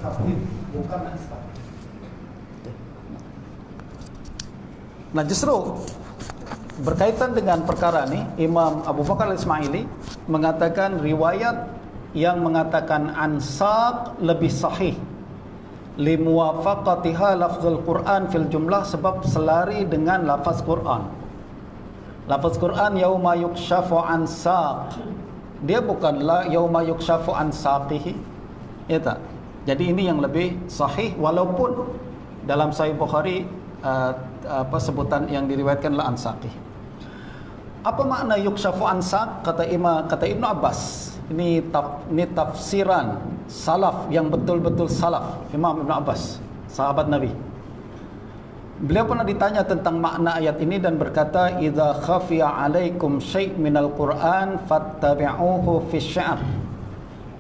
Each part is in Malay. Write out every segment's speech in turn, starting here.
bukan ansab. Nah, justru berkaitan dengan perkara ini, Imam Abu Bakar Al-Ismaili mengatakan riwayat yang mengatakan ansab lebih sahih limuwafaqatiha lafzul Quran fil jumlah, sebab selari dengan lafaz Quran. Lafaz Quran yauma yukshafu an saq, dia bukanlah yauma yukshafu an saqihi, ya tak? Jadi ini yang lebih sahih, walaupun dalam Sahih Bukhari sebutan yang diriwayatkanlah an saqih. Apa makna yukshafu an saq? Kata Ibnu Abbas, ini tafsiran salaf yang betul-betul salaf, Imam Ibnu Abbas, sahabat Nabi. Beliau pernah ditanya tentang makna ayat ini dan berkata, idza khafiya alaikum syai' minal Qur'an fattabi'uhu fi sya'r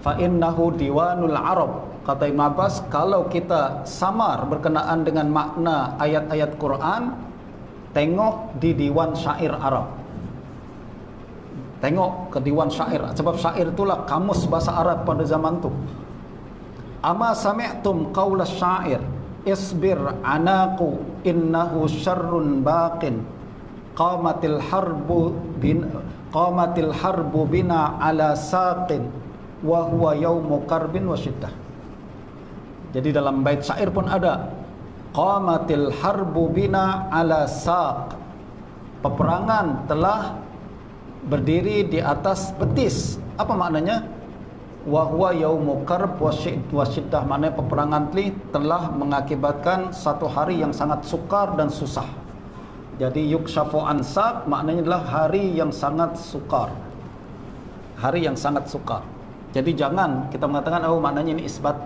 fa innahu diwanul Arab. Kata Ibnu Abbas, kalau kita samar berkenaan dengan makna ayat-ayat Quran, tengok di diwan syair Arab. Tengok ke diwan syair, sebab syair itulah kamus bahasa Arab pada zaman itu. Ama sami'tum qawla syair isbir anaqu innahu syarrun baqin qamatil harbu bina ala saqin wa huwa yaumu karbin wa syiddah. Jadi dalam bait syair pun ada qamatil harbu bina ala saq, peperangan telah berdiri di atas betis. Apa maknanya? Wa huwa yaumu karb wa syiddah, maknanya peperangan telah mengakibatkan satu hari yang sangat sukar dan susah. Jadi yukshafu ansab maknanya adalah hari yang sangat sukar. Hari yang sangat sukar. Jadi jangan kita mengatakan oh maknanya ini isbat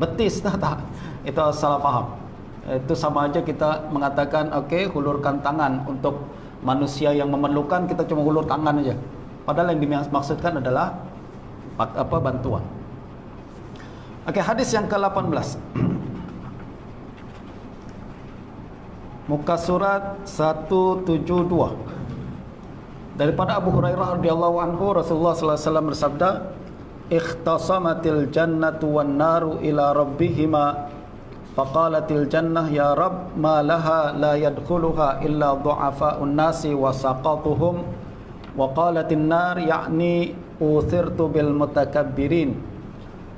betis, tak. Itu salah paham. Itu sama aja kita mengatakan okey, hulurkan tangan untuk manusia yang memerlukan, kita cuma hulur tangan aja. Padahal yang dimaksudkan adalah bantuan. Okey, hadis yang ke-18. Muka surat 172. Daripada Abu Hurairah radhiyallahu anhu, Rasulullah sallallahu alaihi wasallam bersabda, "Ikhtasamatil jannatu wan naru ila rabbihima faqalatil jannah ya rabb ma laha la yadkhuluha illa du'afa'un nasi wa saqatuhum wa qalatin nar ya'ni uthirtu bil mutakabbirin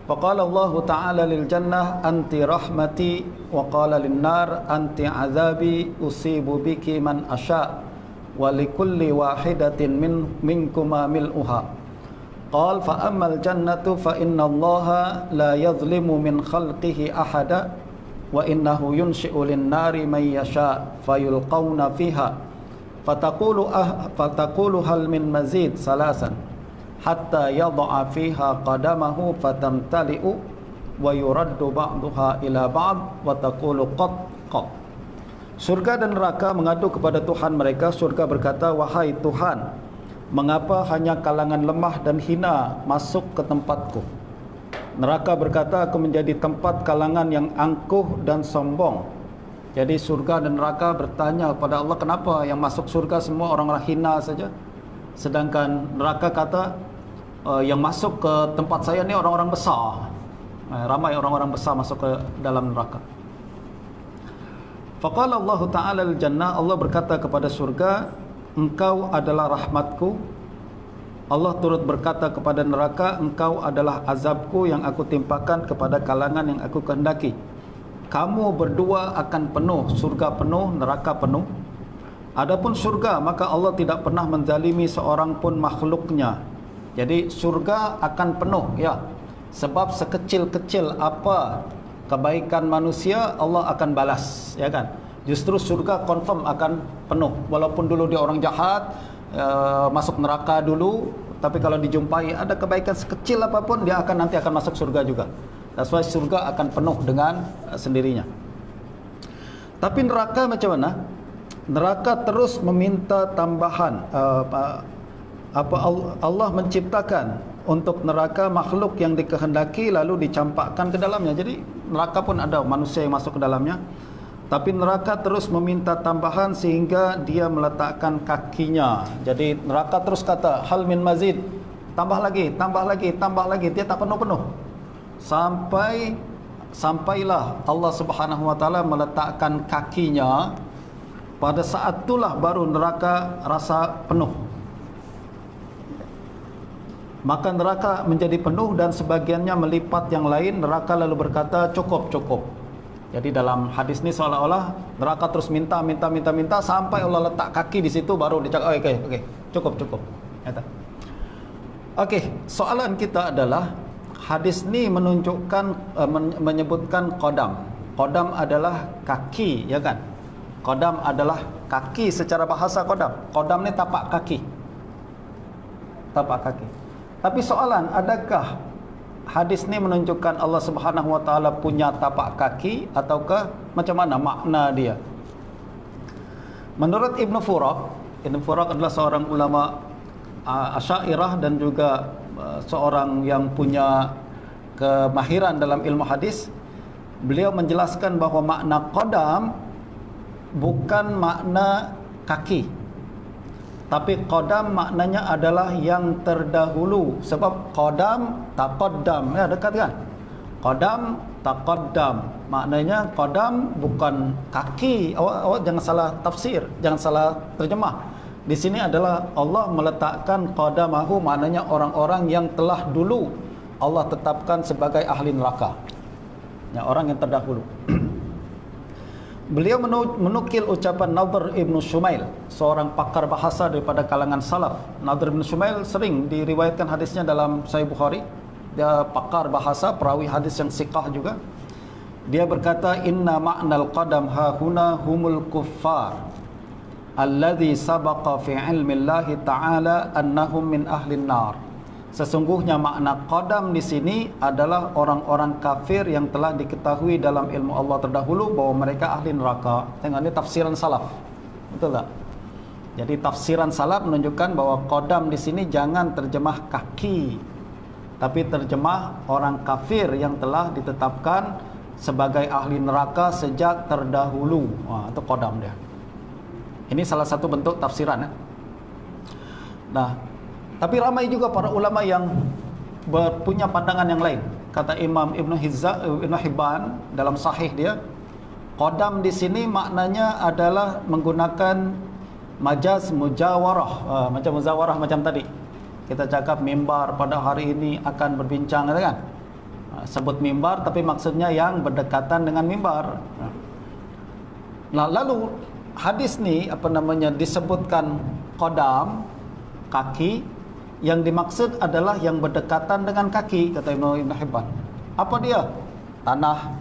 faqala Allah ta'ala lil jannah anti rahmati wa qala lin nar anti azabi usibu biki man asya wa likulli wahidatin minkuma mil'uha qala fa ammal jannatu fa inna Allah la yadhlimu min khalqihi ahada wa innahu yunshi'u lin-nari man yasha fayulqawna fiha fataqulu hal min mazid salasan hatta yad'a fiha qadamahu fatamtali'u wa yuraddu ba'daha ila ba'd wa taqulu qad. Surga dan neraka mengadu kepada Tuhan mereka. Surga berkata, wahai Tuhan, mengapa hanya kalangan lemah dan hina masuk ke tempatku? Neraka berkata, aku menjadi tempat kalangan yang angkuh dan sombong. Jadi surga dan neraka bertanya kepada Allah, kenapa yang masuk surga semua orang-orang hina saja, sedangkan neraka kata yang masuk ke tempat saya ni orang-orang besar. Ramai orang-orang besar masuk ke dalam neraka. Faqala Allah Ta'ala al-jannah, Allah berkata kepada surga, engkau adalah rahmatku. Allah turut berkata kepada neraka, engkau adalah azabku yang aku timpakan kepada kalangan yang aku kehendaki. Kamu berdua akan penuh, surga penuh, neraka penuh. Adapun surga, maka Allah tidak pernah menzalimi seorang pun makhluknya. Jadi surga akan penuh, ya. Sebab sekecil-kecil apa kebaikan manusia, Allah akan balas, ya kan. Justru surga confirm akan penuh. Walaupun dulu dia orang jahat, masuk neraka dulu, tapi kalau dijumpai ada kebaikan sekecil apapun, dia nanti akan masuk surga juga. That's why surga akan penuh dengan sendirinya. Tapi neraka macam mana? Neraka terus meminta tambahan. Allah menciptakan untuk neraka makhluk yang dikehendaki lalu dicampakkan ke dalamnya. Jadi neraka pun ada manusia yang masuk ke dalamnya. Tapi neraka terus meminta tambahan sehingga dia meletakkan kakinya. Jadi neraka terus kata, hal min mazid, tambah lagi, tambah lagi, tambah lagi. Dia tak penuh-penuh. Sampai sampailah Allah Subhanahu wa taala meletakkan kakinya, pada saat itulah baru neraka rasa penuh. Maka neraka menjadi penuh dan sebagiannya melipat yang lain. Neraka lalu berkata, cukup, cukup. Jadi dalam hadis ini seolah-olah neraka terus minta sampai Allah letak kaki di situ, baru dicakap, oke, cukup. Oke, soalan kita adalah hadis ini menunjukkan menyebutkan qadam. Qadam adalah kaki, ya kan? Qadam adalah kaki secara bahasa qadam. Qadam ni tapak kaki. Tapak kaki. Tapi soalan, adakah hadis ni menunjukkan Allah Subhanahu wa taala punya tapak kaki ataukah macam mana makna dia? Menurut Ibn Furaq adalah seorang ulama Asy'ariyah dan juga seorang yang punya kemahiran dalam ilmu hadis. Beliau menjelaskan bahawa makna qadam bukan makna kaki, tapi qadam maknanya adalah yang terdahulu. Sebab qadam taqaddam, ya, dekat kan? Qadam taqaddam, maknanya qadam bukan kaki. Awak jangan salah tafsir, jangan salah terjemah. Di sini adalah Allah meletakkan qadamahu, maknanya orang-orang yang telah dulu Allah tetapkan sebagai ahli neraka, ya, orang yang terdahulu. Beliau menukil ucapan Nadhr ibn Shumail, seorang pakar bahasa daripada kalangan salaf. Nadhr ibn Shumail sering diriwayatkan hadisnya dalam Sahih Bukhari. Dia pakar bahasa, perawi hadis yang siqah juga. Dia berkata, inna ma'nal qadam hahuna humul kuffar alladhi sabaqa fi ilmi Allah ta'ala annahum min ahlin nar. Sesungguhnya makna qadam di sini adalah orang-orang kafir yang telah diketahui dalam ilmu Allah terdahulu bahwa mereka ahli neraka. Tengok, ini tafsiran salaf. Betul tak? Jadi tafsiran salaf menunjukkan bahwa qadam di sini jangan terjemah kaki, tapi terjemah orang kafir yang telah ditetapkan sebagai ahli neraka sejak terdahulu. Itu qadam dia. Ini salah satu bentuk tafsiran, ya. Nah, tapi ramai juga para ulama yang punya pandangan yang lain. Kata Imam Ibn Hibban dalam sahih dia, qadam di sini maknanya adalah menggunakan majaz mujawarah. Macam muzawarah macam tadi. Kita cakap mimbar pada hari ini akan berbincang, kan? Sebut mimbar tapi maksudnya yang berdekatan dengan mimbar. Nah, lalu hadis ni disebutkan qadam, kaki. Yang dimaksud adalah yang berdekatan dengan kaki, kata Ibn Hibban. Apa dia? Tanah,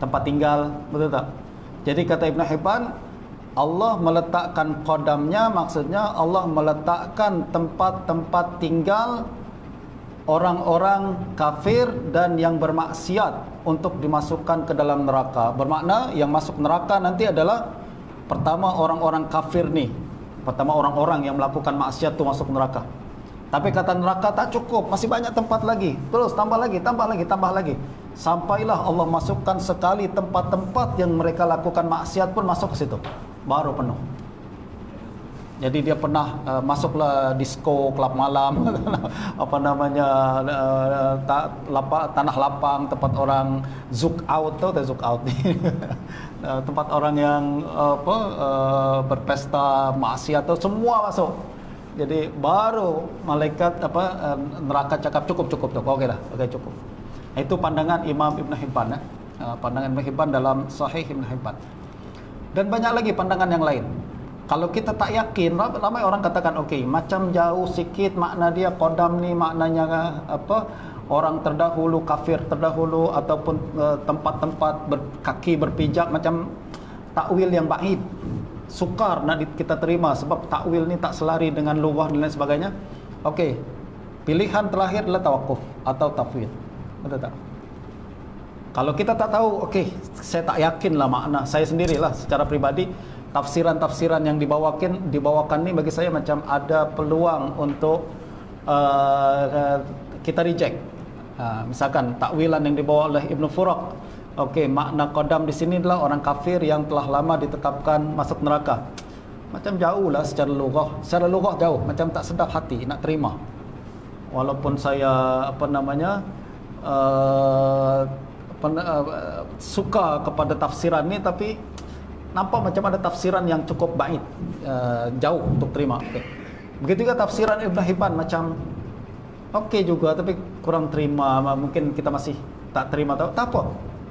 tempat tinggal, betul tak? Jadi kata Ibn Hibban, Allah meletakkan qadamnya, maksudnya Allah meletakkan tempat-tempat tinggal orang-orang kafir dan yang bermaksiat untuk dimasukkan ke dalam neraka. Bermakna yang masuk neraka nanti adalah pertama orang-orang kafir ni. Pertama orang-orang yang melakukan maksiat itu masuk neraka. Tapi kata neraka tak cukup, masih banyak tempat lagi. Terus tambah lagi. Sampailah Allah masukkan sekali tempat-tempat yang mereka lakukan maksiat pun masuk ke situ. Baru penuh. Jadi dia pernah masuklah disco, klub malam, tanah lapang, tempat orang zouk out, tahu tak zouk out? Tempat orang yang berpesta maksiat, semua masuk. Jadi baru malaikat neraka cakap cukup. Okeylah, cukup. Itu pandangan Imam Ibn Hibban, ya. Pandangan Ibn Hibban dalam Sahih Ibn Hibban. Dan banyak lagi pandangan yang lain. Kalau kita tak yakin, ramai orang katakan okey, macam jauh sikit makna dia qadam ni maknanya orang terdahulu, kafir terdahulu, ataupun tempat-tempat kaki berpijak, macam takwil yang baid. Sukar nak kita terima sebab takwil ni tak selari dengan lughah dan lain sebagainya. Okey. Pilihan terakhir adalah tawakuf atau tafwid. Betul tak? Kalau kita tak tahu, okey, saya tak yakinlah makna. Saya sendirilah secara pribadi, tafsiran-tafsiran yang dibawakan ni bagi saya macam ada peluang untuk kita reject. Misalkan takwilan yang dibawa oleh Ibn Furaq, okey, makna qadam di sini adalah orang kafir yang telah lama ditetapkan masuk neraka. Macam jauh lah secara lughah. Secara lughah jauh, macam tak sedap hati nak terima. Walaupun saya suka kepada tafsiran ni, tapi nampak macam ada tafsiran yang cukup baik, jauh untuk terima. Okay. Begitu juga tafsiran Ibn Hibban macam okey juga, tapi kurang terima. Mungkin kita masih tak terima. Tak apa,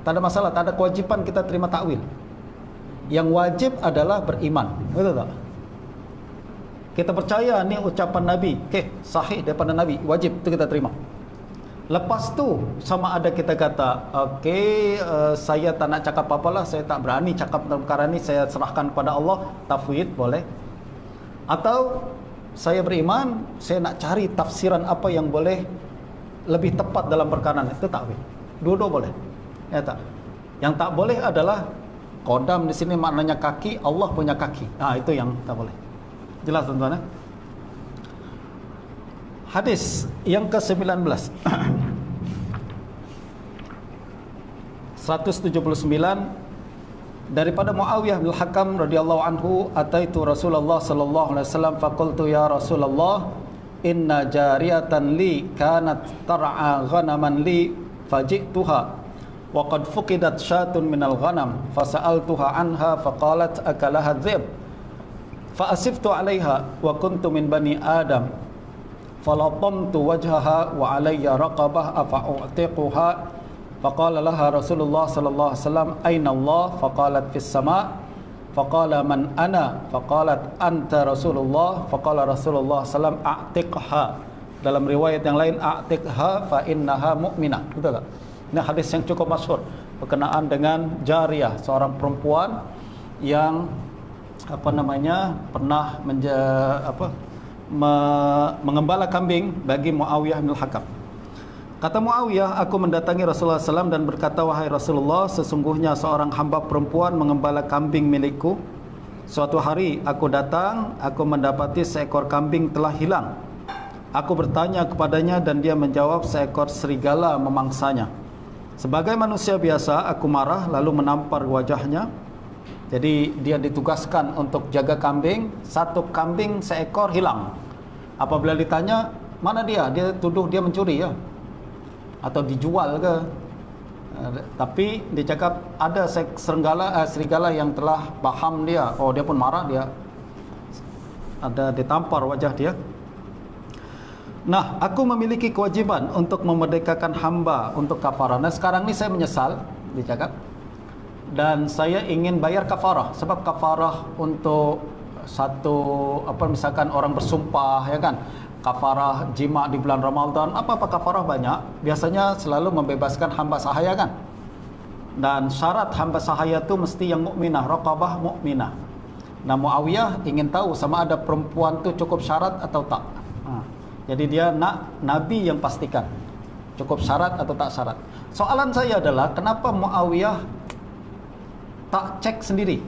tak ada masalah, tak ada kewajipan kita terima takwil. Yang wajib adalah beriman, betul tak? Kita percaya ni ucapan Nabi, okey, sahih daripada Nabi, wajib itu kita terima. Lepas tu sama ada kita kata okey, saya tak nak cakap apa-apalah, saya tak berani cakap tentang perkara ni, saya serahkan kepada Allah, tafwid boleh. Atau saya beriman, saya nak cari tafsiran apa yang boleh lebih tepat dalam perkara ni, itu takwil. Dua-dua boleh. Ya tak? Yang tak boleh adalah qadam di sini maknanya kaki, Allah punya kaki. Itu yang tak boleh. Jelas tuan-tuan ya? Hadis yang ke-19 179 daripada Muawiyah bin Hakam radhiyallahu anhu, ataitu Rasulullah sallallahu alaihi wasallam faqultu ya Rasulullah inna jariyatan li kanat tar'a ghanaman li fajituha wa qad fuqidat syatun minal ghanam fasa'altuha anha faqalat akalaha dhib fa asiftu 'alaiha wa kuntu min bani adam falatamtu wajhaha wa 'alayya raqabah afa'utiquha faqala laha Rasulullah sallallahu alaihi wasallam aina Allah faqalat fis sama' faqala man ana faqalat anta Rasulullah faqala Rasulullah sallam a'tiqha. Dalam riwayat yang lain a'tiqha fa innaha mu'minah. Betul tak? Ini hadis yang cukup masyhur berkenaan dengan jariyah, seorang perempuan yang pernah mengembala kambing bagi Muawiyah bin Hakam. Kata Muawiyah, aku mendatangi Rasulullah SAW dan berkata, wahai Rasulullah, sesungguhnya seorang hamba perempuan mengembala kambing milikku. Suatu hari aku datang, aku mendapati seekor kambing telah hilang. Aku bertanya kepadanya dan dia menjawab seekor serigala memangsanya. Sebagai manusia biasa, aku marah lalu menampar wajahnya. Jadi dia ditugaskan untuk jaga kambing, satu kambing seekor hilang. Apabila ditanya, mana dia? Dia tuduh dia mencuri ya, atau dijual ke. Tapi dia cakap ada serigala yang telah paham dia. Oh, dia pun marah, dia ada ditampar wajah dia. Nah, aku memiliki kewajiban untuk memerdekakan hamba untuk kafarah. Nah, sekarang ni saya menyesal, dia cakap, dan saya ingin bayar kafarah. Sebab kafarah untuk satu misalkan orang bersumpah ya kan, kafarah jima di bulan Ramadan, apa kafarah banyak, biasanya selalu membebaskan hamba sahaya kan. Dan syarat hamba sahaya tu mesti yang mukminah, raqabah mukminah. Nah, Muawiyah ingin tahu sama ada perempuan tu cukup syarat atau tak. Jadi dia nak Nabi yang pastikan cukup syarat atau tak syarat. Soalan saya adalah, kenapa Muawiyah tak cek sendiri?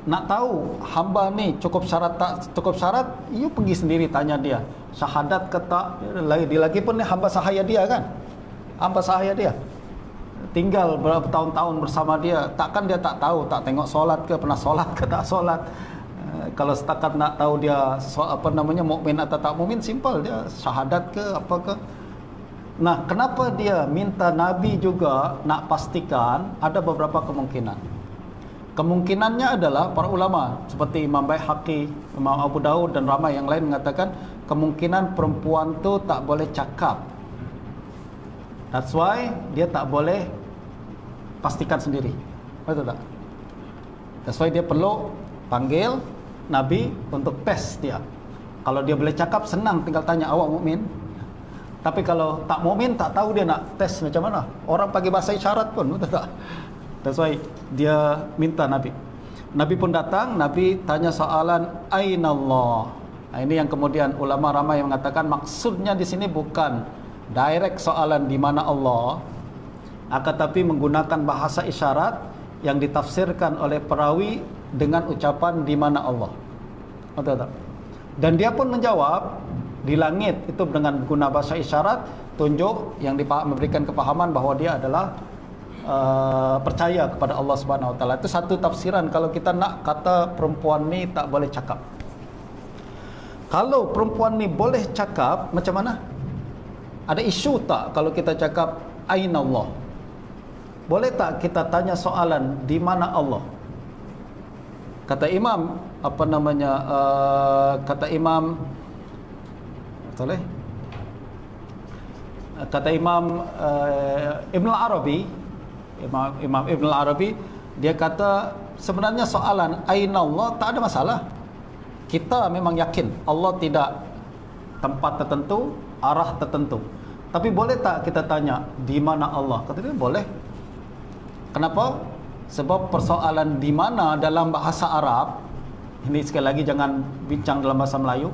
Nak tahu hamba ni cukup syarat tak cukup syarat, you pergi sendiri tanya dia. Syahadat ke tak? Lagi pun ni hamba sahaya dia kan? Hamba sahaya dia. Tinggal berapa tahun-tahun bersama dia, takkan dia tak tahu, tak tengok solat ke, pernah solat ke tak solat. Kalau setakat nak tahu dia mukmin atau tak mukmin, simple, dia syahadat ke apa ke. Nah, kenapa dia minta Nabi juga nak pastikan? Ada beberapa kemungkinan. Kemungkinannya adalah para ulama seperti Imam Baihaqi, Imam Abu Daud dan ramai yang lain mengatakan kemungkinan perempuan tu tak boleh cakap. That's why dia tak boleh pastikan sendiri. Betul tak? That's why dia perlu panggil Nabi untuk tes dia. Kalau dia boleh cakap, senang, tinggal tanya, awak mukmin? Tapi kalau tak mukmin, tak tahu dia nak tes macam mana. Orang pakai bahasa isyarat pun, betul tak? That's why dia minta Nabi. Nabi pun datang, Nabi tanya soalan, Aina Allah? Nah, ini yang kemudian ulama ramai yang mengatakan maksudnya di sini bukan direct soalan di mana Allah, akan tapi menggunakan bahasa isyarat yang ditafsirkan oleh perawi dengan ucapan di mana Allah. Betul tak? Dan dia pun menjawab di langit itu dengan guna bahasa isyarat, tunjuk yang memberikan kepahaman bahawa dia adalah percaya kepada Allah Subhanahu Wa Taala. Itu satu tafsiran kalau kita nak kata perempuan ni tak boleh cakap. Kalau perempuan ni boleh cakap, macam mana? Ada isu tak kalau kita cakap aina Allah? Boleh tak kita tanya soalan di mana Allah? Kata Imam kata Imam boleh? Kata Imam Ibn al-Arabi, Imam Ibn al-Arabi, dia kata sebenarnya soalan aina Allah tak ada masalah. Kita memang yakin Allah tidak tempat tertentu, arah tertentu. Tapi boleh tak kita tanya di mana Allah? Kata dia boleh. Kenapa? Sebab persoalan di mana dalam bahasa Arab, ini sekali lagi jangan bincang dalam bahasa Melayu.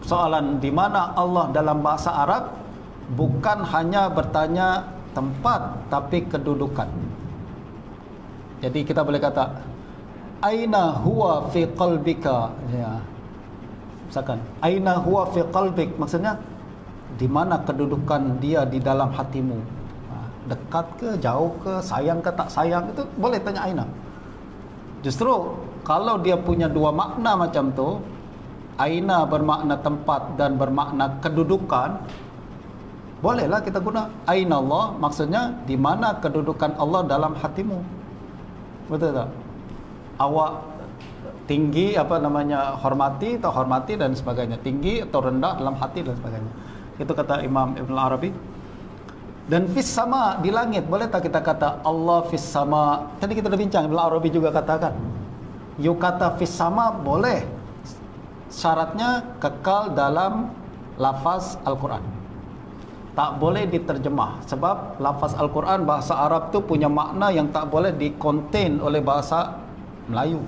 Soalan di mana Allah dalam bahasa Arab bukan hanya bertanya tempat, tapi kedudukan. Jadi kita boleh kata aina huwa fi qalbika, ya. Misalkan aina huwa fi qalbik, maksudnya di mana kedudukan dia di dalam hatimu. Dekat ke, jauh ke, sayang ke tak sayang, itu boleh tanya aina. Justru kalau dia punya dua makna macam tu, aina bermakna tempat dan bermakna kedudukan, bolehlah kita guna aina Allah, maksudnya di mana kedudukan Allah dalam hatimu. Betul tak? Awak tinggi hormati atau hormati dan sebagainya, tinggi atau rendah dalam hati dan sebagainya. Itu kata Imam Ibn al-Arabi. Dan fis sama, di langit, boleh tak kita kata Allah fis sama? Tadi kita dah bincang, Ibn al-Arabi juga katakan, you kata fis sama boleh, syaratnya kekal dalam lafaz Al-Quran, tak boleh diterjemah. Sebab lafaz Al-Quran bahasa Arab tu punya makna yang tak boleh dikonten oleh bahasa Melayu.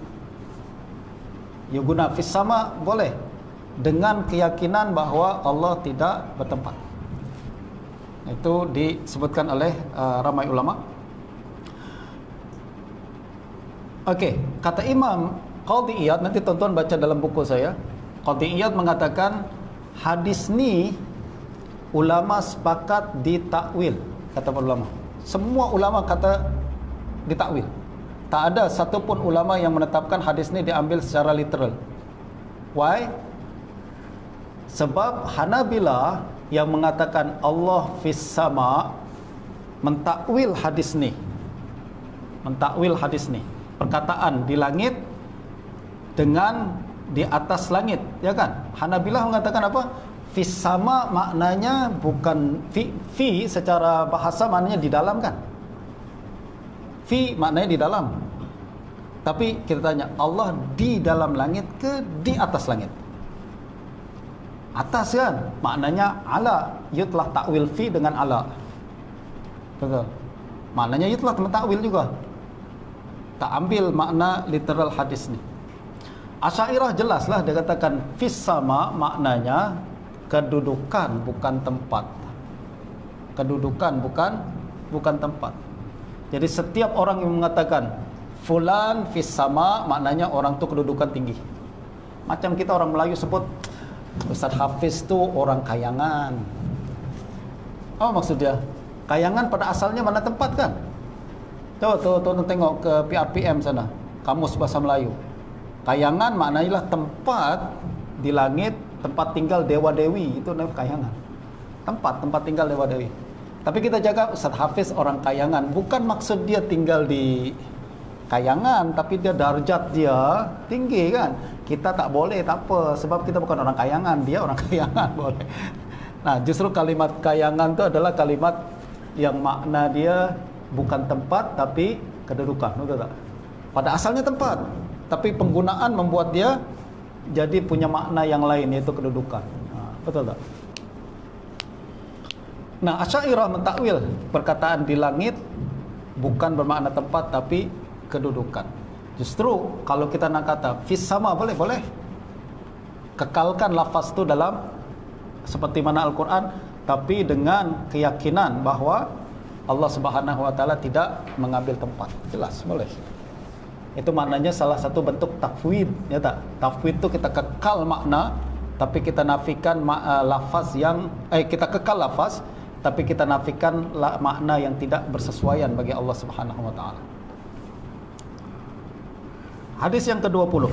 You guna fis sama boleh, dengan keyakinan bahawa Allah tidak bertempat. Itu disebutkan oleh ramai ulama. Okey, kata Imam Qadhi Iyad, nanti tuan-tuan baca dalam buku saya. Qadhi Iyad mengatakan hadis ni ulama sepakat ditakwil, kata ulama. Semua ulama kata ditakwil. Tak ada satupun ulama yang menetapkan hadis ni diambil secara literal. Why? Sebab Hanabilah yang mengatakan Allah fis sama mentakwil hadis ni. Mentakwil hadis ni. Perkataan di langit dengan di atas langit, ya kan? Hanabilah mengatakan apa? Fis sama maknanya bukan fi secara bahasa maknanya di dalam kan? Fi maknanya di dalam. Tapi kita tanya, Allah di dalam langit ke di atas langit? Atas kan? Maknanya ala. You telah takwil fi dengan ala. Betul. Maknanya you telah mentakwil juga. Tak ambil makna literal hadis ni. Asy'ariyah jelaslah dia katakan fis sama maknanya kedudukan bukan tempat. Kedudukan bukan tempat. Jadi setiap orang yang mengatakan fulan fis sama maknanya orang tu kedudukan tinggi. Macam kita orang Melayu sebut Ustaz Hafiz tu orang kayangan. Apa maksud dia? Kayangan pada asalnya mana tempat kan? Coba tuan-tuan tengok ke PRPM sana, Kamus Bahasa Melayu. Kayangan maknanya tempat di langit, tempat tinggal dewa dewi, itu namanya kayangan. Tempat tinggal dewa dewi. Tapi kita jaga Ustaz Hafiz orang kayangan, bukan maksud dia tinggal di kayangan, tapi dia darjat dia tinggi kan. Kita tak boleh, tak apa, sebab kita bukan orang kayangan, dia orang kayangan, boleh. Nah, justru kalimat kayangan itu adalah kalimat yang makna dia bukan tempat tapi kedudukan, betul tak? Pada asalnya tempat, tapi penggunaan membuat dia jadi punya makna yang lain, yaitu kedudukan. Betul tak? Nah, Asy'ariyah mentakwil perkataan di langit bukan bermakna tempat tapi kedudukan. Justru kalau kita nak kata fis sama boleh. Kekalkan lafaz tu dalam seperti mana Al-Quran, tapi dengan keyakinan bahawa Allah Subhanahu wa taala tidak mengambil tempat. Jelas boleh. Itu maknanya salah satu bentuk tafwid, ya tak? Tafwid tu kita kekal makna tapi kita nafikan lafaz yang kita kekal lafaz tapi kita nafikan makna yang tidak bersesuaian bagi Allah Subhanahu wa taala. Hadis yang ke-20.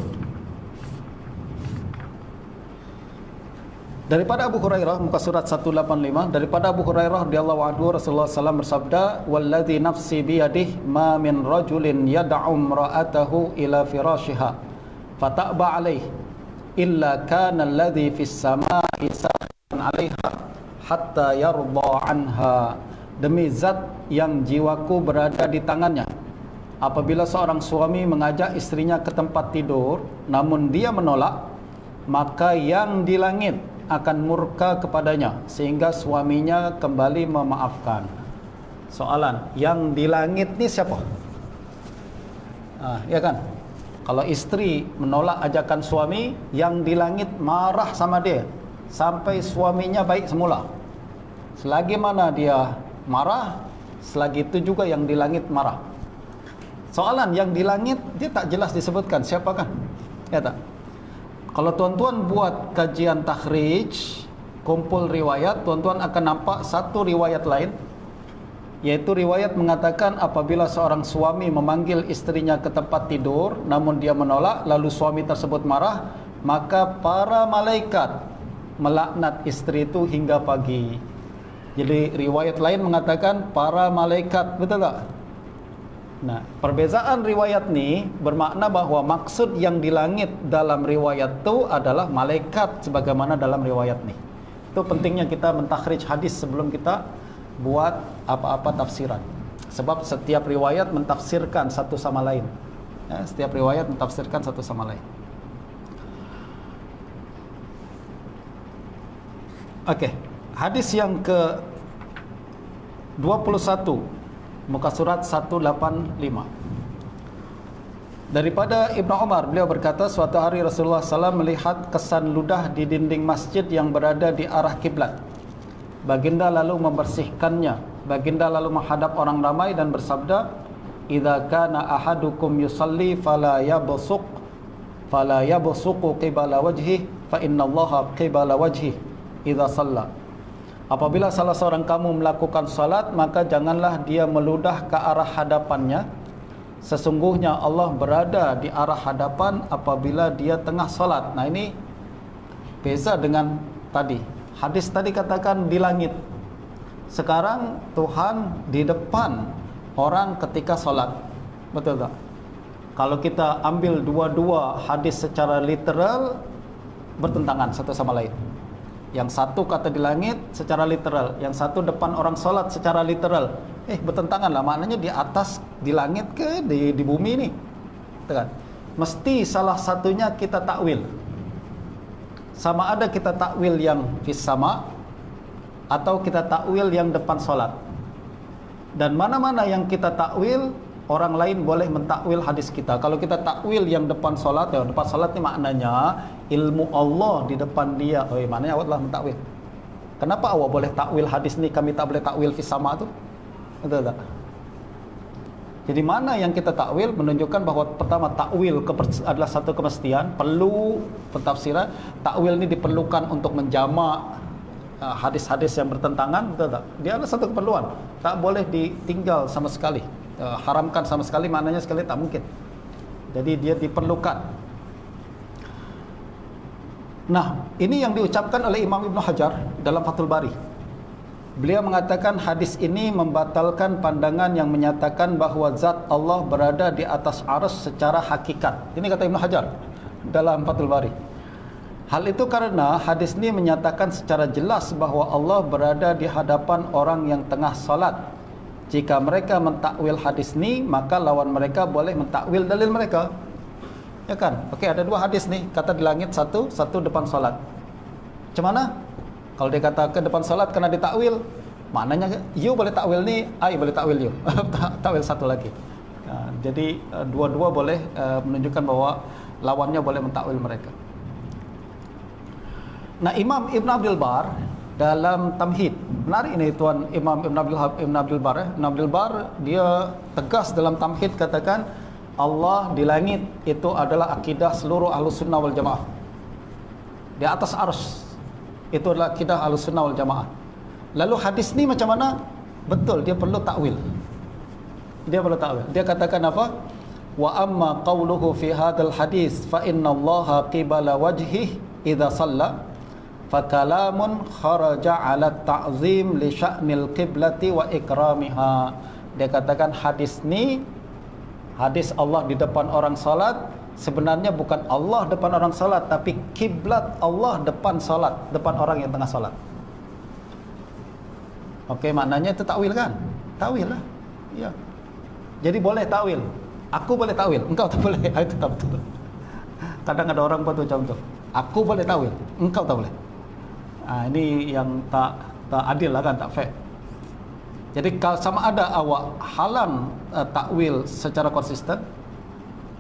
Daripada Abu Hurairah, muka surat 185, daripada Abu Hurairah radhiyallahu anhu, Rasulullah SAW bersabda, "Walladzi nafsi biyadihi ma min rajulin yad'u imra'atahu ila firashiha fata'ba 'alaihi illa kana alladhi fis sama'i sakhan 'alaiha hatta yarda 'anha." Demi zat yang jiwaku berada di tangannya, apabila seorang suami mengajak istrinya ke tempat tidur namun dia menolak, maka yang di langit akan murka kepadanya sehingga suaminya kembali memaafkan. Soalan, yang di langit ni siapa? Ya kan? Kalau istri menolak ajakan suami, yang di langit marah sama dia sampai suaminya baik semula. Selagi mana dia marah, selagi itu juga yang di langit marah. Soalan, yang di langit dia tak jelas disebutkan siapakah? Ya tak? Kalau tuan-tuan buat kajian takhrij, kumpul riwayat, tuan-tuan akan nampak satu riwayat lain, yaitu riwayat mengatakan apabila seorang suami memanggil istrinya ke tempat tidur namun dia menolak, lalu suami tersebut marah, maka para malaikat melaknat istri itu hingga pagi. Jadi riwayat lain mengatakan para malaikat, betul tak? Nah, perbezaan riwayat ni bermakna bahawa maksud yang di langit dalam riwayat tu adalah malaikat sebagaimana dalam riwayat ni. Itu pentingnya kita mentakhrij hadis sebelum kita buat apa-apa tafsiran. Sebab setiap riwayat mentafsirkan satu sama lain. Ya, setiap riwayat mentafsirkan satu sama lain. Okey, hadis yang ke 21, muka surat 185. Daripada Ibnu Umar, beliau berkata, suatu hari Rasulullah SAW melihat kesan ludah di dinding masjid yang berada di arah kiblat. Baginda lalu membersihkannya. Baginda lalu menghadap orang ramai dan bersabda, "Idza kana ahadukum yusalli fala yabsuqu qibala wajhihi fa innallaha qibala wajhihi idza shalla." Apabila salah seorang kamu melakukan salat, maka janganlah dia meludah ke arah hadapannya. Sesungguhnya Allah berada di arah hadapan apabila dia tengah salat. Nah, ini beza dengan tadi. Hadis tadi katakan di langit. Sekarang Tuhan di depan orang ketika salat. Betul tak? Kalau kita ambil dua-dua hadis secara literal, bertentangan satu sama lain. Yang satu kata di langit secara literal, yang satu depan orang solat secara literal. Bertentangan lah, maknanya di atas, di langit ke di bumi ni, kan? Mesti salah satunya kita takwil. Sama ada kita takwil yang fis sama atau kita takwil yang depan solat. Dan mana-mana yang kita takwil, orang lain boleh mentakwil hadis kita. Kalau kita takwil yang depan solat, ya depan solat ni maknanya ilmu Allah di depan dia. Maknanya awak telah mentakwil. Kenapa awak boleh takwil hadis ni, kami tak boleh takwil fis sama tu? Betul tak? Jadi mana yang kita takwil menunjukkan bahawa pertama takwil adalah satu kemestian, perlu pentafsiran. Takwil ni diperlukan untuk menjamak hadis-hadis yang bertentangan, betul tak? Dia adalah satu keperluan. Tak boleh ditinggal sama sekali. Haramkan sama sekali, maknanya sekali tak mungkin. Jadi dia diperlukan. Nah, ini yang diucapkan oleh Imam Ibn Hajar dalam Fathul Bari. Beliau mengatakan hadis ini membatalkan pandangan yang menyatakan bahawa zat Allah berada di atas arsy secara hakikat. Ini kata Ibn Hajar dalam Fathul Bari. Hal itu karena hadis ini menyatakan secara jelas bahawa Allah berada di hadapan orang yang tengah salat. Jika mereka mentakwil hadis ni, maka lawan mereka boleh mentakwil dalil mereka. Ya kan? Okey, ada dua hadis ni, kata di langit satu depan salat. Macam mana? Kalau dia kata ke depan salat kena ditakwil, maknanya you boleh takwil ni, I boleh takwil you. Takwil satu lagi. Jadi dua-dua boleh menunjukkan bahawa lawannya boleh mentakwil mereka. Nah, Imam Ibn Abdul Bar dalam Tamhid, menarik ini tuan Imam Ibn Abdul Bar. Ibn Abdul Bar dia tegas dalam Tamhid, katakan Allah di langit itu adalah akidah seluruh Ahlus Sunnah wal Jamaah. Di atas arsy itu adalah akidah Ahlus Sunnah wal Jamaah. Lalu hadis ni macam mana? Betul, dia perlu takwil. Dia perlu takwil. Dia katakan apa? Wa amma qawluhu fi hadzal hadis fa inna Allaha qibala wajhihi idza shalla fakalamun kharaja 'ala ta'zim li sya'nil qiblati wa ikramiha. Dia katakan hadis ni, hadis Allah di depan orang salat, sebenarnya bukan Allah depan orang salat, tapi kiblat Allah depan salat, depan orang yang tengah salat. Okey, maknanya itu takwil kan? Takwil lah. Ya. Jadi boleh takwil. Aku boleh takwil, engkau tak boleh. Itu tak betul. Kadang ada orang buat macam tu. Aku boleh takwil, engkau tak boleh. Ini yang tak adil lah kan, tak fair. Jadi kalau sama ada awak halang takwil secara konsisten,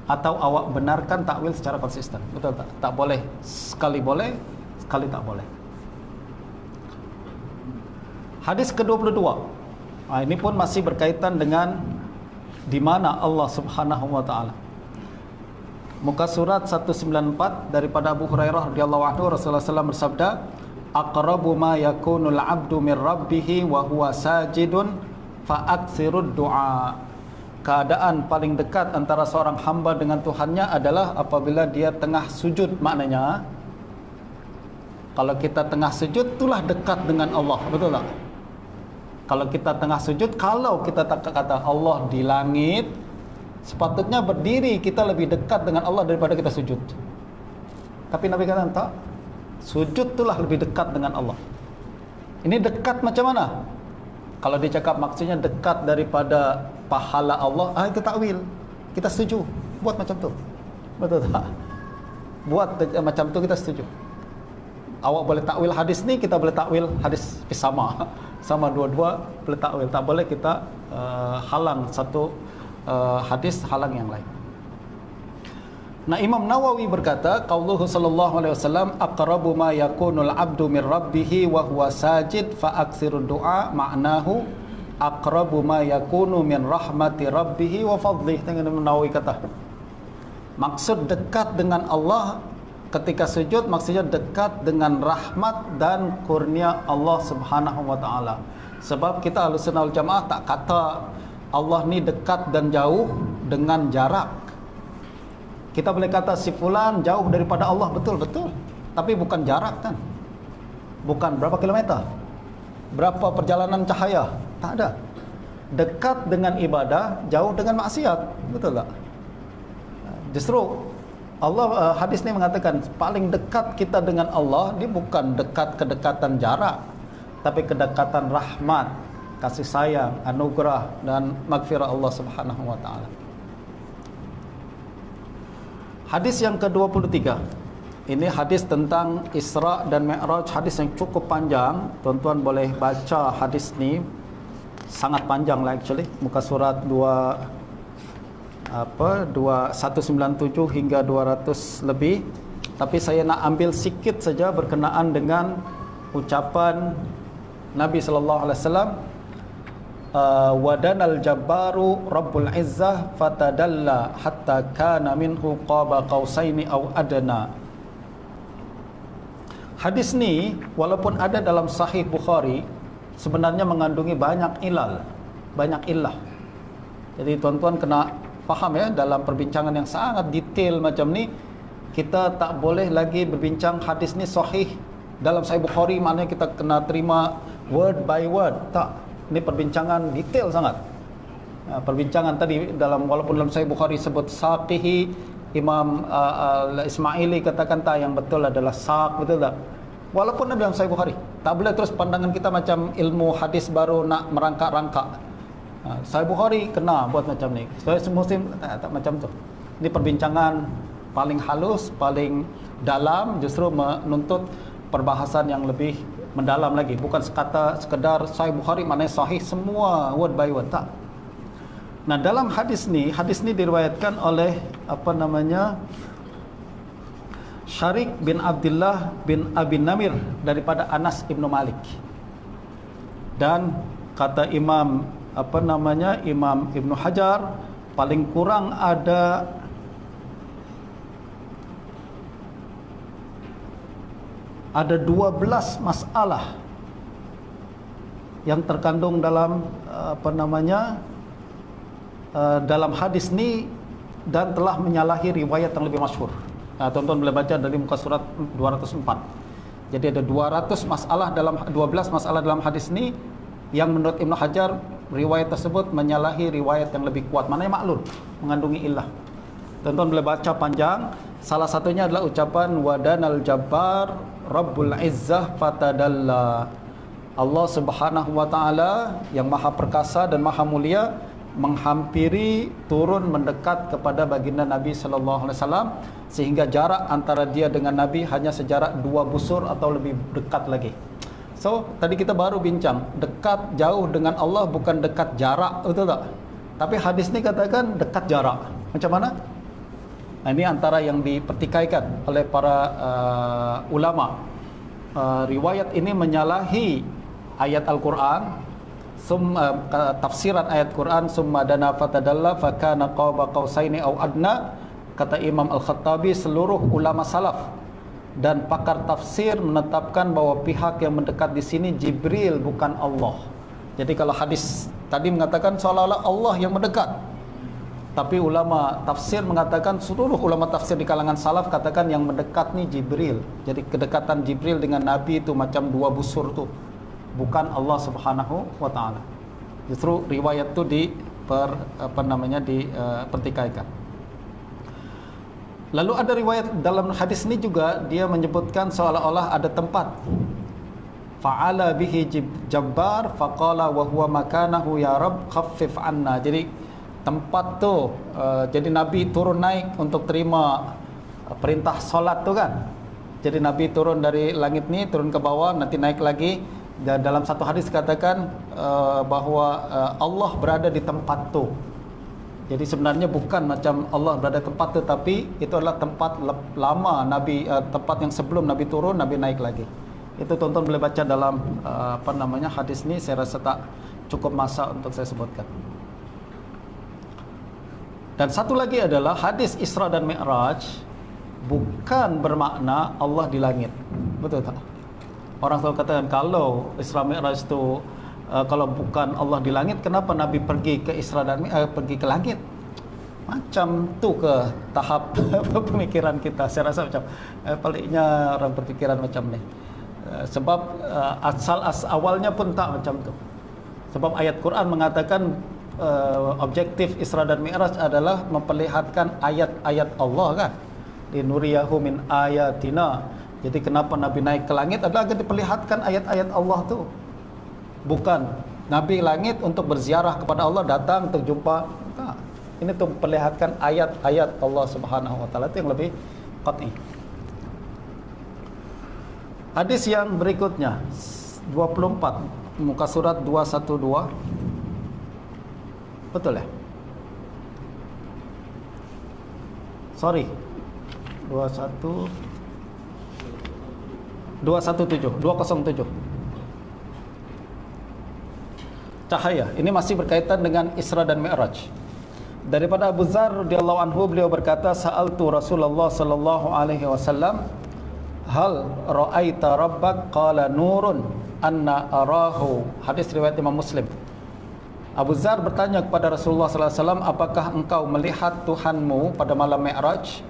atau awak benarkan takwil secara konsisten. Betul tak? Tak boleh. Sekali boleh, sekali tak boleh. Hadis ke-22. Ini pun masih berkaitan dengan di mana Allah Subhanahu wa taala. Muka surat 194 daripada Abu Hurairah radhiyallahu anhu, Rasulullah SAW bersabda, aqrabu ma yakunul 'abdu min rabbih wa huwa sajidun fa aktsirud du'a. Keadaan paling dekat antara seorang hamba dengan Tuhannya adalah apabila dia tengah sujud. Maknanya kalau kita tengah sujud, itulah dekat dengan Allah. Betul tak? Kalau kita tengah sujud, kalau kita tak kata Allah di langit, sepatutnya berdiri kita lebih dekat dengan Allah daripada kita sujud. Tapi Nabi kata tak, sujud itulah lebih dekat dengan Allah. Ini dekat macam mana? Kalau dia cakap maksudnya dekat daripada pahala Allah, itu takwil. Kita setuju. Buat macam tu. Betul tak? Buat macam tu kita setuju. Awak boleh takwil hadis ni, kita boleh takwil hadis sama. Sama dua-dua boleh takwil. Tak boleh kita halang satu hadis, halang yang lain. Nah, Imam Nawawi berkata, qauluhu sallallahu alaihi wasallam, aqrabu ma yakunul 'abdu min rabbih wa huwa sajid fa aktsirud du'a, ma'nahu aqrabu ma yakunu min rahmati rabbih wa fadlih. Tengok Imam Nawawi kata, maksud dekat dengan Allah ketika sujud, maksudnya dekat dengan rahmat dan kurnia Allah Subhanahu wa taala. Sebab kita Ahlussunnah wal Jamaah tak kata Allah ni dekat dan jauh dengan jarak. Kita boleh kata si fulan jauh daripada Allah, betul-betul. Tapi bukan jarak kan. Bukan berapa kilometer, berapa perjalanan cahaya, tak ada. Dekat dengan ibadah, jauh dengan maksiat, betul tak? Justru Allah, hadis ni mengatakan paling dekat kita dengan Allah, dia bukan dekat kedekatan jarak, tapi kedekatan rahmat, kasih sayang, anugerah dan maghfirah Allah Subhanahu wa taala. Hadis yang ke-23. Ini hadis tentang Isra dan Mi'raj, hadis yang cukup panjang. Tuan-tuan boleh baca hadis ni, sangat panjang lah actually. Muka surat 197 hingga 200 lebih. Tapi saya nak ambil sikit saja berkenaan dengan ucapan Nabi sallallahu alaihi wasallam, wadanal jabbaru rabbul izzah fatadalla hatta kana minhu qaba qausaini aw adna. Hadis ni walaupun ada dalam Sahih Bukhari, sebenarnya mengandungi banyak ilal, banyak illah. Jadi tuan-tuan kena faham ya, dalam perbincangan yang sangat detail macam ni, kita tak boleh lagi berbincang hadis ni sahih dalam Sahih Bukhari, maknanya kita kena terima word by word. Tak, ini perbincangan detail sangat. Perbincangan tadi dalam, walaupun dalam Sahih Bukhari sebut saqihi, Imam Ismaili katakan tak, yang betul adalah saq, betul tak? Walaupun ada dalam Sahih Bukhari, tak boleh terus pandangan kita macam ilmu hadis baru nak merangkak-rangkak. Sahih Bukhari kena buat macam ni. Saya Muslim tak macam tu. Ini perbincangan paling halus, paling dalam, justru menuntut perbahasan yang lebih mendalam lagi. Bukan sekedar Sahih Bukhari maknanya sahih semua word by word, tak. Nah, dalam hadis ni diriwayatkan oleh Syarik bin Abdullah bin Abi Namir daripada Anas ibnu Malik. Dan kata Imam Imam Ibnu Hajar, paling kurang ada 12 masalah yang terkandung dalam dalam hadis ni dan telah menyalahi riwayat yang lebih masyhur. Tuan-tuan boleh baca dari muka surat 204. Jadi ada 200 masalah dalam 12 masalah dalam hadis ni yang menurut Ibnu Hajar riwayat tersebut menyalahi riwayat yang lebih kuat, maknanya maklul, mengandungi illah. Tonton boleh baca panjang. Salah satunya adalah ucapan wadanal jabbar rabbul izzah fatadalla. Allah Subhanahu wa taala yang maha perkasa dan maha mulia menghampiri, turun mendekat kepada baginda Nabi sallallahu alaihi wasallam, sehingga jarak antara dia dengan Nabi hanya sejarak 2 busur atau lebih dekat lagi. So, tadi kita baru bincang, dekat jauh dengan Allah bukan dekat jarak, betul tak? Tapi hadis ni katakan dekat jarak. Macam mana? Nah, ini antara yang dipertikaikan oleh para ulama. Riwayat ini menyalahi ayat Al-Quran, tafsiran ayat Quran, summa dana fatadalla fakana qaba qausaini au adna. Kata Imam Al-Khattabi, seluruh ulama salaf dan pakar tafsir menetapkan bahawa pihak yang mendekat di sini Jibril, bukan Allah. Jadi kalau hadis tadi mengatakan seolah-olah Allah yang mendekat, tapi ulama tafsir mengatakan, seluruh ulama tafsir di kalangan salaf katakan yang mendekat ni Jibril. Jadi kedekatan Jibril dengan Nabi itu macam 2 busur tu, bukan Allah Subhanahu wa taala. Justru riwayat tu dipertikaikan. Lalu ada riwayat dalam hadis ini juga dia menyebutkan seolah-olah ada tempat. Fa'ala bihi jabbar faqala wa huwa makanahu ya rab khaffif anna. Jadi tempat tu jadi Nabi turun naik untuk terima perintah solat tu kan. Jadi Nabi turun dari langit ni, turun ke bawah, nanti naik lagi. Dan dalam satu hadis katakan bahawa Allah berada di tempat tu. Jadi sebenarnya bukan macam Allah berada di tempat tu, tapi itu adalah tempat lama Nabi, tempat yang sebelum Nabi turun, Nabi naik lagi. Itu tonton boleh baca dalam hadis ni. Saya rasa tak cukup masa untuk saya sebutkan. Dan satu lagi adalah hadis Isra dan Mi'raj bukan bermakna Allah di langit. Betul tak? Orang selalu katakan kalau Isra Mi'raj itu kalau bukan Allah di langit, kenapa Nabi pergi ke Isra dan pergi ke langit? Macam tu ke tahap pemikiran kita. Saya rasa macam peliknya orang berpikiran macam ni. Sebab awalnya pun tak macam tu. Sebab ayat Quran mengatakan objektif Isra dan Mi'raj adalah memperlihatkan ayat-ayat Allah kan. Linuriyahu min ayatina. Jadi kenapa Nabi naik ke langit adalah agar diperlihatkan ayat-ayat Allah tu. Bukan Nabi langit untuk berziarah kepada Allah, datang untuk jumpa. Tak. Ini untuk memperlihatkan ayat-ayat Allah Subhanahu wa taala, itu yang lebih qat'i. Hadis yang berikutnya 24 muka surat 212. Betul ya? Sorry. 207. Cahaya. Ini masih berkaitan dengan Isra dan Mi'raj. Daripada Abu Dzar radhiyallahu anhu, beliau berkata, sa'altu Rasulullah sallallahu alaihi wasallam, hal ra'aita rabbak? Qala nurun anna arahu. Hadis riwayat Imam Muslim. Abu Dzar bertanya kepada Rasulullah sallallahu alaihi wasallam, apakah engkau melihat Tuhanmu pada malam Mi'raj?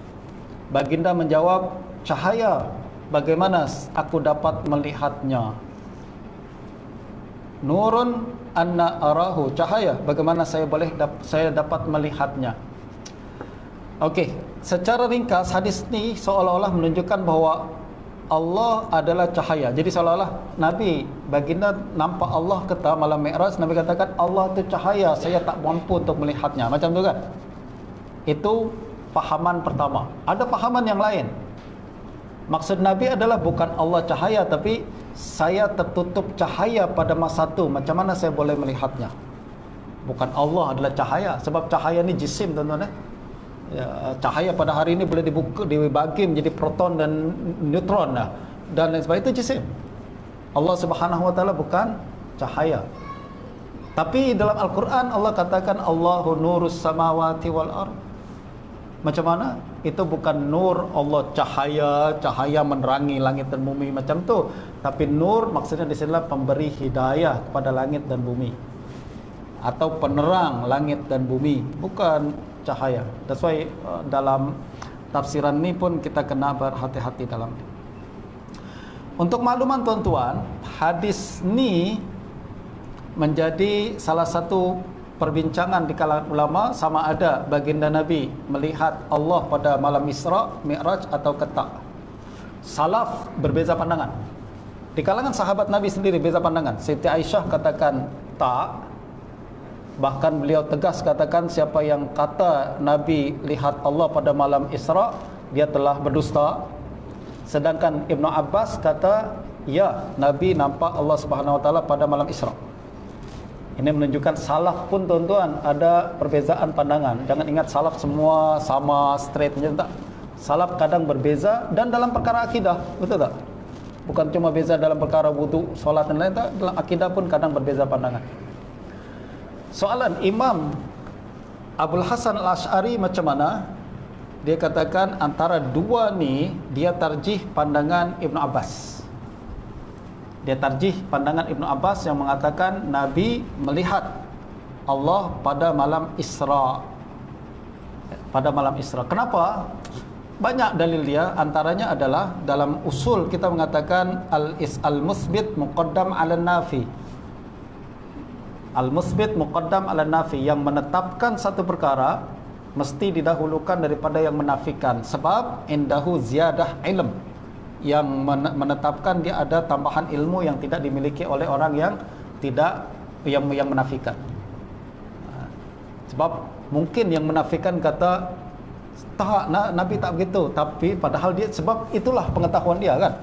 Baginda menjawab, cahaya. Bagaimana aku dapat melihatnya? Nurun anna arahu, cahaya. Bagaimana saya dapat melihatnya? Okey, secara ringkas hadis ni seolah-olah menunjukkan bahawa Allah adalah cahaya. Jadi seolah-olah Nabi baginda nampak Allah kata malam Mi'raj, Nabi katakan Allah itu cahaya, saya tak mampu untuk melihatnya. Macam tu kan? Itu fahaman pertama. Ada fahaman yang lain. Maksud Nabi adalah bukan Allah cahaya, tapi saya tertutup cahaya pada masa itu. Macam mana saya boleh melihatnya? Bukan Allah adalah cahaya. Sebab cahaya ni jisim, tuan-tuan. Ya, cahaya pada hari ini boleh dibagi menjadi proton dan neutron dan lain sebagainya. Itu jisim. Allah Subhanahu wa taala bukan cahaya. Tapi dalam Al-Quran Allah katakan Allahu nurus samawati wal ard. Macam mana? Itu bukan nur Allah cahaya menerangi langit dan bumi macam tu. Tapi nur maksudnya di sini adalah pemberi hidayah kepada langit dan bumi, atau penerang langit dan bumi, bukan cahaya. That's why dalam tafsiran ni pun kita kena berhati-hati dalam. Untuk makluman tuan-tuan, hadis ni menjadi salah satu perbincangan di kalangan ulama, sama ada baginda Nabi melihat Allah pada malam Isra, Mi'raj atau tak. Salaf berbeza pandangan. Di kalangan sahabat Nabi sendiri beza pandangan. Siti Aisyah katakan tak. Bahkan beliau tegas katakan siapa yang kata Nabi lihat Allah pada malam Isra, dia telah berdusta. Sedangkan Ibnu Abbas kata, ya, Nabi nampak Allah Subhanahu Wa Taala pada malam Isra. Ini menunjukkan salaf pun tuan-tuan ada perbezaan pandangan. Jangan ingat salaf semua sama straight macam tak. Salaf kadang berbeza dan dalam perkara akidah, betul tak? Bukan cuma beza dalam perkara wudu, solat dan lain tak, dalam akidah pun kadang berbeza pandangan. Soalan Imam Abul Hasan Al-Asy'ari macam mana? Dia katakan antara dua ni dia tarjih pandangan Ibnu Abbas. Dia tarjih pandangan Ibnu Abbas yang mengatakan Nabi melihat Allah pada malam Isra. Pada malam Isra. Kenapa? Banyak dalil dia, antaranya adalah dalam usul kita mengatakan al-musbit muqaddam 'ala nafi. Al-musbit muqaddam 'ala nafi, yang menetapkan satu perkara mesti didahulukan daripada yang menafikan, sebab indahu ziyadah ilm, yang menetapkan dia ada tambahan ilmu yang tidak dimiliki oleh orang yang tidak yang menafikan. Sebab mungkin yang menafikan kata tak, Nabi tak begitu, tapi padahal dia, sebab itulah pengetahuan dia kan.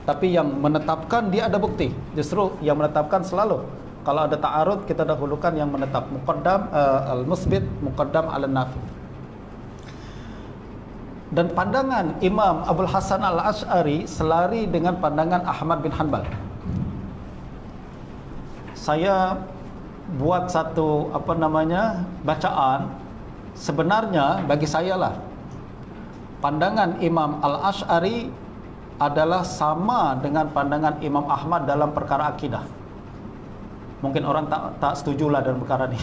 Tapi yang menetapkan dia ada bukti. Justru yang menetapkan selalu kalau ada ta'arud kita dahulukan yang menetap. Muqaddam al-musbit muqaddam 'ala nafi. Dan pandangan Imam Abul Hasan Al-Asy'ari selari dengan pandangan Ahmad bin Hanbal. Saya buat satu bacaan. Sebenarnya bagi saya lah, pandangan Imam Al-Asy'ari adalah sama dengan pandangan Imam Ahmad dalam perkara akidah. Mungkin orang tak setujulah dalam perkara ni.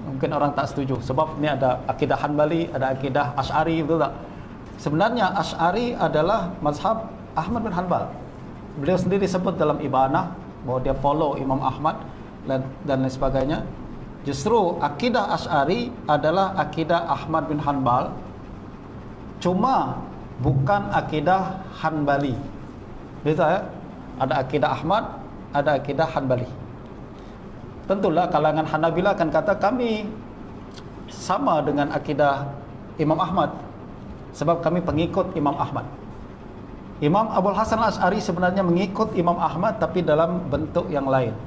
Mungkin orang tak setuju sebab ni ada akidah Hanbali, ada akidah Asy'ari, betul tak? Sebenarnya Asy'ari adalah mazhab Ahmad bin Hanbal. Beliau sendiri sebut dalam Ibanah bahawa dia follow Imam Ahmad dan lain sebagainya. Justru akidah Asy'ari adalah akidah Ahmad bin Hanbal, cuma bukan akidah Hanbali. Beza ya? Ada akidah Ahmad, ada akidah Hanbali. Tentulah kalangan Hanabilah akan kata kami sama dengan akidah Imam Ahmad, sebab kami pengikut Imam Ahmad. Imam Abul Hasan Al-Asy'ari sebenarnya mengikut Imam Ahmad tapi dalam bentuk yang lain.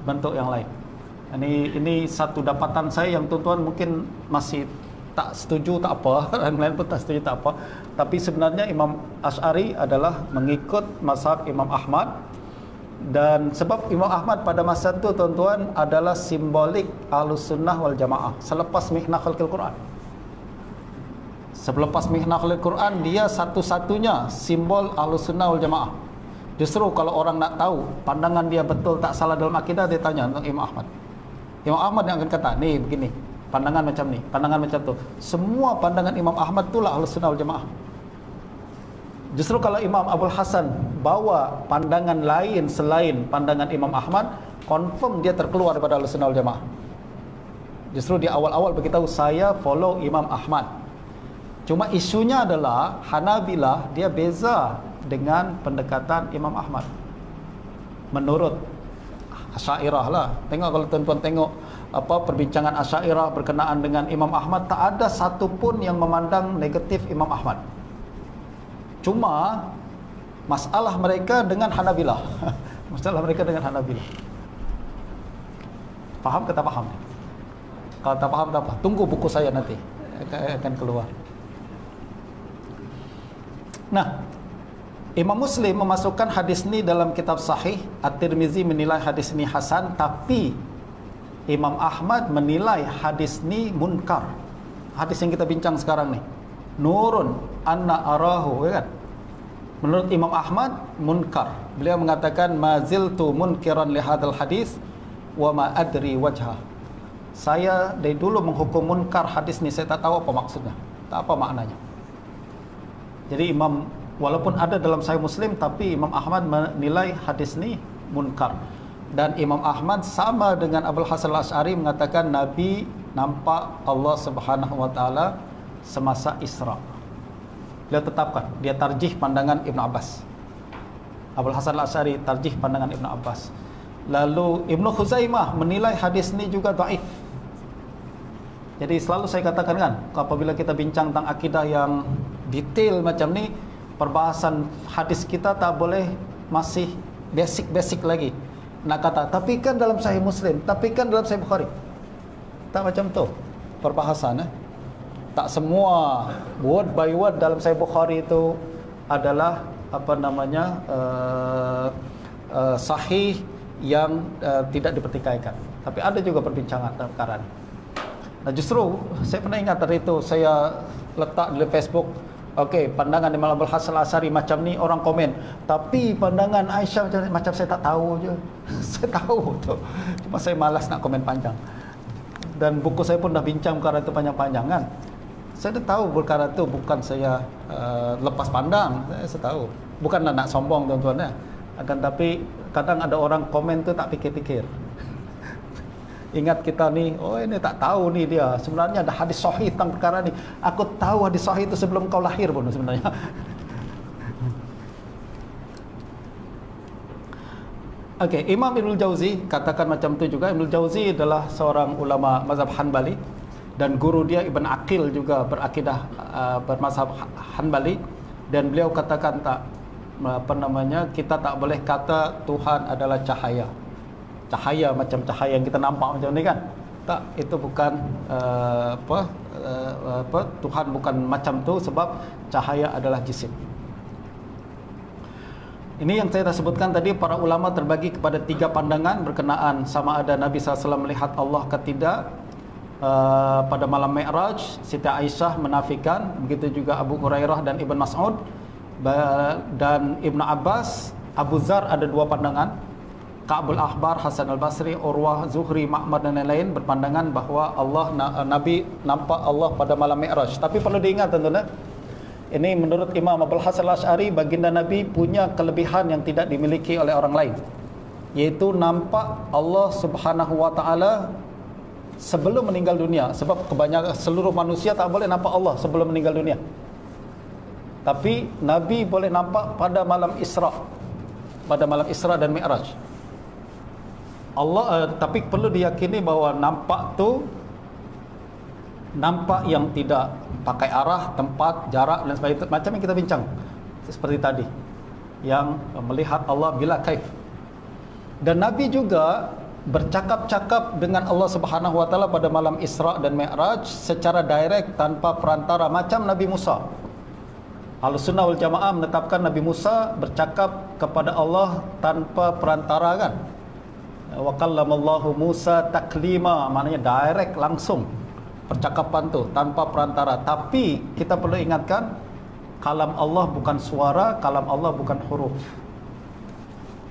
Bentuk yang lain. Ini satu dapatan saya yang tuan-tuan mungkin masih tak setuju tak apa, yang lain pun tak setuju tak apa. Tapi sebenarnya Imam Asy'ari adalah mengikut mazhab Imam Ahmad. Dan sebab Imam Ahmad pada masa itu tuan-tuan adalah simbolik Ahlus Sunnah wal Jamaah selepas mihnah khalqil Quran. Selepas mihnah khalqil Quran, dia satu-satunya simbol Ahlus Sunnah wal Jamaah. Justru kalau orang nak tahu pandangan dia betul tak salah dalam akidah, dia tanya tentang Imam Ahmad. Imam Ahmad yang akan kata, ni begini, pandangan macam ni, pandangan macam tu. Semua pandangan Imam Ahmad itulah Ahlus Sunnah wal Jamaah. Justru kalau Imam Abul Hasan bawa pandangan lain selain pandangan Imam Ahmad, confirm dia terkeluar daripada Ahlus Sunnah wal Jamaah. Justru di awal-awal beritahu saya follow Imam Ahmad. Cuma isunya adalah Hanabilah dia beza dengan pendekatan Imam Ahmad. Menurut Asy'ariyah lah. Tengok kalau tuan-tuan tengok perbincangan Asy'ariyah berkenaan dengan Imam Ahmad, tak ada satu pun yang memandang negatif Imam Ahmad. Cuma masalah mereka dengan Hanabilah. Masalah mereka dengan Hanabilah. Faham ke tak faham? Kalau tak faham tak apa, tunggu buku saya nanti akan keluar. Nah, Imam Muslim memasukkan hadis ni dalam kitab sahih. At-Tirmizi menilai hadis ni hasan, tapi Imam Ahmad menilai hadis ni munkar. Hadis yang kita bincang sekarang ni, nurun anna arahu, ya kan? Menurut Imam Ahmad munkar. Beliau mengatakan maziltu munkiran li hadzal hadis wa ma adri wajha. Saya dari dulu menghukum munkar hadis ni, saya tak tahu apa maksudnya, tak apa maknanya. Jadi Imam walaupun ada dalam Sahih Muslim, tapi Imam Ahmad menilai hadis ni munkar. Dan Imam Ahmad sama dengan Abul Hasan Al-Asy'ari mengatakan Nabi nampak Allah Subhanahu wa taala semasa Isra. Dia tetapkan, dia tarjih pandangan Ibn Abbas. Abul Hasan Al-Asy'ari tarjih pandangan Ibn Abbas. Lalu Ibnu Khuzaimah menilai hadis ni juga dhaif. Jadi selalu saya katakan kan, apabila kita bincang tentang akidah yang detail macam ni, perbahasan hadis kita tak boleh masih basic lagi. Nak kata, tapi kan dalam Sahih Muslim, tapi kan dalam Sahih Bukhari. Tak macam tu perbahasan. Tak semua word by word dalam Sahih Bukhari itu adalah apa namanya sahih yang tidak dipertikaikan. Tapi ada juga perbincangan dalam perkara ini. Nah justru saya pernah ingat hari itu saya letak di Facebook, okey, pandangan Imam Abul Hasan Al-Asy'ari macam ni, orang komen, tapi pandangan Aisyah macam saya tak tahu je. Saya tahu tu, cuma saya malas nak komen panjang. Dan buku saya pun dah bincang perkara itu panjang-panjang kan. Saya dah tahu perkara itu, bukan saya lepas pandang. Saya tahu, bukanlah nak sombong tuan-tuan ya. Akan tapi kadang ada orang komen tu tak fikir-fikir. Ingat kita ni, oh ini tak tahu ni dia. Sebenarnya ada hadis sahih tentang perkara ni. Aku tahu hadis sahih itu sebelum kau lahir pun sebenarnya. Okey, Imam Ibnul Jauzi katakan macam tu juga. Ibnul Jauzi adalah seorang ulama mazhab Hanbali dan guru dia Ibn Aqil juga berakidah bermazhab Hanbali, dan beliau katakan tak apa namanya, kita tak boleh kata Tuhan adalah cahaya. Cahaya macam cahaya yang kita nampak macam ni kan. Tak, itu bukan Tuhan bukan macam tu, sebab cahaya adalah jisim. Ini yang saya dah sebutkan tadi, para ulama terbagi kepada 3 pandangan berkenaan sama ada Nabi SAW melihat Allah ke tidak pada malam Mi'raj. Siti Aisyah menafikan, begitu juga Abu Hurairah dan Ibn Mas'ud dan Ibn Abbas. Abu Zar ada 2 pandangan. Ka'bul Ahbar, Hasan Al-Basri, Urwah, Zuhri, Ma'mar dan lain-lain berpandangan bahawa Nabi nampak Allah pada malam Mi'raj. Tapi perlu diingat tuan-tuan, ini menurut Imam Abul Hasan Al-Asy'ari, baginda Nabi punya kelebihan yang tidak dimiliki oleh orang lain, iaitu nampak Allah Subhanahu wa taala sebelum meninggal dunia. Sebab kebanyakan seluruh manusia tak boleh nampak Allah sebelum meninggal dunia. Tapi Nabi boleh nampak pada malam Isra, pada malam Isra dan Mi'raj. Tapi perlu diyakini bahawa nampak tu nampak yang tidak pakai arah, tempat, jarak dan sebagainya, macam yang kita bincang seperti tadi, yang melihat Allah bila kaif. Dan Nabi juga bercakap-cakap dengan Allah Subhanahu wa taala pada malam Isra dan Mi'raj secara direct tanpa perantara, macam Nabi Musa. Ahlussunnah wal Jamaah menetapkan Nabi Musa bercakap kepada Allah tanpa perantara kan. Wa kallamallahu Musa taklima, maknanya direct, langsung percakapan tu tanpa perantara. Tapi kita perlu ingatkan, kalam Allah bukan suara, kalam Allah bukan huruf.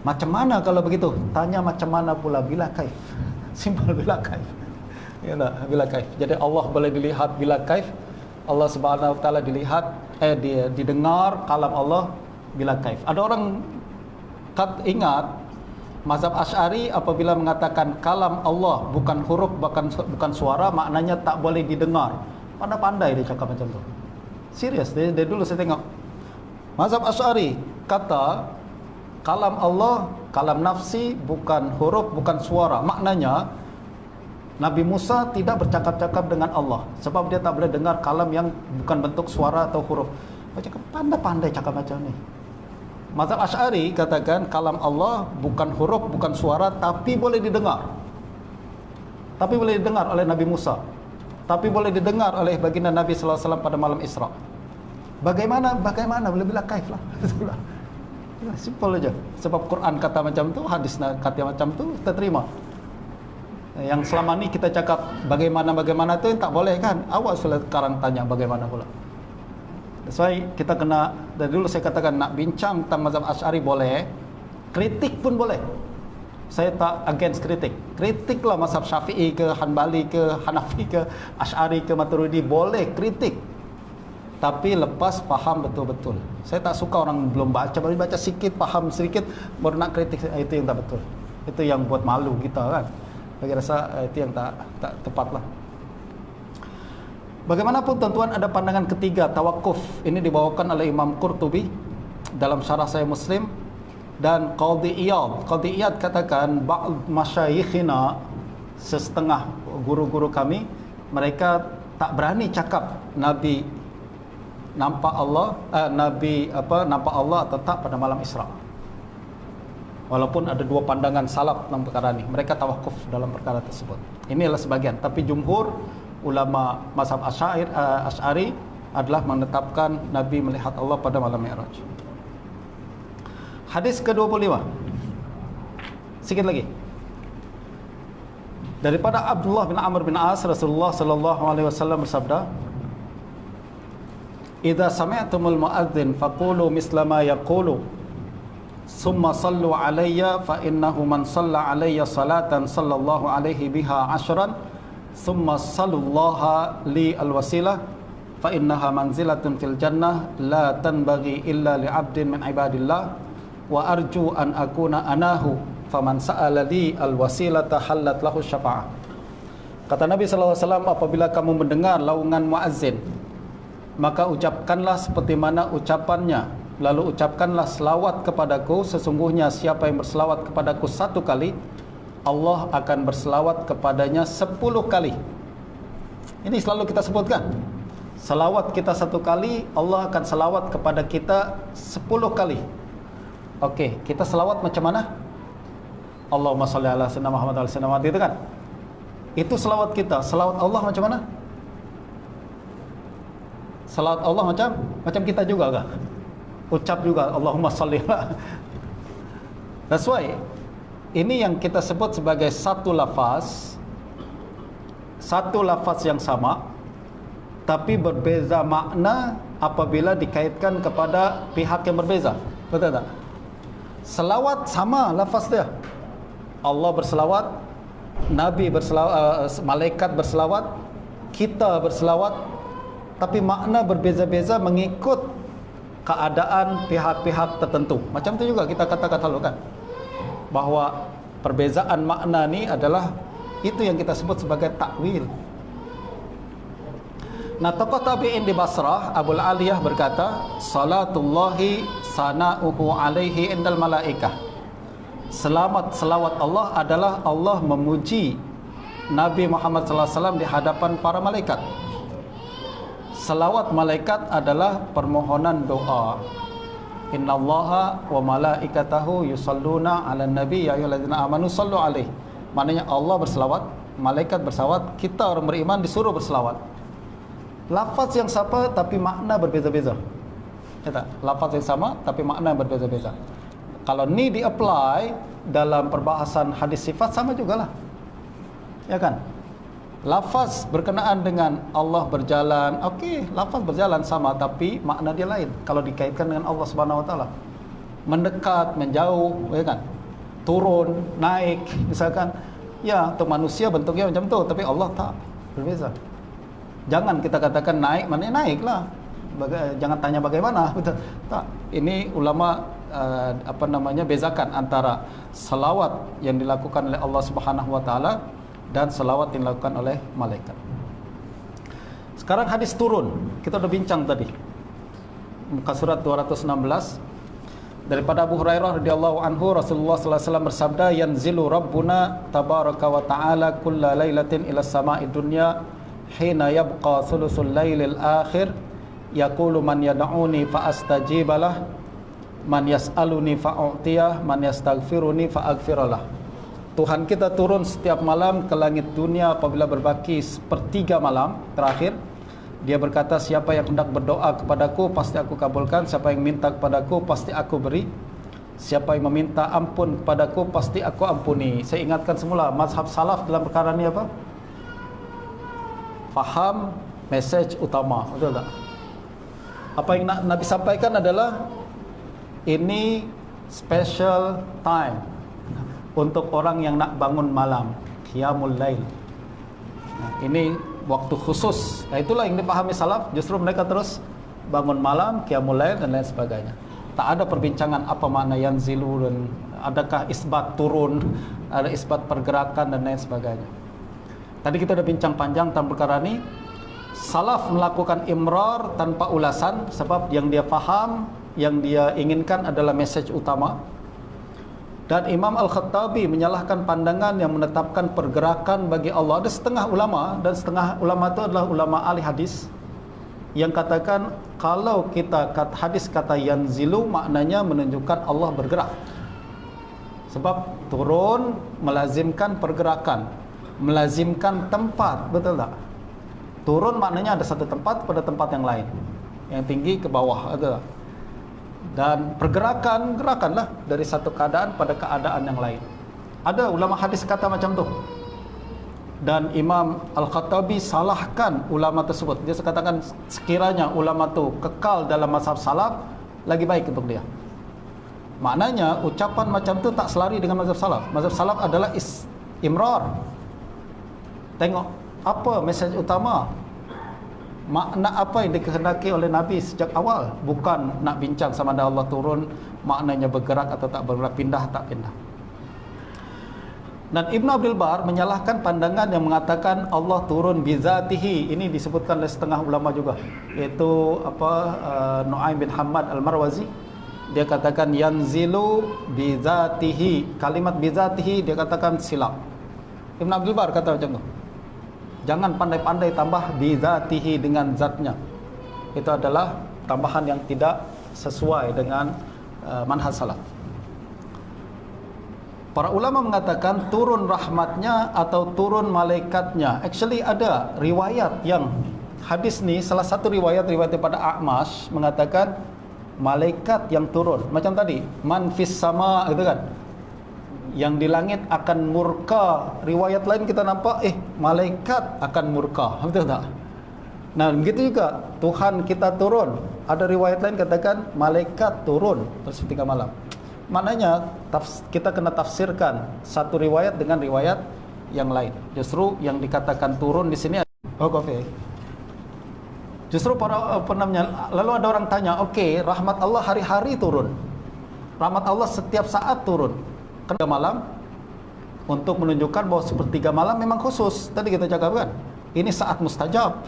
Macam mana kalau begitu? Tanya macam mana pula bila kaif? Simple, bila kaif. Yalah, bila kaif. Jadi Allah boleh dilihat bila kaif. Allah Subhanahu wa taala dilihat didengar kalam Allah bila kaif. Ada orang ingat mazhab Asy'ari apabila mengatakan kalam Allah bukan huruf, bukan suara, maknanya tak boleh didengar. Pandai-pandai dia cakap macam tu. Serius, dia dulu saya tengok. Mazhab Asy'ari kata kalam Allah, kalam nafsi, bukan huruf, bukan suara. Maknanya Nabi Musa tidak bercakap-cakap dengan Allah sebab dia tak boleh dengar kalam yang bukan bentuk suara atau huruf. Dia cakap pandai-pandai cakap macam ni. Mazhab Asy'ari katakan kalam Allah bukan huruf, bukan suara, tapi boleh didengar. Tapi boleh didengar oleh Nabi Musa. Tapi boleh didengar oleh baginda Nabi sallallahu alaihi wasallam pada malam Isra. Bagaimana boleh bila kaif lah. Simple aja. Sebab Quran kata macam tu, hadis kata macam tu, kita terima. Yang selama ni kita cakap bagaimana tu tak boleh kan. Awak sekarang tanya bagaimana pula. That's why kita kena, dari dulu saya katakan nak bincang tentang mazhab Asy'ari boleh, kritik pun boleh. Saya tak against kritik. Kritiklah mazhab Syafi'i ke, Hanbali ke, Hanafi ke, Asy'ari ke, Maturidi, boleh kritik. tapi lepas faham betul-betul. Saya tak suka orang belum baca, baru baca sikit, faham sedikit, baru nak kritik. Itu yang tak betul. Itu yang buat malu kita kan. Bagi rasa itu yang tak tepat lah. Bagaimanapun tuan-tuan, ada pandangan ketiga, tawakuf. Ini dibawakan oleh Imam Qurtubi dalam syarah Sahih Muslim, dan Qadhi Iyad katakan ba'd masyayikhina, setengah guru-guru kami, mereka tak berani cakap Nabi nampak Allah, nampak Allah atau tak pada malam Isra. Walaupun ada dua pandangan salaf dalam perkara ini, mereka tawakuf dalam perkara tersebut. Inilah sebagian, tapi jumhur ulama mazhab Asy'ari adalah menetapkan Nabi melihat Allah pada malam Mi'raj. Hadis ke-25. Sikit lagi. Daripada Abdullah bin Amr bin As, Rasulullah sallallahu alaihi wasallam bersabda, "Idza sami'tumul muadzin faqulu misla ma yaqulu, summa sallu alayya fa innahu man shalla alayya salatan sallallahu alaihi biha 'ashran, summa sallallahu li alwasilah fa innaha manzilatun fil jannah la tanbaghi illa li 'abdin min ibadillah wa arju an akuna anahu faman sa'ala li alwasilata halat lahu syafa'ah." Kata Nabi sallallahu alaihi wasallam, apabila kamu mendengar laungan muazzin, maka ucapkanlah seperti mana ucapannya, lalu ucapkanlah selawat kepadaku. Sesungguhnya siapa yang berselawat kepadaku 1 kali, Allah akan berselawat kepadanya 10 kali. Ini selalu kita sebutkan. Selawat kita 1 kali, Allah akan selawat kepada kita 10 kali. Okey, kita selawat macam mana? Allahumma salli ala sayyidina Muhammad wa ala sayyidina Muhammad, itu kan? Itu selawat kita. Selawat Allah macam mana? Selawat Allah macam kita juga kah? Ucap juga Allahumma salli ala. That's why ini yang kita sebut sebagai satu lafaz yang sama tapi berbeza makna apabila dikaitkan kepada pihak yang berbeza. Betul tak? Selawat sama lafaz dia. Allah berselawat, Nabi berselawat, malaikat berselawat, kita berselawat, tapi makna berbeza-beza mengikut keadaan pihak-pihak tertentu. Macam tu juga kita kata-kata dulu kan, bahawa perbezaan makna ni adalah itu yang kita sebut sebagai takwil. Nah, tokoh tabi'in di Basrah, Abul Aliyah berkata, salatullahi sana'uhu alaihi indal malaikah. Selawat Allah adalah Allah memuji Nabi Muhammad sallallahu alaihi wasallam di hadapan para malaikat. Selawat malaikat adalah permohonan doa. Innallaha wa malaikatahu yusalluna 'alan nabi ya ayyuhallazina amanu sallu alaihi. Maknanya Allah berselawat, malaikat berselawat, kita orang beriman disuruh berselawat. Lafaz yang sama tapi makna berbeza-beza. Ya tak? Lafaz yang sama tapi makna berbeza-beza. Kalau ni di-apply dalam perbahasan hadis sifat sama jugalah. Ya kan? Lafaz berkenaan dengan Allah berjalan, okey, lafaz berjalan sama tapi makna dia lain kalau dikaitkan dengan Allah Subhanahu wa taala. Mendekat, menjauh, ya kan? Turun, naik, misalkan. Ya, untuk manusia bentuknya macam tu, tapi Allah tak, berbeza. Jangan kita katakan naik, maknanya naiklah. Jangan tanya bagaimana, betul. Tak. Ini ulama bezakan antara selawat yang dilakukan oleh Allah Subhanahu wa taala dan selawat yang dilakukan oleh malaikat. Sekarang hadis turun. Kita sudah bincang tadi. Muka surat 216. Daripada Abu Hurairah radhiyallahu anhu, Rasulullah sallallahu alaihi wasallam bersabda, yanzilu rabbuna tabaraka wa ta'ala kulla lailatin ila samai dunya hina yabqa thuluthul lailil akhir yaqulu man yad'uni fa astajibalah man yas'aluni fa u'tiyah man yastaghfiruni fa aghfiralah. Tuhan kita turun setiap malam ke langit dunia apabila berbaki sepertiga malam terakhir. Dia berkata, siapa yang hendak berdoa kepadaku pasti aku kabulkan, siapa yang minta kepadaku pasti aku beri, siapa yang meminta ampun kepadaku pasti aku ampuni. Saya ingatkan semula, mazhab salaf dalam perkara ni apa? Faham message utama, betul tak? Apa yang Nabi sampaikan adalah ini special time untuk orang yang nak bangun malam, qiyamul lail. Nah, ini waktu khusus. Nah, itulah yang dipahami salaf. Justru mereka terus bangun malam, qiyamul lail dan lain sebagainya. Tak ada perbincangan apa makna yanzilu dan adakah isbat turun, ada isbat pergerakan dan lain sebagainya. Tadi kita dah bincang panjang tentang perkara ni. Salaf melakukan imrar tanpa ulasan sebab yang dia faham, yang dia inginkan adalah mesej utama. Dan Imam Al-Khattabi menyalahkan pandangan yang menetapkan pergerakan bagi Allah. Ada setengah ulama, dan setengah ulama itu adalah ulama ahli hadis, yang katakan kalau kita hadis kata yanzilu maknanya menunjukkan Allah bergerak. Sebab turun melazimkan pergerakan, melazimkan tempat, betul tak? Turun maknanya ada satu tempat pada tempat yang lain, yang tinggi ke bawah, ada. Dan pergerakan, gerakanlah dari satu keadaan pada keadaan yang lain. Ada ulama hadis kata macam tu. Dan Imam Al-Khattabi salahkan ulama tersebut. Dia katakan sekiranya ulama tu kekal dalam mazhab salaf, lagi baik untuk dia. Maknanya ucapan macam tu tak selari dengan mazhab salaf. Mazhab salaf adalah imrar. Tengok apa mesej utama, makna apa yang dikehendaki oleh Nabi sejak awal, bukan nak bincang sama ada Allah turun maknanya bergerak atau tak bergerak, pindah tak pindah. Dan Ibn Abdul Bar menyalahkan pandangan yang mengatakan Allah turun bizatihi. Ini disebutkan oleh setengah ulama juga, iaitu Nu'aim bin Hamad Al-Marwazi. Dia katakan yanzilu bizatihi. Kalimat bizatihi dia katakan silap. Ibn Abdul Bar kata macam tu. Jangan pandai-pandai tambah bizatihi dengan zatnya. Itu adalah tambahan yang tidak sesuai dengan manhaj salaf. Para ulama mengatakan turun rahmatnya atau turun malaikatnya. Actually ada riwayat yang hadis ni, salah satu riwayat daripada A'mash mengatakan malaikat yang turun. Macam tadi, man fis sama, gitu kan, yang di langit akan murka. Riwayat lain kita nampak malaikat akan murka, betul tak? Nah begitu juga Tuhan kita turun. Ada riwayat lain katakan malaikat turun sepertiga malam. Maknanya kita kena tafsirkan satu riwayat dengan riwayat yang lain. Justru yang dikatakan turun di sini justru para lalu ada orang tanya, okey, rahmat Allah hari-hari turun, rahmat Allah setiap saat turun, kena malam, untuk menunjukkan bahawa sepertiga malam memang khusus. Tadi kita cakap kan, ini saat mustajab.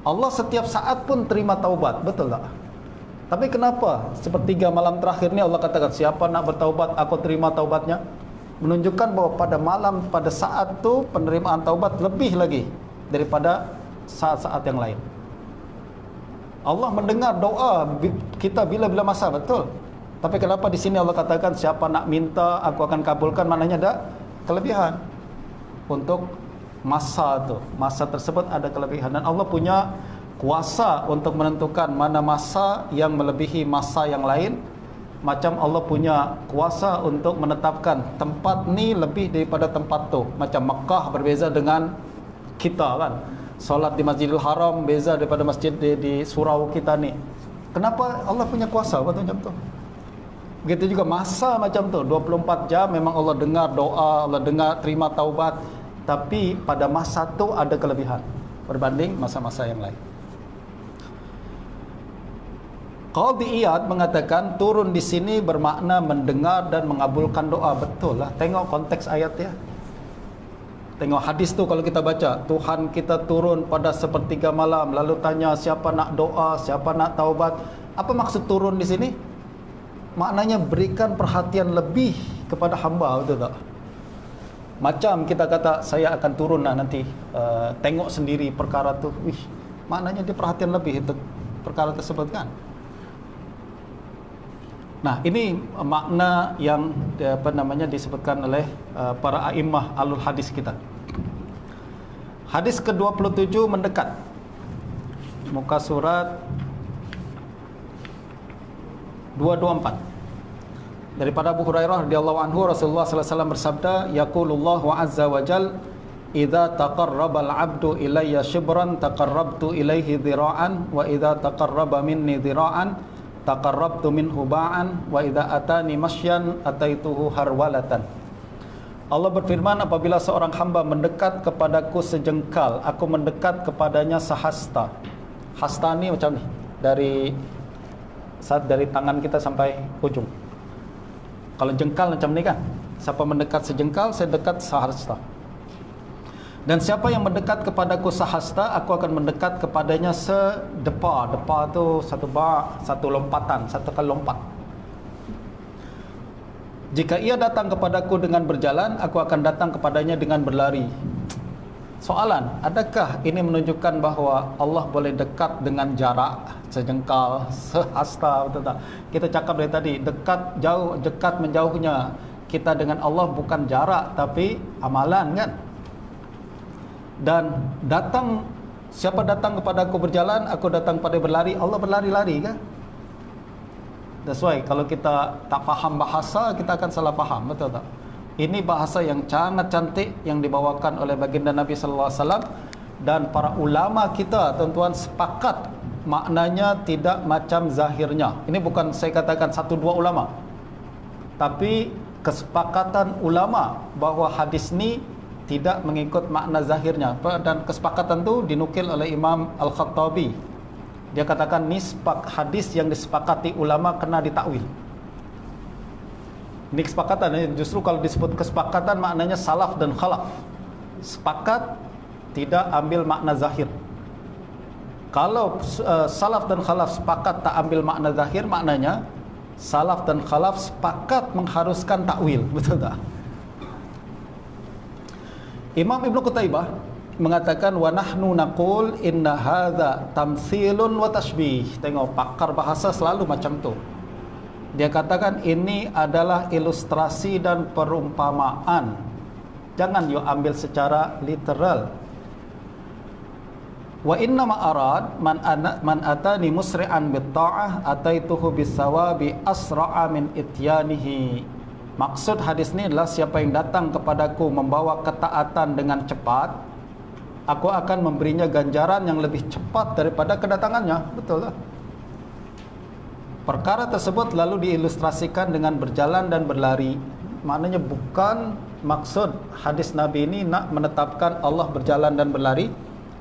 Allah setiap saat pun terima taubat, betul tak? Tapi kenapa sepertiga malam terakhir ni Allah katakan siapa nak bertaubat aku terima taubatnya? Menunjukkan bahawa pada malam, pada saat tu penerimaan taubat lebih lagi daripada saat-saat yang lain. Allah mendengar doa kita bila-bila masa, betul. Tapi kenapa di sini Allah katakan siapa nak minta aku akan kabulkan? Maknanya ada kelebihan untuk masa tu. Masa tersebut ada kelebihan, dan Allah punya kuasa untuk menentukan mana masa yang melebihi masa yang lain. Macam Allah punya kuasa untuk menetapkan tempat ni lebih daripada tempat tu. Macam Makkah berbeza dengan kita kan. Solat di Masjidil Haram beza daripada masjid di surau kita ni. Kenapa Allah punya kuasa buat macam tu? Begitu juga masa macam tu, 24 jam memang Allah dengar doa, Allah dengar terima taubat. Tapi pada masa tu ada kelebihan berbanding masa-masa yang lain. Qadhi Iyad mengatakan turun di sini bermakna mendengar dan mengabulkan doa. Betul lah, tengok konteks ayat ya. Tengok hadis tu kalau kita baca, Tuhan kita turun pada sepertiga malam, lalu tanya siapa nak doa, siapa nak taubat. Apa maksud turun di sini? Maknanya berikan perhatian lebih kepada hamba, betul tak? Macam kita kata saya akan turun lah nanti, tengok sendiri perkara tu. Maknanya dia perhatian lebih itu perkara tersebut kan. Nah, ini makna yang disebutkan oleh para a'immah alul hadis kita. Hadis ke-27 mendekat. Muka surat 224. Daripada Abu Hurairah radhiyallahu anhu, Rasulullah sallallahu alaihi wasallam bersabda, yaqulullahu azza wa jal, idza taqarraba al-'abdu ilayya shibran taqarrabtu ilayhi dhira'an, wa idza taqarraba minni dhira'an taqarrabtu minhu ba'an, wa idza atani masyan ataituhu harwalatan. Allah berfirman, apabila seorang hamba mendekat kepadaku sejengkal, aku mendekat kepadanya sehasta. Hasta ni macam ni, dari tangan kita sampai ujung. Kalau jengkal macam ni kan, siapa mendekat sejengkal, saya dekat sehasta. Dan siapa yang mendekat kepadaku sehasta, aku akan mendekat kepadanya sedepa. Depa tu satu lompatan, satu kali lompat. Jika ia datang kepadaku dengan berjalan, aku akan datang kepadanya dengan berlari. Soalan, adakah ini menunjukkan bahawa Allah boleh dekat dengan jarak sejengkal, sehasta, betul tak? Kita cakap dari tadi, dekat menjauhnya kita dengan Allah bukan jarak tapi amalan kan? Dan siapa datang kepada aku berjalan, aku datang pada berlari, Allah berlari-lari kan? That's why kalau kita tak faham bahasa, kita akan salah faham, betul tak? Ini bahasa yang sangat cantik yang dibawakan oleh baginda Nabi sallallahu alaihi wasallam, dan para ulama kita tuan-tuan sepakat maknanya tidak macam zahirnya. Ini bukan saya katakan satu dua ulama, tapi kesepakatan ulama bahawa hadis ni tidak mengikut makna zahirnya, dan kesepakatan tu dinukil oleh Imam Al-Khattabi. Dia katakan hadis yang disepakati ulama kena ditakwil. Ini kesepakatan. Justru kalau disebut kesepakatan maknanya salaf dan khalaf. Sepakat tidak ambil makna zahir. Kalau salaf dan khalaf sepakat tak ambil makna zahir, maknanya salaf dan khalaf sepakat mengharuskan takwil, betul tak? Imam Ibnu Qutaibah mengatakan wa nahnu naqul inna hadza tamtsilun wa tashbih. Tengok, pakar bahasa selalu macam tu. Dia katakan ini adalah ilustrasi dan perumpamaan. Jangan you ambil secara literal. Wa inna ma arad man atani musri'an bit ta'ah ataituhu bis sawabi asra'a min ityanihi. Maksud hadis ni adalah siapa yang datang kepadaku membawa ketaatan dengan cepat, aku akan memberinya ganjaran yang lebih cepat daripada kedatangannya. Betul tak? Perkara tersebut lalu diilustrasikan dengan berjalan dan berlari. Maknanya bukan maksud hadis Nabi ini nak menetapkan Allah berjalan dan berlari,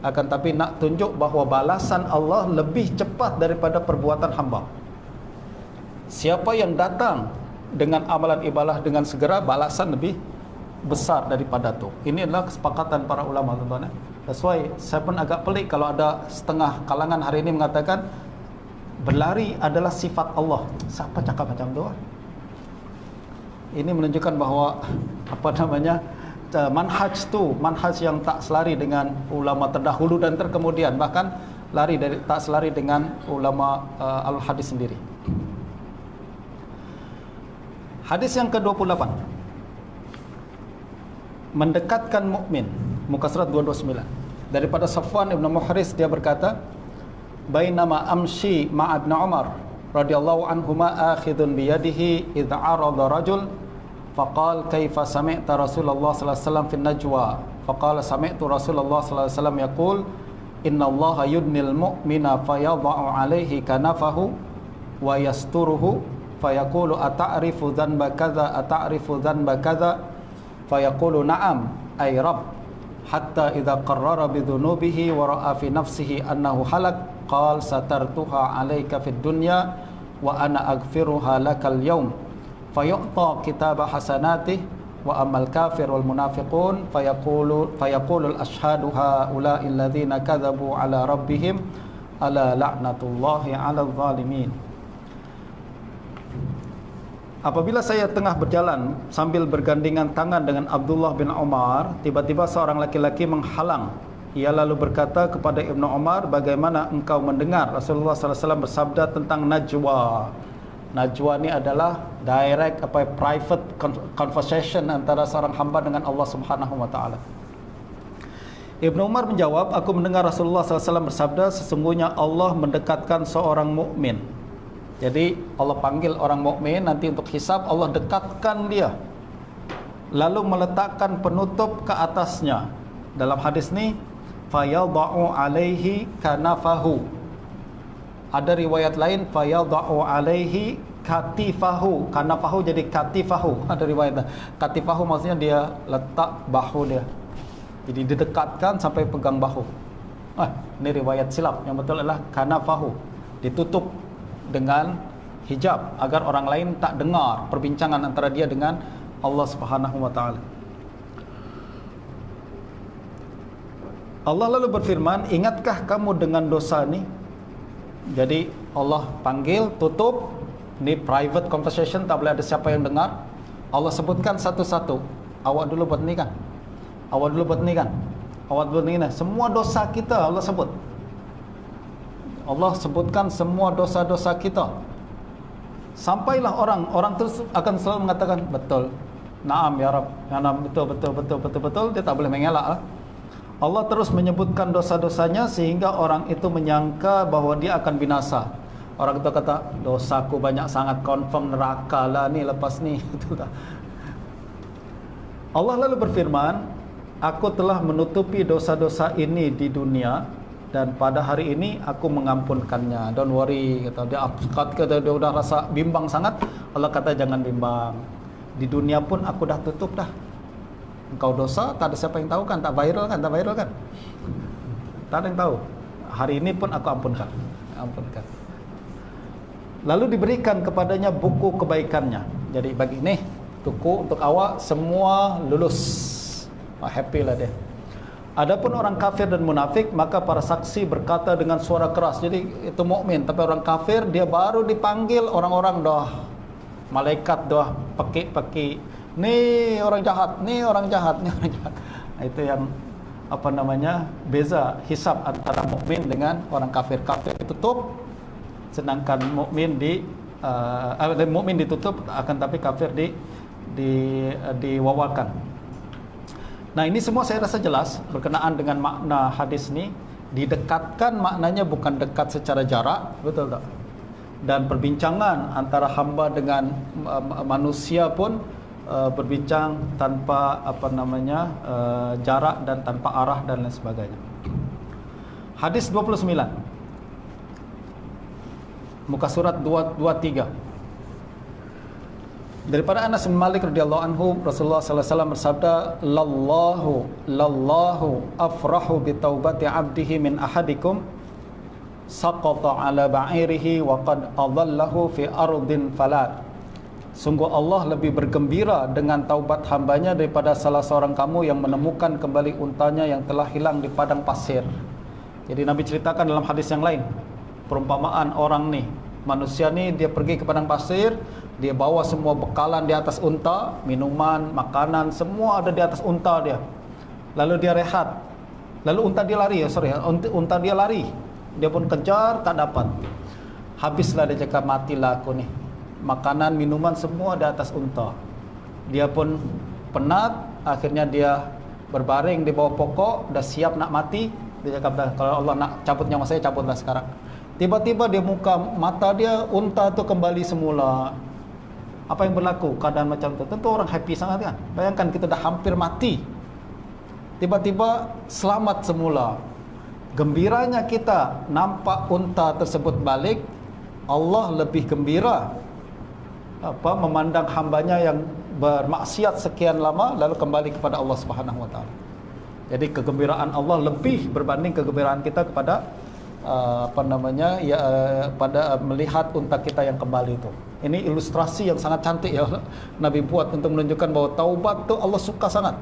akan tapi nak tunjuk bahawa balasan Allah lebih cepat daripada perbuatan hamba. Siapa yang datang dengan amalan ibadah dengan segera, balasan lebih besar daripada tu. Ini adalah kesepakatan para ulama, tuan-tuan. That's why saya pun agak pelik kalau ada setengah kalangan hari ini mengatakan berlari adalah sifat Allah. Siapa cakap macam tu? Ini menunjukkan bahawa manhaj yang tak selari dengan ulama terdahulu dan terkemudian, bahkan tak selari dengan ulama al-hadis sendiri. Hadis yang ke-28, mendekatkan mukmin, muka surat 229. Daripada Safwan Ibn Muhriz, dia berkata, bainama amshi ma'a Ibn Umar radhiyallahu anhuma akhidun biyadihi idh arada rajul faqala kaifa sami'ta Rasulullah sallallahu alaihi wasallam fi najwa faqala sami'tu Rasulullah sallallahu alaihi wasallam yaqul innallaha yudnil mu'mina fayadha'u alaihi kanafahu wa yasturuhu fayaqulu ata'rifu dhanba kadza fayaqulu na'am ay rabb hatta idza qarrara bidhunubihi wa ra'a fi nafsihi annahu halak qal satartuha alayka fid dunya wa ana aghfiruha lakal yawm fayu'ta kitaba hasanatih wa amal kafir wal munafiqun fayaqulu al ashhadu haula'i alladhina kadzabu ala rabbihim ala la'natullahi 'alal zalimin. Apabila saya tengah berjalan sambil bergandengan tangan dengan Abdullah bin Umar, tiba-tiba seorang laki-laki menghalang. Ia lalu berkata kepada Ibnu Umar, bagaimana engkau mendengar Rasulullah sallallahu alaihi wasallam bersabda tentang najwa? Najwa ni adalah direct private conversation antara seorang hamba dengan Allah Subhanahu wa taala. Ibnu Umar menjawab, aku mendengar Rasulullah sallallahu alaihi wasallam bersabda, sesungguhnya Allah mendekatkan seorang mukmin. Jadi Allah panggil orang mukmin nanti untuk hisab, Allah dekatkan dia, lalu meletakkan penutup ke atasnya. Dalam hadis ni fayadha'u alaihi kanafahu. Ada riwayat lain fayadha'u alaihi katifahu. Kanafahu jadi katifahu. Ada riwayat katifahu maksudnya dia letak bahu dia. Jadi didekatkan sampai pegang bahu. Ini riwayat silap. Yang betul adalah kanafahu. ditutup dengan hijab agar orang lain tak dengar perbincangan antara dia dengan Allah Subhanahu wa taala. Allah lalu berfirman, ingatkah kamu dengan dosa ni? Jadi Allah panggil, tutup, ni private conversation, tak boleh ada siapa yang dengar. Allah sebutkan satu-satu. Awak dulu buat ni kan? Awak dulu buat ni kan? Awak dulu ni kan? Semua dosa kita Allah sebut. Allah sebutkan semua dosa-dosa kita. Sampailah orang terus akan selalu mengatakan betul. Naam ya Rabb. Ya Naam, betul. Dia tak boleh mengelak lah. Allah terus menyebutkan dosa-dosanya sehingga orang itu menyangka bahawa dia akan binasa. Orang itu kata, dosaku banyak sangat, confirm neraka lah ni lepas ni. Allah lalu berfirman, aku telah menutupi dosa-dosa ini di dunia dan pada hari ini aku mengampunkannya. Don't worry, kata dia. Kata dia udah rasa bimbang sangat. Allah kata jangan bimbang. Di dunia pun aku dah tutup dah. Engkau dosa, tak ada siapa yang tahu kan? Tak viral kan? Tak ada yang tahu. Hari ini pun aku ampunkan. Lalu diberikan kepadanya buku kebaikannya. Jadi bagi ni buku untuk awak semua lulus. Happy lah dia. Adapun orang kafir dan munafik, maka para saksi berkata dengan suara keras. Jadi itu mukmin, tapi orang kafir dia baru dipanggil, orang-orang dah, malaikat dah pekik-pekik. Ni orang jahat, ni orang jahat, ni orang jahat. Itu yang apa namanya, beza hisab antara mukmin dengan orang kafir. Kafir ditutup, sedangkan mukmin mukmin ditutup, akan tapi kafir diwawakan. Nah, ini semua saya rasa jelas berkenaan dengan makna hadis ni. Didekatkan maknanya bukan dekat secara jarak, betul tak? Dan perbincangan antara hamba dengan manusia pun berbincang tanpa jarak dan tanpa arah dan lain sebagainya. Hadis 29. Muka surat 223. Daripada Anas bin Malik radhiyallahu anhu, Rasulullah sallallahu alaihi wasallam bersabda, lallahu afrahu bi taubati 'abdihi min ahadikum saqata 'ala ba'irihi wa qad adallahu fi ardin falat. Sungguh Allah lebih bergembira dengan taubat hambanya daripada salah seorang kamu yang menemukan kembali untanya yang telah hilang di padang pasir. Jadi Nabi ceritakan dalam hadis yang lain, perumpamaan orang ni, manusia ni dia pergi ke padang pasir, dia bawa semua bekalan di atas unta, minuman, makanan, semua ada di atas unta dia. Lalu dia rehat. Lalu unta dia lari, unta dia lari. Dia pun kejar, tak dapat. Habislah dia cakap, matilah aku ni. Makanan, minuman semua di atas unta. Dia pun penat, akhirnya dia berbaring di bawah pokok, dah siap nak mati. Dia cakap, dah, kalau Allah nak cabut nyawa saya, cabutlah sekarang. Tiba-tiba dia mata dia, unta tu kembali semula. Apa yang berlaku? Keadaan macam tu. Tentu orang happy sangat kan? Bayangkan kita dah hampir mati, tiba-tiba selamat semula. Gembiranya kita nampak unta tersebut balik. Allah lebih gembira memandang hambanya yang bermaksiat sekian lama lalu kembali kepada Allah Subhanahu wa taala. Jadi kegembiraan Allah lebih berbanding kegembiraan kita kepada pada melihat unta kita yang kembali itu. Ini ilustrasi yang sangat cantik ya Nabi buat untuk menunjukkan bahawa taubat tu Allah suka sangat.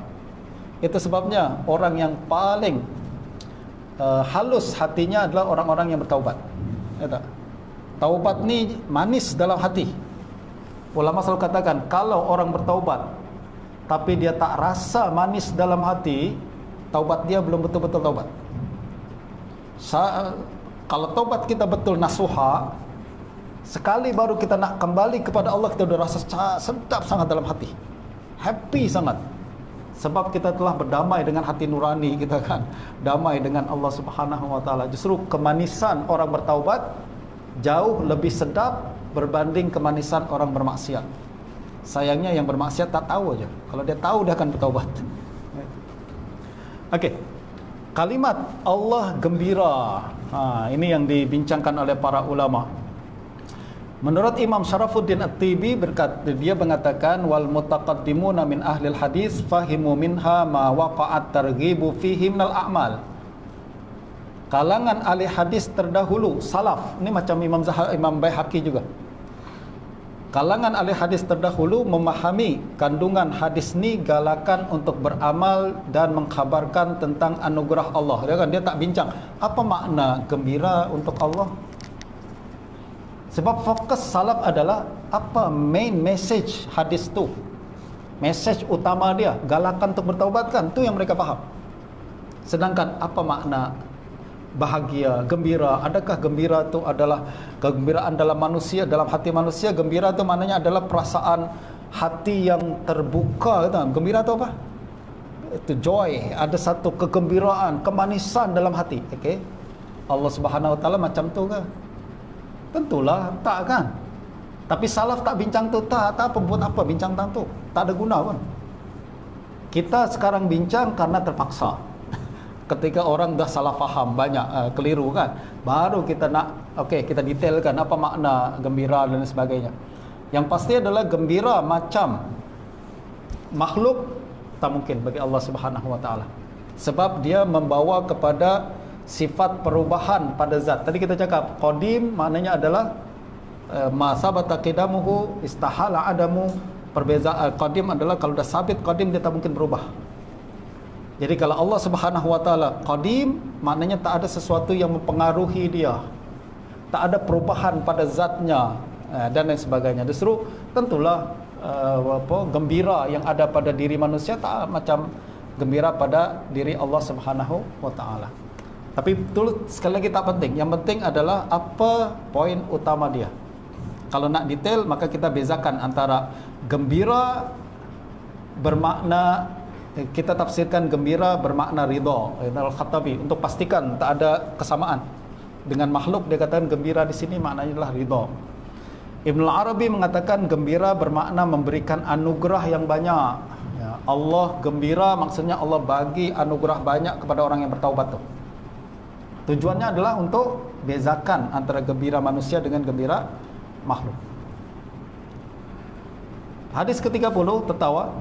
Itu sebabnya orang yang paling halus hatinya adalah orang-orang yang bertaubat. Ya tak? Taubat ni manis dalam hati. Ulama selalu katakan, kalau orang bertaubat tapi dia tak rasa manis dalam hati, taubat dia belum betul-betul taubat. Kalau taubat kita betul nasuha, sekali baru kita nak kembali kepada Allah, kita sudah rasa sedap sangat dalam hati, happy sangat, sebab kita telah berdamai dengan hati nurani kita kan, damai dengan Allah Subhanahu wa taala. Justru kemanisan orang bertaubat jauh lebih sedap berbanding kemanisan orang bermaksiat. Sayangnya yang bermaksiat tak tahu aja. Kalau dia tahu dia akan bertaubat. Okey. Kalimat Allah gembira, ini yang dibincangkan oleh para ulama. Menurut Imam Syarafuddin At-Tibi dia mengatakan, wal mutaqaddimuna min ahli hadis fahimu minha ma waqa'at targhibu fihi minal a'mal. Kalangan ahli hadis terdahulu, salaf, ini macam Imam Baihaqi juga. Kalangan ahli hadis terdahulu memahami kandungan hadis ni galakan untuk beramal dan mengkhabarkan tentang anugerah Allah. Dia tak bincang apa makna gembira untuk Allah. Sebab fokus salaf adalah apa main message hadis tu. Message utama dia, galakan untuk bertaubat kan, tu yang mereka faham. Sedangkan apa makna bahagia, gembira, adakah gembira itu adalah kegembiraan dalam manusia, dalam hati manusia? Gembira itu maknanya adalah perasaan hati yang terbuka, gitu. Gembira itu apa? Itu joy, ada satu kegembiraan, kemanisan dalam hati. Okey. Allah Subhanahu Wa Taala macam tu ke? Tentulah tak kan. Tapi salaf tak bincang tu, tak apa buat apa bincang tentang tu. Tak ada guna pun. Kita sekarang bincang karena terpaksa. Ketika orang dah salah faham banyak, keliru kan, baru kita nak kita detailkan apa makna gembira dan sebagainya. Yang pasti adalah gembira macam makhluk tak mungkin bagi Allah Subhanahu Wa Taala, sebab dia membawa kepada sifat perubahan pada zat. Tadi kita cakap qadim maknanya adalah ma sabata qidamuhu istahala adamu. Perbezaan qadim adalah kalau dah sabit qadim dia tak mungkin berubah. Jadi kalau Allah Subhanahu Wa Taala qadim, maknanya tak ada sesuatu yang mempengaruhi dia, tak ada perubahan pada zatnya dan lain sebagainya. Justru tentulah gembira yang ada pada diri manusia tak macam gembira pada diri Allah Subhanahu Wa Taala. Tapi betul, sekali lagi tak penting. Yang penting adalah apa poin utama dia. Kalau nak detail, maka kita bezakan antara gembira bermakna, kita tafsirkan gembira bermakna ridha. Al-Khattabi untuk pastikan tak ada kesamaan dengan makhluk, dia katakan gembira di sini maknanya adalah ridha. Ibn al-Arabi mengatakan gembira bermakna memberikan anugerah yang banyak. Ya, Allah gembira maksudnya Allah bagi anugerah banyak kepada orang yang bertaubat tu. Tujuannya adalah untuk bezakan antara gembira manusia dengan gembira makhluk. Hadis ke-30 tertawa.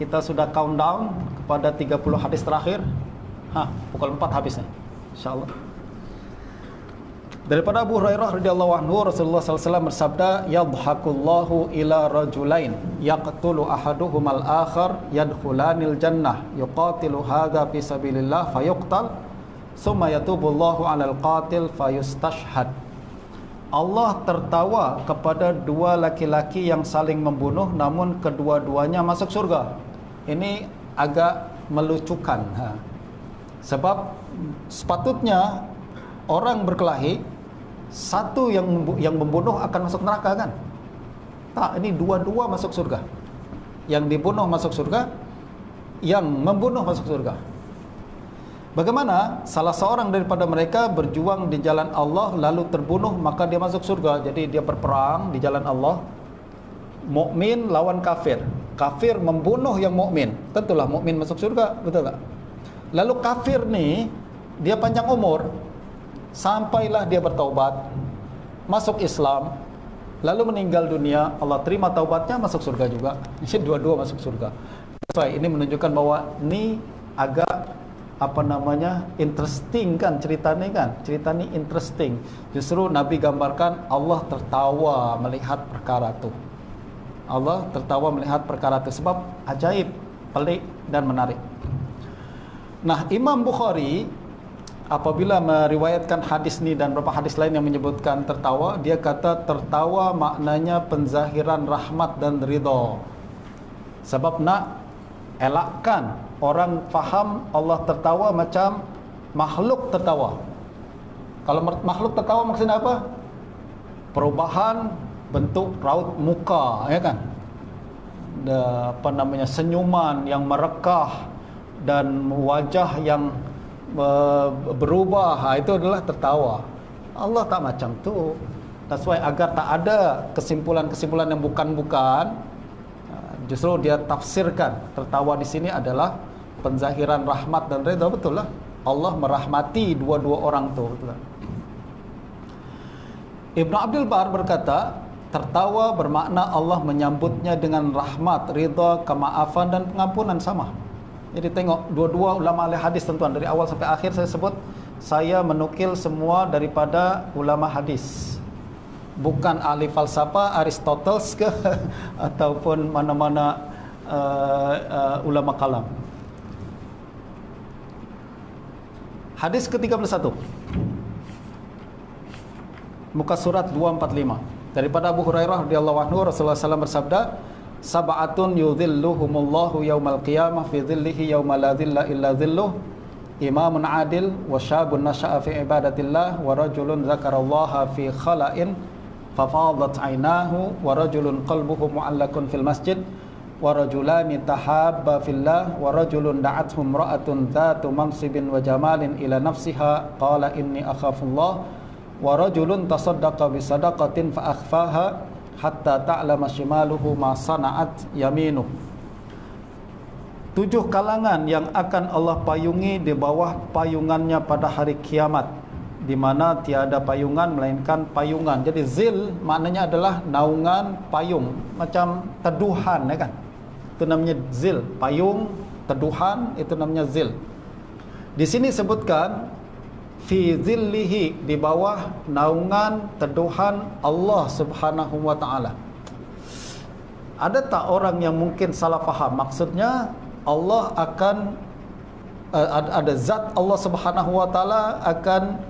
Kita sudah countdown kepada 30 hadis terakhir. Pukul 4 habisnya, insyaAllah. Daripada Abu Hurairah radhiyallahu anhu, Rasulullah SAW bersabda, yadhakullahu ila rajulain yaqtulu ahaduhumal akhar yadkhulanil jannah yuqatilu hadha fi sabilillah fayuqtal summa yatubullahu alal qatil fayustashhad. Allah tertawa kepada dua laki-laki yang saling membunuh namun kedua-duanya masuk surga. Ini agak melucukan. Sebab sepatutnya orang berkelahi, satu yang membunuh akan masuk neraka kan? Tak, ini dua-dua masuk surga. Yang dibunuh masuk surga, yang membunuh masuk surga. Bagaimana salah seorang daripada mereka berjuang di jalan Allah lalu terbunuh, maka dia masuk surga. Jadi dia berperang di jalan Allah, mukmin lawan kafir. Kafir membunuh yang mukmin, tentulah mukmin masuk surga, betul tak? Lalu kafir ni dia panjang umur sampailah dia bertaubat, masuk Islam, lalu meninggal dunia, Allah terima taubatnya, masuk surga juga. Jadi dua-dua masuk surga. So, ini menunjukkan bahwa ni agak interesting kan cerita ni kan. Cerita ni interesting. Justru Nabi gambarkan Allah tertawa melihat perkara tu. Allah tertawa melihat perkara tu sebab ajaib, pelik dan menarik. Nah, Imam Bukhari apabila meriwayatkan hadis ni dan beberapa hadis lain yang menyebutkan tertawa, dia kata tertawa maknanya penzahiran rahmat dan ridha. Sebab nak elakkan orang faham Allah tertawa macam makhluk tertawa. Kalau makhluk tertawa maksudnya apa? Perubahan bentuk raut muka, ya kan? Senyuman yang merekah dan wajah yang berubah, itu adalah tertawa. Allah tak macam tu. That's why agar tak ada kesimpulan-kesimpulan yang bukan-bukan, justru dia tafsirkan tertawa di sini adalah penzahiran rahmat dan redha. Betul lah, Allah merahmati dua-dua orang tu, betul lah. Ibn Abdul Bar berkata, tertawa bermakna Allah menyambutnya dengan rahmat, ridha, kemaafan dan pengampunan sama. Jadi tengok dua-dua ulama ahli hadis, tentuan dari awal sampai akhir saya sebut saya menukil semua daripada ulama hadis, bukan ahli falsafah Aristoteles ke ataupun mana-mana ulama kalam. Hadis ke-31, muka surat 245, daripada Abu Hurairah radhiyallahu anhu, Rasulullah SAW bersabda, sab'atun yudhilluhumullahu yaumal qiyamah fi dhillihi yauma la dhilla illa dhilluh, imamun adil wa syabun nasha'a fi ibadatillah wa rajulun zakarallaha fi khala'in fafadat aynahu wa rajulun qalbuhu mu'allakun fil masjid wa rajulani tahabba fillah wa rajulun da'athu imra'atun dhatu mansibin wa jamalin ila nafsiha qala inni akhafullah wa rajulun tasaddaqa bi sadaqatin fa akhfaha hatta ta'lama shimaluhu ma sana'at yaminuh. 7 kalangan yang akan Allah payungi di bawah payungannya pada hari kiamat, di mana tiada payungan melainkan payungan. Jadi zil maknanya adalah naungan, payung, macam teduhan, ya kan? Itu namanya zil. Payung, teduhan, itu namanya zil. Di sini sebutkan fi zillihi, di bawah naungan, teduhan Allah Subhanahu wa taala. Ada tak orang yang mungkin salah faham? Maksudnya Allah akan ada zat Allah Subhanahu wa taala akan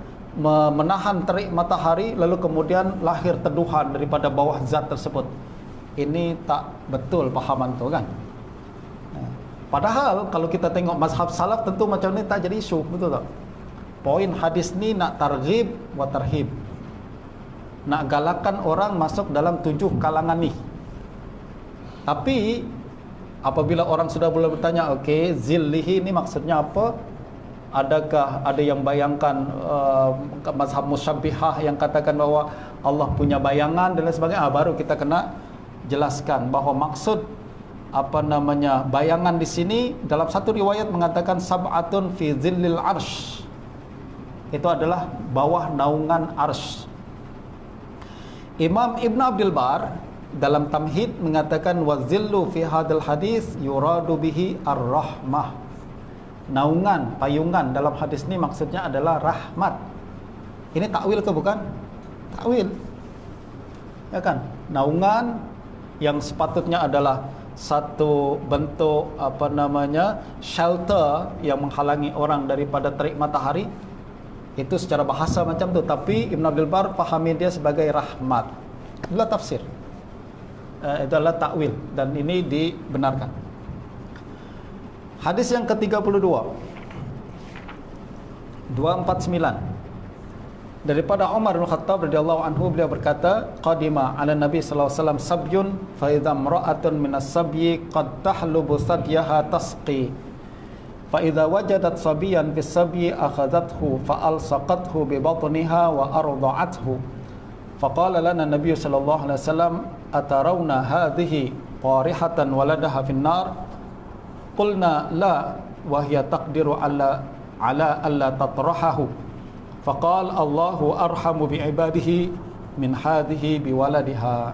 menahan terik matahari, lalu kemudian lahir teduhan daripada bawah zat tersebut. Ini tak betul pahaman tu, kan? Padahal kalau kita tengok mazhab salaf, tentu macam ni tak jadi isu, betul tak? Poin hadis ni nak targhib wa tarhib, nak galakkan orang masuk dalam 7 kalangan ni. Tapi apabila orang sudah boleh bertanya, okey, zillihi ni maksudnya apa? Adakah ada yang bayangkan mazhab musyabbihah yang katakan bahawa Allah punya bayangan dan lain sebagainya? Baru kita kena jelaskan bahawa maksud bayangan di sini, dalam satu riwayat mengatakan sab'atun fi zillil arsh, itu adalah bawah naungan arsh. Imam Ibn Abdul Bar dalam Tamhid mengatakan wazillu fi hadal hadis yuradu bihi ar-rahmah. Naungan, payungan dalam hadis ni maksudnya adalah rahmat. Ini takwil ke bukan? Takwil, ya kan? Naungan yang sepatutnya adalah satu bentuk shelter yang menghalangi orang daripada terik matahari, itu secara bahasa macam tu, tapi Ibn Abdul Bar fahami dia sebagai rahmat. Itulah tafsir, itu adalah takwil, dan ini dibenarkan. Hadis yang ke-32, 249, daripada Umar bin Khattab radhiyallahu anhu, beliau berkata, qadima ala Nabi sallallahu alaihi wasallam sabyun fa idza imra'atun minas sabyi qad tahlubu sadyaha tasqi fa idza wajadat sabiyan bis sabyi akhadhathu fa alsaqathu bi batniha wa arda'athu fa qala lana Nabi sallallahu alaihi wasallam atarawna hadhihi qarihatan waladaha fin nar qulna la wa hiya taqdiru ala alla tatrahahu faqal Allahu arhamu bi ibadihi min hadhihi bi waladiha.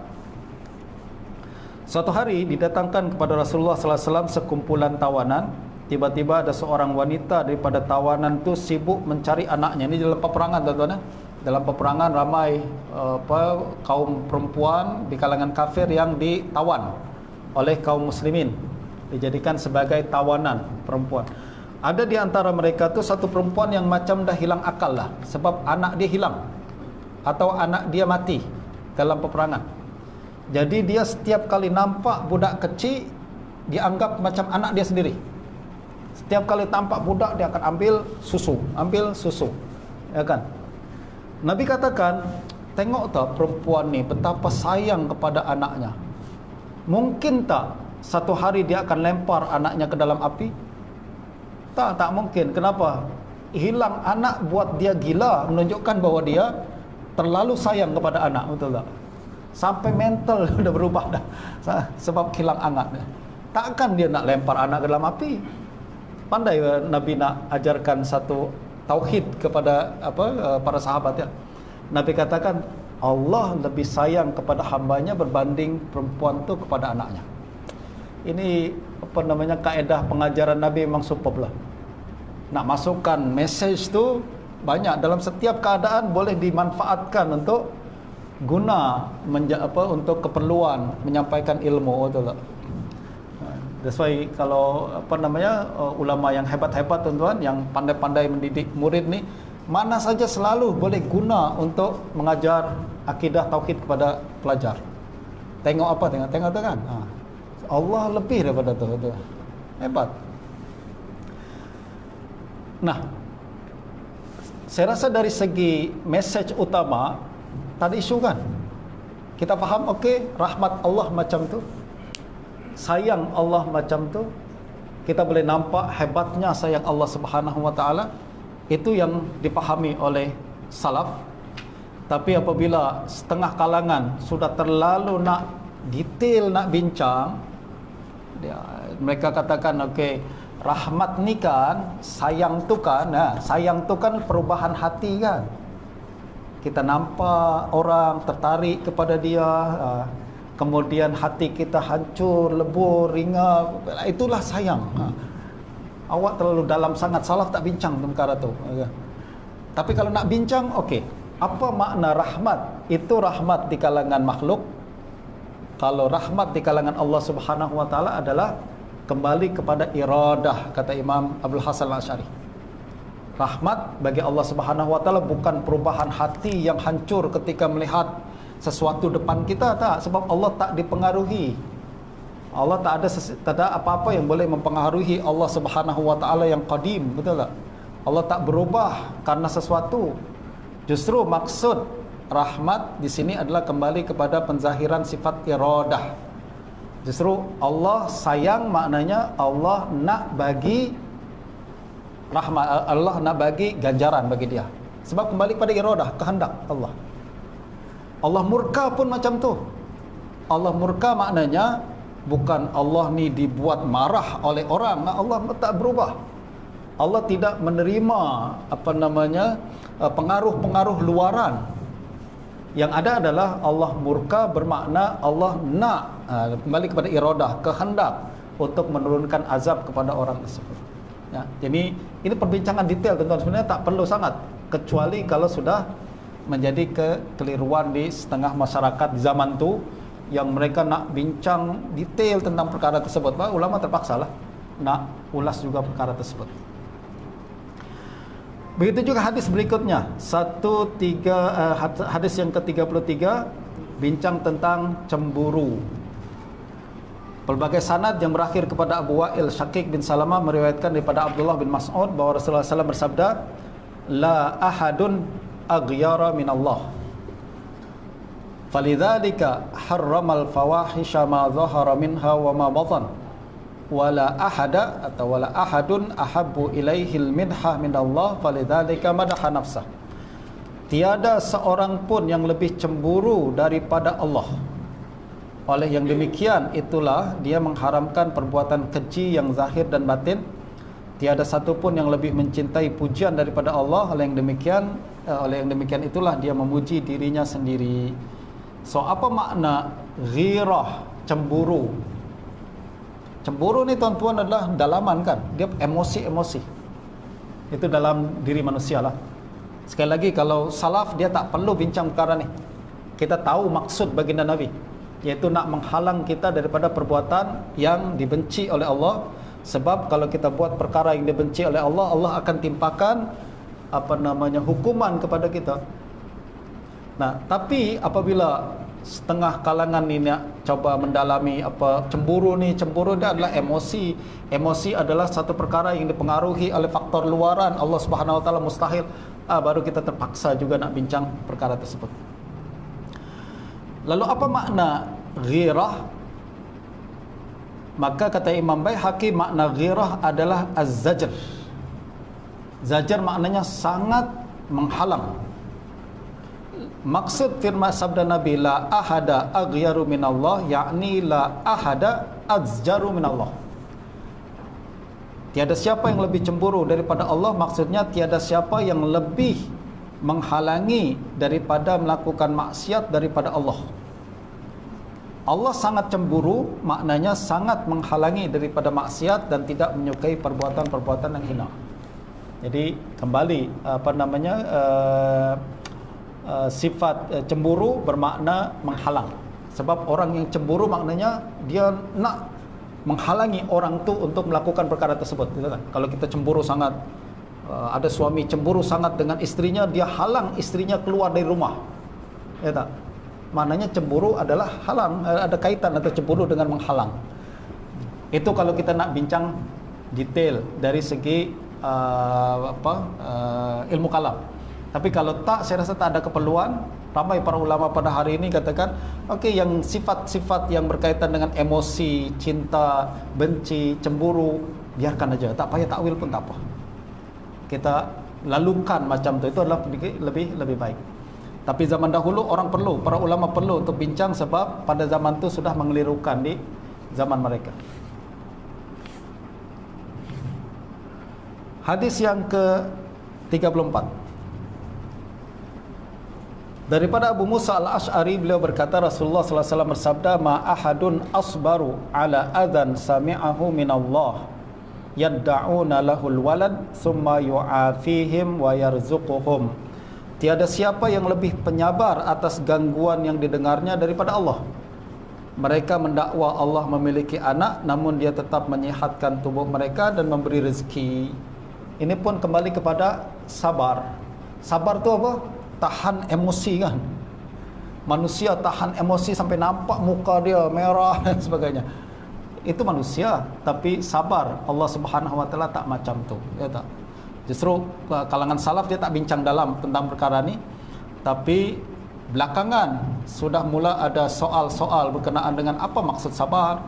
Suatu hari didatangkan kepada Rasulullah sallallahu alaihi wasallam sekumpulan tawanan. Tiba-tiba ada seorang wanita daripada tawanan tu sibuk mencari anaknya. Ini dalam peperangan, tuan-tuan. Dalam peperangan ramai kaum perempuan di kalangan kafir yang ditawan oleh kaum muslimin, dijadikan sebagai tawanan perempuan. Ada di antara mereka tu satu perempuan yang macam dah hilang akal lah, sebab anak dia hilang atau anak dia mati dalam peperangan. Jadi dia setiap kali nampak budak kecil, dia anggap macam anak dia sendiri. Setiap kali tampak budak, dia akan ambil susu, ya kan? Nabi katakan, tengok tak perempuan ni betapa sayang kepada anaknya. Mungkin tak satu hari dia akan lempar anaknya ke dalam api? Tak mungkin. Kenapa? Hilang anak buat dia gila, menunjukkan bahawa dia terlalu sayang kepada anak, betul tak? Sampai mental sudah berubah dah sebab hilang anak. Takkan dia nak lempar anak ke dalam api? Pandai Nabi nak ajarkan satu tauhid kepada para sahabat, ya. Nabi katakan Allah lebih sayang kepada hambanya berbanding perempuan tu kepada anaknya. Ini kaedah pengajaran Nabi memang superb lah. Nak masukkan message tu banyak, dalam setiap keadaan boleh dimanfaatkan untuk guna untuk keperluan menyampaikan ilmu, betul tak? That's why kalau ulama yang hebat-hebat tuan-tuan, yang pandai-pandai mendidik murid ni, mana saja selalu boleh guna untuk mengajar akidah tauhid kepada pelajar. Tengok tu kan. Allah lebih daripada tu. Hebat. Nah, saya rasa dari segi message utama tadi isu kan, kita faham, okey, rahmat Allah macam tu, sayang Allah macam tu, kita boleh nampak hebatnya sayang Allah Subhanahu Wa Taala. Itu yang dipahami oleh salaf. Tapi apabila setengah kalangan sudah terlalu nak detail, nak bincang, mereka katakan, okey, rahmat ni kan, sayang tu kan, sayang tu kan perubahan hati kan. Kita nampak orang tertarik kepada dia, kemudian hati kita hancur, lebur, ringan, itulah sayang. Awak terlalu dalam sangat, salaf tak bincang tentang perkara tu. Tapi kalau nak bincang, okey, apa makna rahmat? Itu rahmat di kalangan makhluk. Kalau rahmat di kalangan Allah Subhanahu Wa Taala adalah kembali kepada iradah, kata Imam Abdul Hasan Al-Asy'ari. Rahmat bagi Allah Subhanahu Wa Taala bukan perubahan hati yang hancur ketika melihat sesuatu depan kita, tak. Sebab Allah tak dipengaruhi. Allah tak ada apa-apa yang boleh mempengaruhi Allah Subhanahu Wa Taala yang qadim, betul tak? Allah tak berubah karena sesuatu. Justru maksud rahmat di sini adalah kembali kepada penzahiran sifat iradah. Justru Allah sayang, maknanya Allah nak bagi rahmat, Allah nak bagi ganjaran bagi dia. Sebab kembali kepada iradah, kehendak Allah. Allah murka pun macam tu. Allah murka maknanya bukan Allah ni dibuat marah oleh orang. Allah tak berubah. Allah tidak menerima pengaruh-pengaruh luaran. Yang ada adalah Allah murka bermakna Allah nak kembali kepada iradah, kehendak untuk menurunkan azab kepada orang tersebut. Ya, jadi ini perbincangan detail tuan-tuan, sebenarnya tak perlu sangat, kecuali kalau sudah menjadi kekeliruan di setengah masyarakat di zaman tu yang mereka nak bincang detail tentang perkara tersebut. Ulama terpaksalah nak ulas juga perkara tersebut. Begitu juga hadis berikutnya, hadis yang ke-33 bincang tentang cemburu. Pelbagai sanad yang berakhir kepada Abu Wa'il Syaqiq bin Salamah meriwayatkan daripada Abdullah bin Mas'ud bahawa Rasulullah SAW bersabda, la ahadun aghyara min Allah, falidzalika harramal fawahisha ma dhahara minha wa ma batan, wala ahadun ahabbu ilaihil minha min Allah, falidzalika madaha nafsah. Tiada seorang pun yang lebih cemburu daripada Allah. Oleh yang demikian itulah dia mengharamkan perbuatan keji yang zahir dan batin. Tiada satu pun yang lebih mencintai pujian daripada Allah. Oleh yang demikian itulah dia memuji dirinya sendiri. So apa makna ghirah, cemburu? Cemburu ni tuan-tuan adalah dalaman kan, dia emosi-emosi. Itu dalam diri manusia lah. Sekali lagi, kalau salaf dia tak perlu bincang perkara ni. Kita tahu maksud baginda Nabi, iaitu nak menghalang kita daripada perbuatan yang dibenci oleh Allah. Sebab kalau kita buat perkara yang dibenci oleh Allah, Allah akan timpakan hukuman kepada kita. Nah, tapi apabila setengah kalangan ni nak coba mendalami cemburu dia adalah emosi. Emosi adalah satu perkara yang dipengaruhi oleh faktor luaran, Allah Subhanahu Wa Taala mustahil. Baru kita terpaksa juga nak bincang perkara tersebut. Lalu apa makna ghirah? Maka kata Imam Baihaqi, makna ghirah adalah az-zajr. Zajr maknanya sangat menghalang. Maksud firman sabda Nabi, la ahada aghyaru minallah, yakni la ahada azjaru minallah. Tiada siapa yang lebih cemburu daripada Allah, maksudnya tiada siapa yang lebih menghalangi daripada melakukan maksiat daripada Allah. Allah sangat cemburu, maknanya sangat menghalangi daripada maksiat dan tidak menyukai perbuatan-perbuatan yang hina. Jadi kembali sifat cemburu bermakna menghalang. Sebab orang yang cemburu maknanya dia nak menghalangi orang tu untuk melakukan perkara tersebut, gitu kan? Kalau kita cemburu sangat, ada suami cemburu sangat dengan istrinya, dia halang istrinya keluar dari rumah, ya tak? Maknanya cemburu adalah halang, ada kaitan atau cemburu dengan menghalang. Itu kalau kita nak bincang detail dari segi ilmu kalam. Tapi kalau tak, saya rasa tak ada keperluan. Ramai para ulama pada hari ini katakan, okey, yang sifat-sifat yang berkaitan dengan emosi, cinta, benci, cemburu, biarkan aja, tak payah takwil pun tak apa. Kita lalukan macam tu, itu adalah lebih baik. Tapi zaman dahulu para ulama perlu untuk bincang, sebab pada zaman tu sudah mengelirukan di zaman mereka. Hadis yang ke-34 daripada Abu Musa al-Ash'ari, beliau berkata Rasulullah sallallahu alaihi wasallam bersabda, ma ahadun asbaru ala adhan sami'ahu minallah yadda'una lahul walad thumma yu'afihim wa yarzuquhum. Tiada siapa yang lebih penyabar atas gangguan yang didengarnya daripada Allah. Mereka mendakwa Allah memiliki anak, namun dia tetap menyihatkan tubuh mereka dan memberi rezeki. Ini pun kembali kepada sabar. Sabar tu apa? Tahan emosi, kan? Manusia tahan emosi sampai nampak muka dia merah dan sebagainya. Itu manusia, tapi sabar. Allah Subhanahu wa taala tak macam tu, ya tak? Justru kalangan salaf dia tak bincang dalam tentang perkara ni, tapi belakangan sudah mula ada soal-soal berkenaan dengan apa maksud sabar.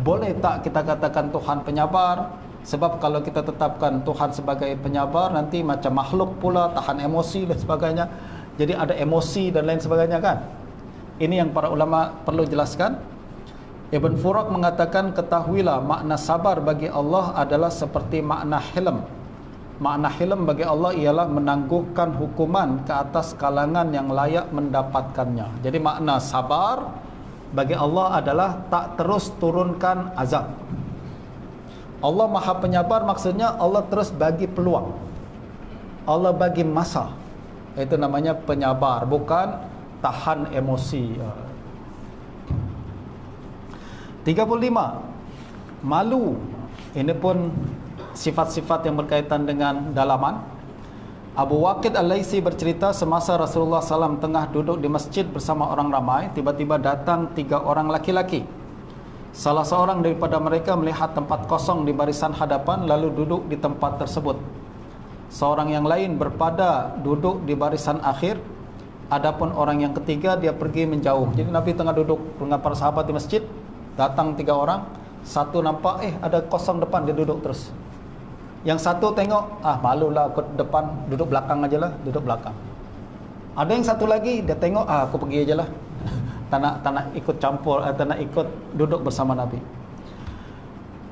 Boleh tak kita katakan Tuhan penyabar? Sebab kalau kita tetapkan Tuhan sebagai penyabar, nanti macam makhluk pula, tahan emosi dan sebagainya. Jadi ada emosi dan lain sebagainya, kan? Ini yang para ulama perlu jelaskan. Ibn Furak mengatakan, ketahuilah makna sabar bagi Allah adalah seperti makna hilm. Makna hilm bagi Allah ialah menangguhkan hukuman ke atas kalangan yang layak mendapatkannya. Jadi makna sabar bagi Allah adalah tak terus turunkan azab. Allah Maha Penyabar, maksudnya Allah terus bagi peluang, Allah bagi masa. Itu namanya penyabar, bukan tahan emosi. 35. Malu. Ini pun sifat-sifat yang berkaitan dengan dalaman. Abu Waqid Al-Laisi bercerita, semasa Rasulullah SAW tengah duduk di masjid bersama orang ramai, tiba-tiba datang 3 orang laki-laki. Salah seorang daripada mereka melihat tempat kosong di barisan hadapan, lalu duduk di tempat tersebut. Seorang yang lain berpada duduk di barisan akhir. Adapun orang yang ketiga, dia pergi menjauh. Jadi Nabi tengah duduk dengan para sahabat di masjid, datang 3 orang. Satu nampak ada kosong depan, dia duduk terus. Yang satu tengok, malulah aku depan, duduk belakang ajalah, duduk belakang. Ada yang satu lagi, dia tengok, aku pergi ajalah, tak nak ikut campur, tak nak ikut duduk bersama Nabi.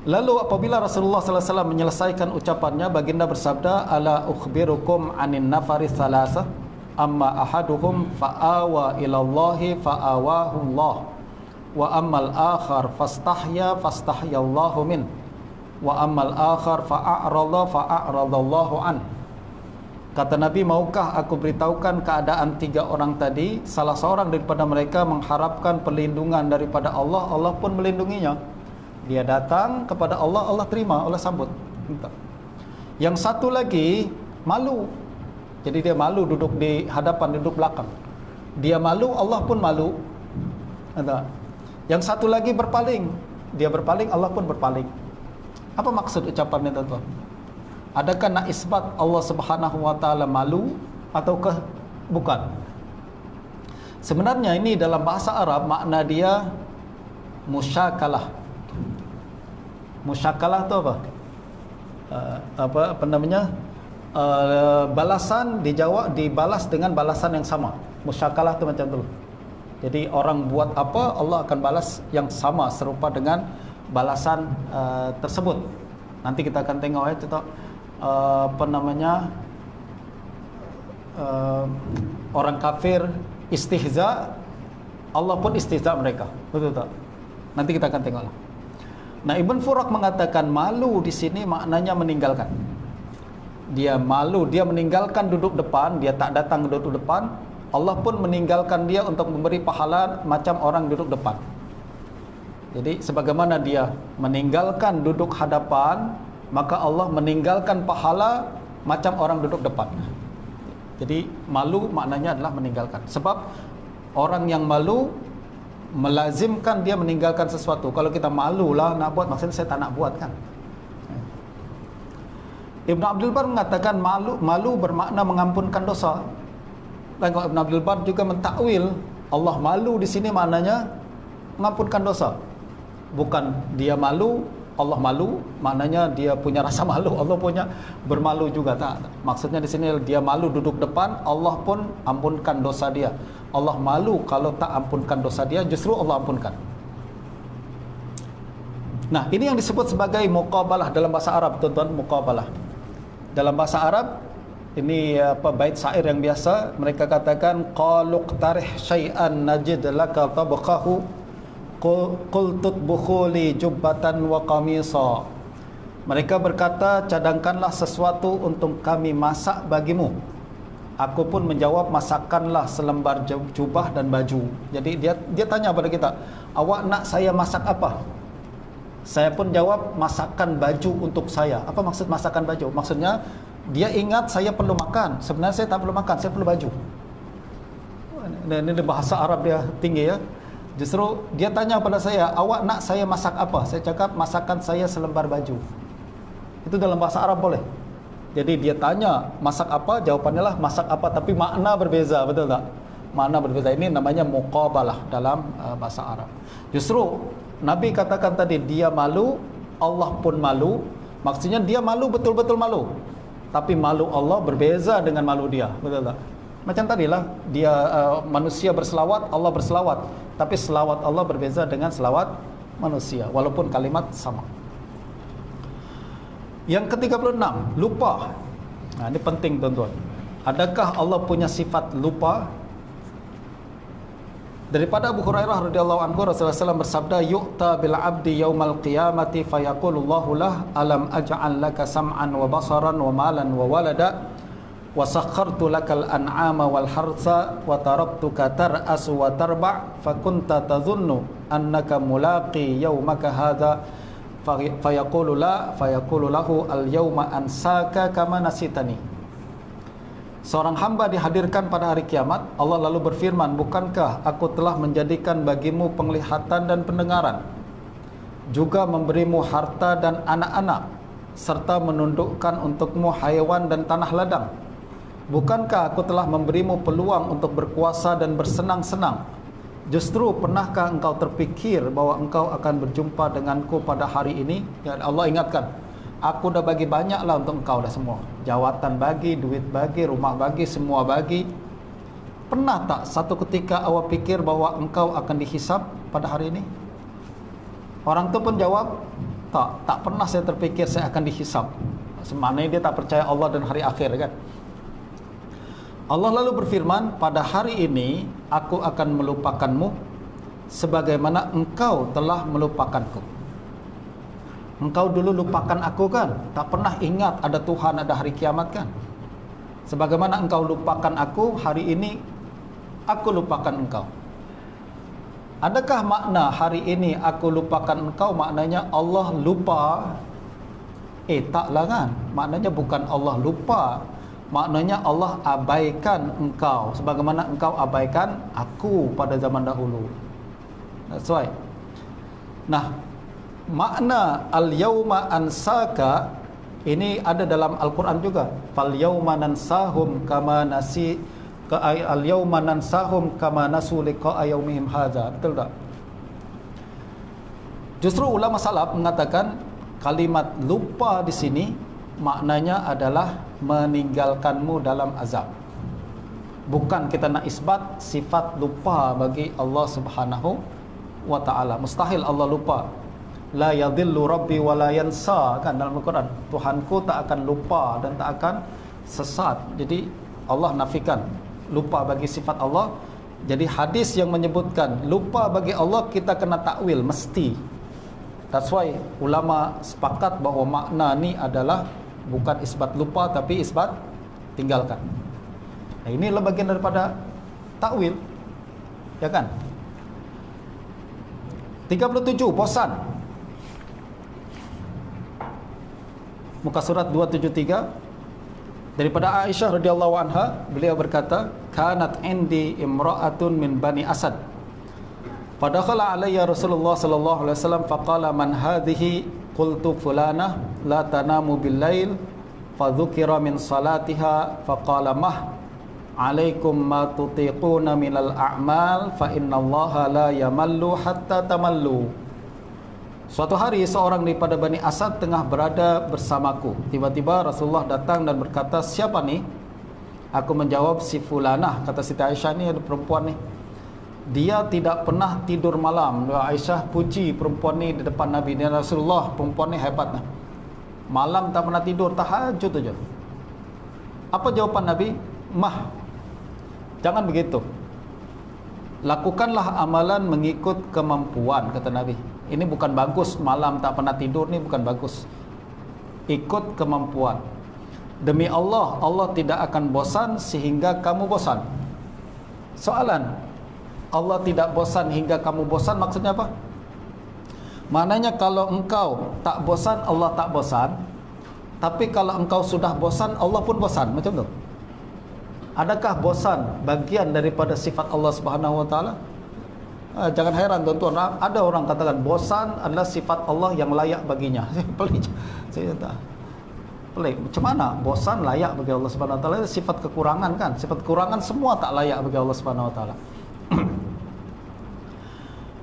Lalu apabila Rasulullah sallallahu alaihi wasallam menyelesaikan ucapannya, baginda bersabda, ala ukhbirukum anin nafari thalatha, amma ahaduhum fa'awa ilallahi fa'awahu Allah, wa ammal akhar fastahyallahu min, wa ammal akhar fa'a'radallahu an. Kata Nabi, maukah aku beritahukan keadaan 3 orang tadi? Salah seorang daripada mereka mengharapkan perlindungan daripada Allah, Allah pun melindunginya. Dia datang kepada Allah, Allah terima, Allah sambut. Yang satu lagi malu. Jadi dia malu duduk di hadapan, duduk belakang. Dia malu, Allah pun malu. Yang satu lagi berpaling. Dia berpaling, Allah pun berpaling. Apa maksud ucapan ini, tuan-tuan? Adakah nak isbat Allah Subhanahu wa taala malu ataukah bukan? Sebenarnya ini dalam bahasa Arab makna dia musyakalah. Musyakalah tu apa? Balasan dijawab, dibalas dengan balasan yang sama. Musyakalah tu macam tu. Jadi orang buat apa, Allah akan balas yang sama, serupa dengan balasan tersebut. Nanti kita akan tengok contoh orang kafir istihza, Allah pun istihza mereka. Betul tak? Nanti kita akan tengok. Nah, Ibn Furak mengatakan malu di sini maknanya meninggalkan. dia malu, dia meninggalkan duduk depan, dia tak datang duduk depan, Allah pun meninggalkan dia untuk memberi pahala macam orang duduk depan. Jadi sebagaimana dia meninggalkan duduk hadapan, maka Allah meninggalkan pahala macam orang duduk depan. Jadi malu maknanya adalah meninggalkan. Sebab orang yang malu melazimkan dia meninggalkan sesuatu. Kalau kita malulah nak buat, maksudnya saya tak nak buat kan. Ibn Abdul Bar mengatakan malu bermakna mengampunkan dosa. Dan Ibn Abdul Bar juga mentakwil Allah malu di sini maknanya mengampunkan dosa. Bukan dia malu, Allah malu, maknanya dia punya rasa malu, Allah punya bermalu juga, tak. Maksudnya di sini dia malu duduk depan, Allah pun ampunkan dosa dia. Allah malu kalau tak ampunkan dosa dia, justru Allah ampunkan. Nah, ini yang disebut sebagai muqabalah dalam bahasa Arab, tuan-tuan, muqabalah. Dalam bahasa Arab, ini bait syair yang biasa, mereka katakan qaluq tarih syai'an najid laka tabqahu qul tutbukhu li jubbatan wa qamisa. Mereka berkata, cadangkanlah sesuatu untuk kami masak bagimu. Aku pun menjawab, masakkanlah selembar jubah dan baju. Jadi dia tanya pada kita, awak nak saya masak apa? Saya pun jawab, masakkan baju untuk saya. Apa maksud masakkan baju? Maksudnya dia ingat saya perlu makan. Sebenarnya saya tak perlu makan, saya perlu baju. Ini bahasa Arab dia tinggi ya. Justru dia tanya pada saya, awak nak saya masak apa? Saya cakap, masakkan saya selembar baju. Itu dalam bahasa Arab boleh. Jadi dia tanya masak apa, jawapannya lah masak apa, tapi makna berbeza, betul tak? Makna berbeza. Ini namanya muqabalah dalam bahasa Arab. Justru Nabi katakan tadi dia malu, Allah pun malu. Maksudnya dia malu, betul-betul malu. Tapi malu Allah berbeza dengan malu dia, betul tak? Macam tadilah dia manusia berselawat, Allah berselawat, tapi selawat Allah berbeza dengan selawat manusia, walaupun kalimat sama. Yang ke-36, lupa. Nah, ini penting tuan-tuan. Adakah Allah punya sifat lupa? Daripada Abu Hurairah radhiyallahu anhu, Rasulullah SAW bersabda, yu'ta bil 'abdi yaumal qiyamati fayaqulullahu lah alam aj'al laka sam'an wa basaran wa malan wa walada wa sakhartu lakal an'ama wal harsa wa taraktuka tar'as wa tarba' fa kunta tadhunnu annaka mulaqi yaumaka hadha fayaqulu la fayaqulu lahu al yauma ansaka kama nasitani. Seorang hamba dihadirkan pada hari kiamat, Allah lalu berfirman, bukankah aku telah menjadikan bagimu penglihatan dan pendengaran, juga memberimu harta dan anak-anak, serta menundukkan untukmu haiwan dan tanah ladang? Bukankah aku telah memberimu peluang untuk berkuasa dan bersenang-senang? Justru pernahkah engkau terfikir bahwa engkau akan berjumpa denganku pada hari ini? Ya, Allah ingatkan, aku dah bagi banyaklah untuk engkau dah semua. Jawatan bagi, duit bagi, rumah bagi, semua bagi. Pernah tak satu ketika awak fikir bahwa engkau akan dihisab pada hari ini? Orang tu pun jawab, tak pernah saya terfikir saya akan dihisab. Sebenarnya dia tak percaya Allah dan hari akhir kan. Allah lalu berfirman, pada hari ini aku akan melupakanmu sebagaimana engkau telah melupakanku. Engkau dulu lupakan aku kan? Tak pernah ingat ada Tuhan, ada hari kiamat kan? Sebagaimana engkau lupakan aku, hari ini aku lupakan engkau. Adakah makna hari ini aku lupakan engkau maknanya Allah lupa? Taklah kan? Maknanya bukan Allah lupa, maknanya Allah abaikan engkau sebagaimana engkau abaikan aku pada zaman dahulu. That's why. Nah, makna al-yauma ansaka ini ada dalam Al-Quran juga. Fal yauma nansahum kama nasi al-yauma nansahum kama nasu liqa yaumihim hadza. Betul tak? Justru ulama salaf mengatakan kalimat lupa di sini maknanya adalah meninggalkanmu dalam azab. Bukan kita nak isbat sifat lupa bagi Allah Subhanahu wa taala. Mustahil Allah lupa. La yadhillu rabbi wa la yansa, kan dalam Al-Quran. Tuhanku tak akan lupa dan tak akan sesat. Jadi Allah nafikan lupa bagi sifat Allah. Jadi hadis yang menyebutkan lupa bagi Allah kita kena takwil mesti. That's why ulama sepakat bahawa makna ni adalah bukan isbat lupa tapi isbat tinggalkan. Nah, inilah bagian daripada takwil, ya kan? 37, bosan. Muka surat 273 daripada Aisyah radhiyallahu anha, beliau berkata, "Kanat indi imra'atun min Bani Asad. Fadakhala alayya Rasulullah sallallahu alaihi wasallam faqala man hadhihi? Qultu fulanah la tanamu bil lail fadhukira min salatiha faqala mah alaikum ma tutiquna minal a'mal fa innallaha la yamallu hatta tamallu." Suatu hari seorang daripada Bani Asad tengah berada bersamaku. Tiba-tiba Rasulullah datang dan berkata, "Siapa ni?" Aku menjawab, "Si fulanah." Kata Siti Aisyah, ni ada perempuan ni, dia tidak pernah tidur malam. Aisyah puji perempuan ni di depan Nabi. Dia, Rasulullah, perempuan ni hebat lah. Malam tak pernah tidur, tahajud saja. Apa jawaban Nabi? "Mah, jangan begitu. Lakukanlah amalan mengikut kemampuan," kata Nabi. Ini bukan bagus, malam tak pernah tidur ni bukan bagus. Ikut kemampuan. Demi Allah, Allah tidak akan bosan sehingga kamu bosan. Soalan, Allah tidak bosan hingga kamu bosan, maksudnya apa? Maknanya kalau engkau tak bosan, Allah tak bosan. Tapi kalau engkau sudah bosan, Allah pun bosan, macam tu. Adakah bosan bagian daripada sifat Allah Subhanahu wa taala? Jangan heran tuan-tuan, ada orang katakan bosan adalah sifat Allah yang layak baginya. Pelik. Saya tak pelik. Macam mana bosan layak bagi Allah Subhanahu wa taala? Sifat kekurangan kan? Sifat kekurangan semua tak layak bagi Allah Subhanahu wa taala.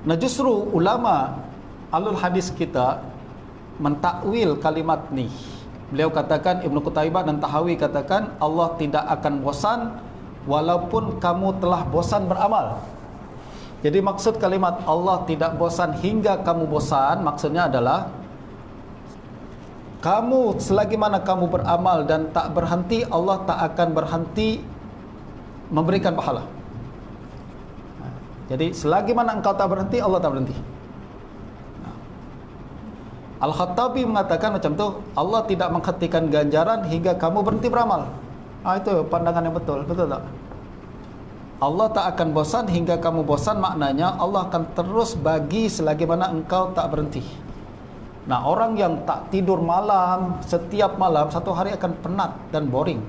Nah, justru ulama alul hadis kita mentakwil kalimat ni. Beliau katakan, Ibnu Qutaibah dan Tahawi katakan, Allah tidak akan bosan walaupun kamu telah bosan beramal. Jadi maksud kalimat Allah tidak bosan hingga kamu bosan, maksudnya adalah kamu selagi mana kamu beramal dan tak berhenti, Allah tak akan berhenti memberikan pahala. Jadi selagi mana engkau tak berhenti, Allah tak berhenti. Al-Khattabi mengatakan macam tu, Allah tidak menghentikan ganjaran hingga kamu berhenti beramal. Itu pandangan yang betul, betul tak? Allah tak akan bosan hingga kamu bosan, maknanya Allah akan terus bagi selagi mana engkau tak berhenti. Nah, orang yang tak tidur malam, setiap malam, satu hari akan penat dan boring.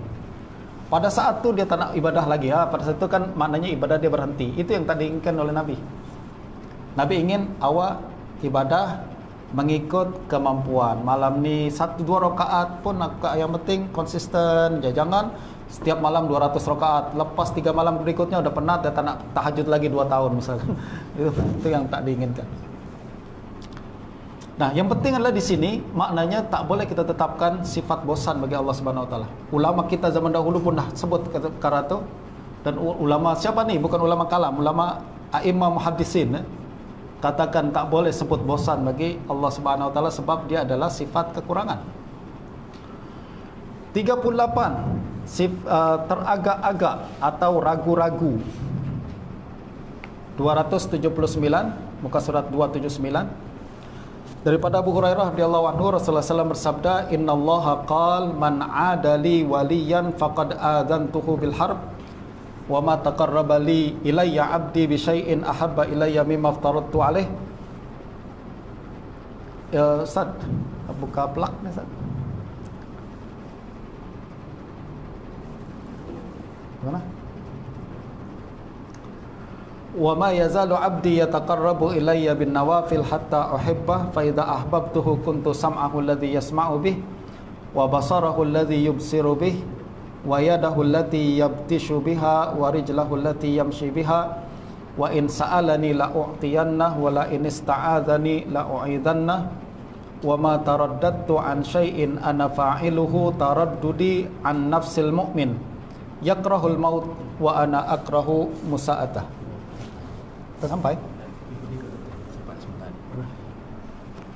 Pada saat tu dia tak nak ibadah lagi. Pada saat itu kan maknanya ibadah dia berhenti. Itu yang tak diinginkan oleh Nabi. Nabi ingin awak ibadah mengikut kemampuan. Malam ni 1-2 rakaat pun yang penting konsisten. Jangan setiap malam 200 rakaat, lepas 3 malam berikutnya udah penat, dia tak nak tahajud lagi 2 tahun misalkan. Itu yang tak diinginkan. Nah, yang penting adalah di sini maknanya tak boleh kita tetapkan sifat bosan bagi Allah Subhanahu wa taala. Ulama kita zaman dahulu pun dah sebut perkara itu. Dan ulama siapa ni? Bukan ulama kalam, ulama a'immah muhaddisin katakan tak boleh sebut bosan bagi Allah Subhanahu wa taala sebab dia adalah sifat kekurangan. 38, teragak-agak atau ragu-ragu. 279, muka surat 279. Daripada Abu Hurairah radhiyallahu anhu, Rasulullah SAW bersabda, "Innallaha qala man 'adali waliyan faqad adzantuhu bil harb wa ma taqarraba li ilayya 'abdi bi syai'in ahabba ilayya mimma aftaradtu alaih." Ustaz, buka plak ni Ustaz. Mana? "Wa ma yazalu 'abdi yataqarrabu ilayya bin nawafil hatta uhibbah fa idza ahbabtuhu kuntu sam'ahu alladhi yasma'u bih wa basarahu alladhi yubsiru bih wa yadahu allati yabtishu biha wa rijlahu allati yamshi biha wa in sa'alani la u'tiyanna wa la in ista'adzani la u'idanna wa ma taraddadtu an syai'in ana fa'iluhu taraddudi an nafsil mu'min yakrahul maut wa ana akrahu musa'atah." Dah sampai?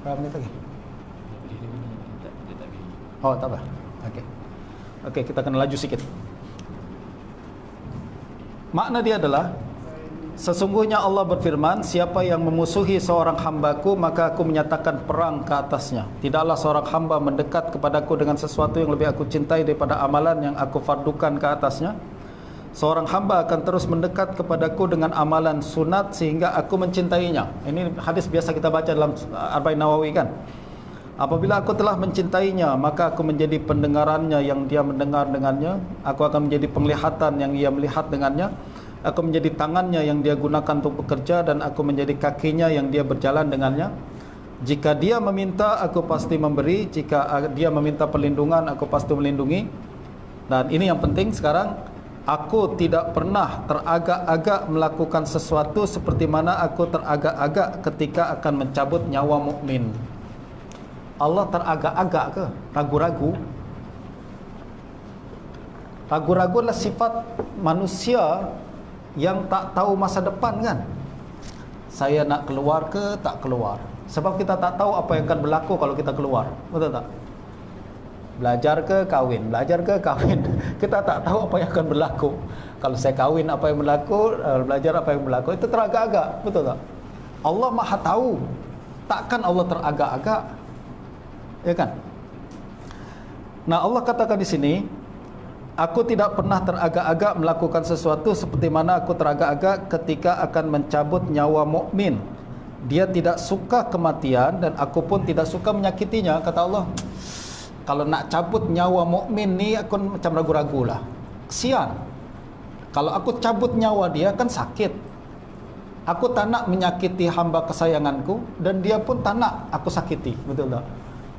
Berapa menit lagi? Oh, tak apa. Okey, kita kena laju sikit. Makna dia adalah Sesungguhnya Allah berfirman, siapa yang memusuhi seorang hambaku, maka aku menyatakan perang ke atasnya. Tidaklah seorang hamba mendekat kepadaku dengan sesuatu yang lebih aku cintai daripada amalan yang aku fardukan ke atasnya. Seorang hamba akan terus mendekat kepadaku dengan amalan sunat sehingga aku mencintainya. Ini hadis biasa kita baca dalam Arba'in Nawawi kan. Apabila aku telah mencintainya, maka aku menjadi pendengarannya yang dia mendengar dengannya. Aku akan menjadi penglihatan yang ia melihat dengannya. Aku menjadi tangannya yang dia gunakan untuk bekerja, dan aku menjadi kakinya yang dia berjalan dengannya. Jika dia meminta, aku pasti memberi. Jika dia meminta perlindungan, aku pasti melindungi. Dan ini yang penting sekarang, aku tidak pernah teragak-agak melakukan sesuatu seperti mana aku teragak-agak ketika akan mencabut nyawa mukmin. Allah teragak-agak ke? Ragu-ragu? Ragu-ragu adalah sifat manusia yang tak tahu masa depan kan. Saya nak keluar ke tak keluar, sebab kita tak tahu apa yang akan berlaku kalau kita keluar, betul tak? Belajar ke kahwin, belajar ke kahwin kita tak tahu apa yang akan berlaku. Kalau saya kahwin apa yang berlaku, belajar apa yang berlaku, itu teragak-agak, betul tak? Allah Maha tahu, takkan Allah teragak-agak, ya kan? Nah, Allah katakan di sini, aku tidak pernah teragak-agak melakukan sesuatu seperti mana aku teragak-agak ketika akan mencabut nyawa mukmin. Dia tidak suka kematian dan aku pun tidak suka menyakitinya. Kata Allah, kalau nak cabut nyawa mukmin ni aku macam ragu-ragu lah. Kesian. Kalau aku cabut nyawa dia kan sakit. Aku tak nak menyakiti hamba kesayanganku, dan dia pun tak nak aku sakiti. Betul tak?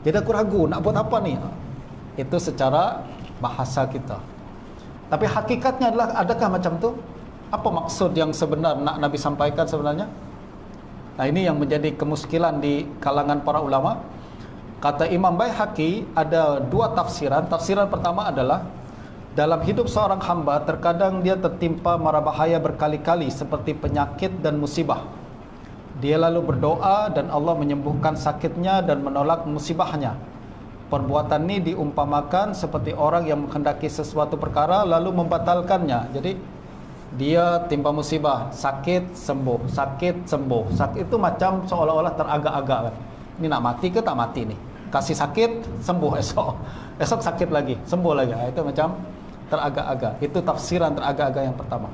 Jadi aku ragu nak buat apa ni. Itu secara bahasa kita. Tapi hakikatnya adalah, adakah macam tu? Apa maksud yang sebenar nak Nabi sampaikan sebenarnya? Nah, ini yang menjadi kemuskilan di kalangan para ulama. Kata Imam Baihaqi, ada dua tafsiran. Tafsiran pertama adalah, dalam hidup seorang hamba terkadang dia tertimpa mara bahaya berkali-kali seperti penyakit dan musibah. Dia lalu berdoa dan Allah menyembuhkan sakitnya dan menolak musibahnya. Perbuatan ini diumpamakan seperti orang yang menghendaki sesuatu perkara lalu membatalkannya. Jadi dia timpa musibah, sakit sembuh, sakit sembuh. Sakit itu macam seolah-olah teragak-agak kan. Ini nak mati ke tak mati nih? Kasih sakit, sembuh esok. Esok sakit lagi, sembuh lagi. Itu macam teragak-agak. Itu tafsiran teragak-agak yang pertama.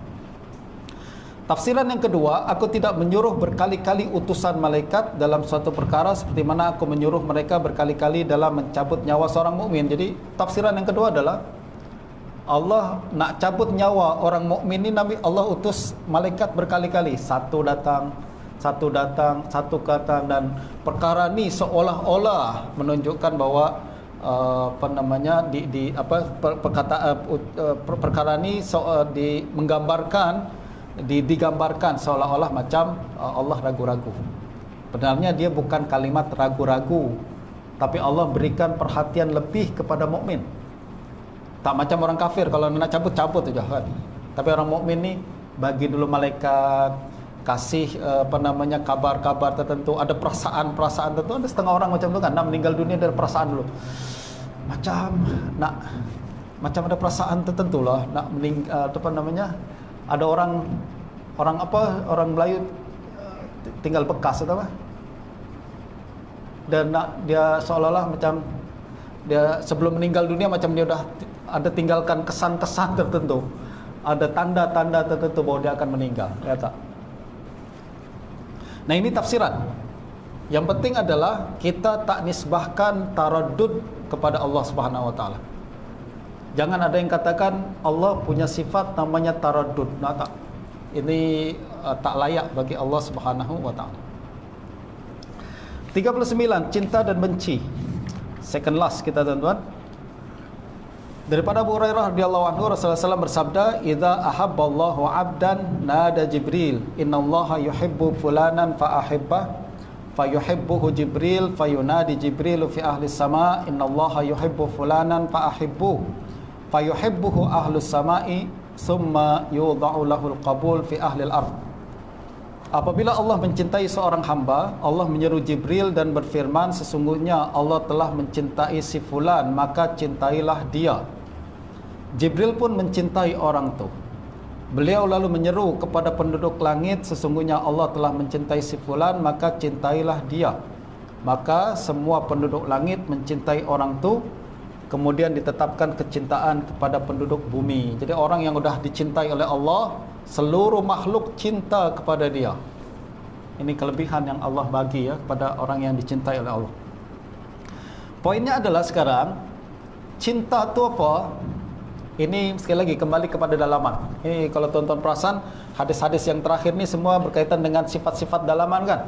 Tafsiran yang kedua, aku tidak menyuruh berkali-kali utusan malaikat dalam suatu perkara seperti mana aku menyuruh mereka berkali-kali dalam mencabut nyawa seorang mukmin. Jadi tafsiran yang kedua adalah, Allah nak cabut nyawa orang mukmin ini, Nabi Allah utus malaikat berkali-kali. Satu datang, satu datang, dan perkara ni seolah-olah menunjukkan bahwa perkara ni digambarkan seolah-olah macam Allah ragu-ragu. Benarnya dia bukan kalimat ragu-ragu, tapi Allah berikan perhatian lebih kepada mukmin. Tak macam orang kafir, kalau nak cabut saja kan. Tapi orang mukmin ni bagi dulu malaikat, kasih kabar-kabar tertentu, ada perasaan-perasaan tertentu. Ada setengah orang macam tu kan, nak meninggal dunia ada perasaan dulu. Macam ada perasaan tertentu lah nak ada orang Melayu tinggal bekas atau apa, dan dia seolah-olah macam dia sebelum meninggal dunia macam dia dah ada tinggalkan kesan-kesan tertentu, ada tanda-tanda tertentu bahwa dia akan meninggal, ya tak? Nah, ini tafsiran. Yang penting adalah kita tak nisbahkan taraddud kepada Allah Subhanahu wa taala. Jangan ada yang katakan Allah punya sifat namanya taraddud. Nah, tak. Ini tak layak bagi Allah Subhanahu wa taala. 39, cinta dan benci. Second last kita, tuan-tuan. Daripada Abu Hurairah radhiyallahu anhu, Rasulullah SAW bersabda, "Idza ahabballahu 'abdan nada Jibril, innallaha yuhibbu fulanan fa ahibbah." Fayuhibbuhu Jibril fayunadi Jibril fi ahli sama, innallaha yuhibbu fulanan fa ahibbuhu. Fayuhibbuhu ahlus samai summa yudha'u lahul qabul fi ahlil ard. Apabila Allah mencintai seorang hamba, Allah menyeru Jibril dan berfirman, sesungguhnya Allah telah mencintai si fulan, maka cintailah dia. Jibril pun mencintai orang tu. Beliau lalu menyeru kepada penduduk langit, sesungguhnya Allah telah mencintai si fulan, maka cintailah dia. Maka semua penduduk langit mencintai orang itu. Kemudian ditetapkan kecintaan kepada penduduk bumi. Jadi orang yang sudah dicintai oleh Allah, seluruh makhluk cinta kepada dia. Ini kelebihan yang Allah bagi ya kepada orang yang dicintai oleh Allah. Poinnya adalah sekarang, cinta itu apa? Ini sekali lagi kembali kepada dalaman. Ini kalau tuan-tuan perasan, hadis-hadis yang terakhir ni semua berkaitan dengan sifat-sifat dalaman kan?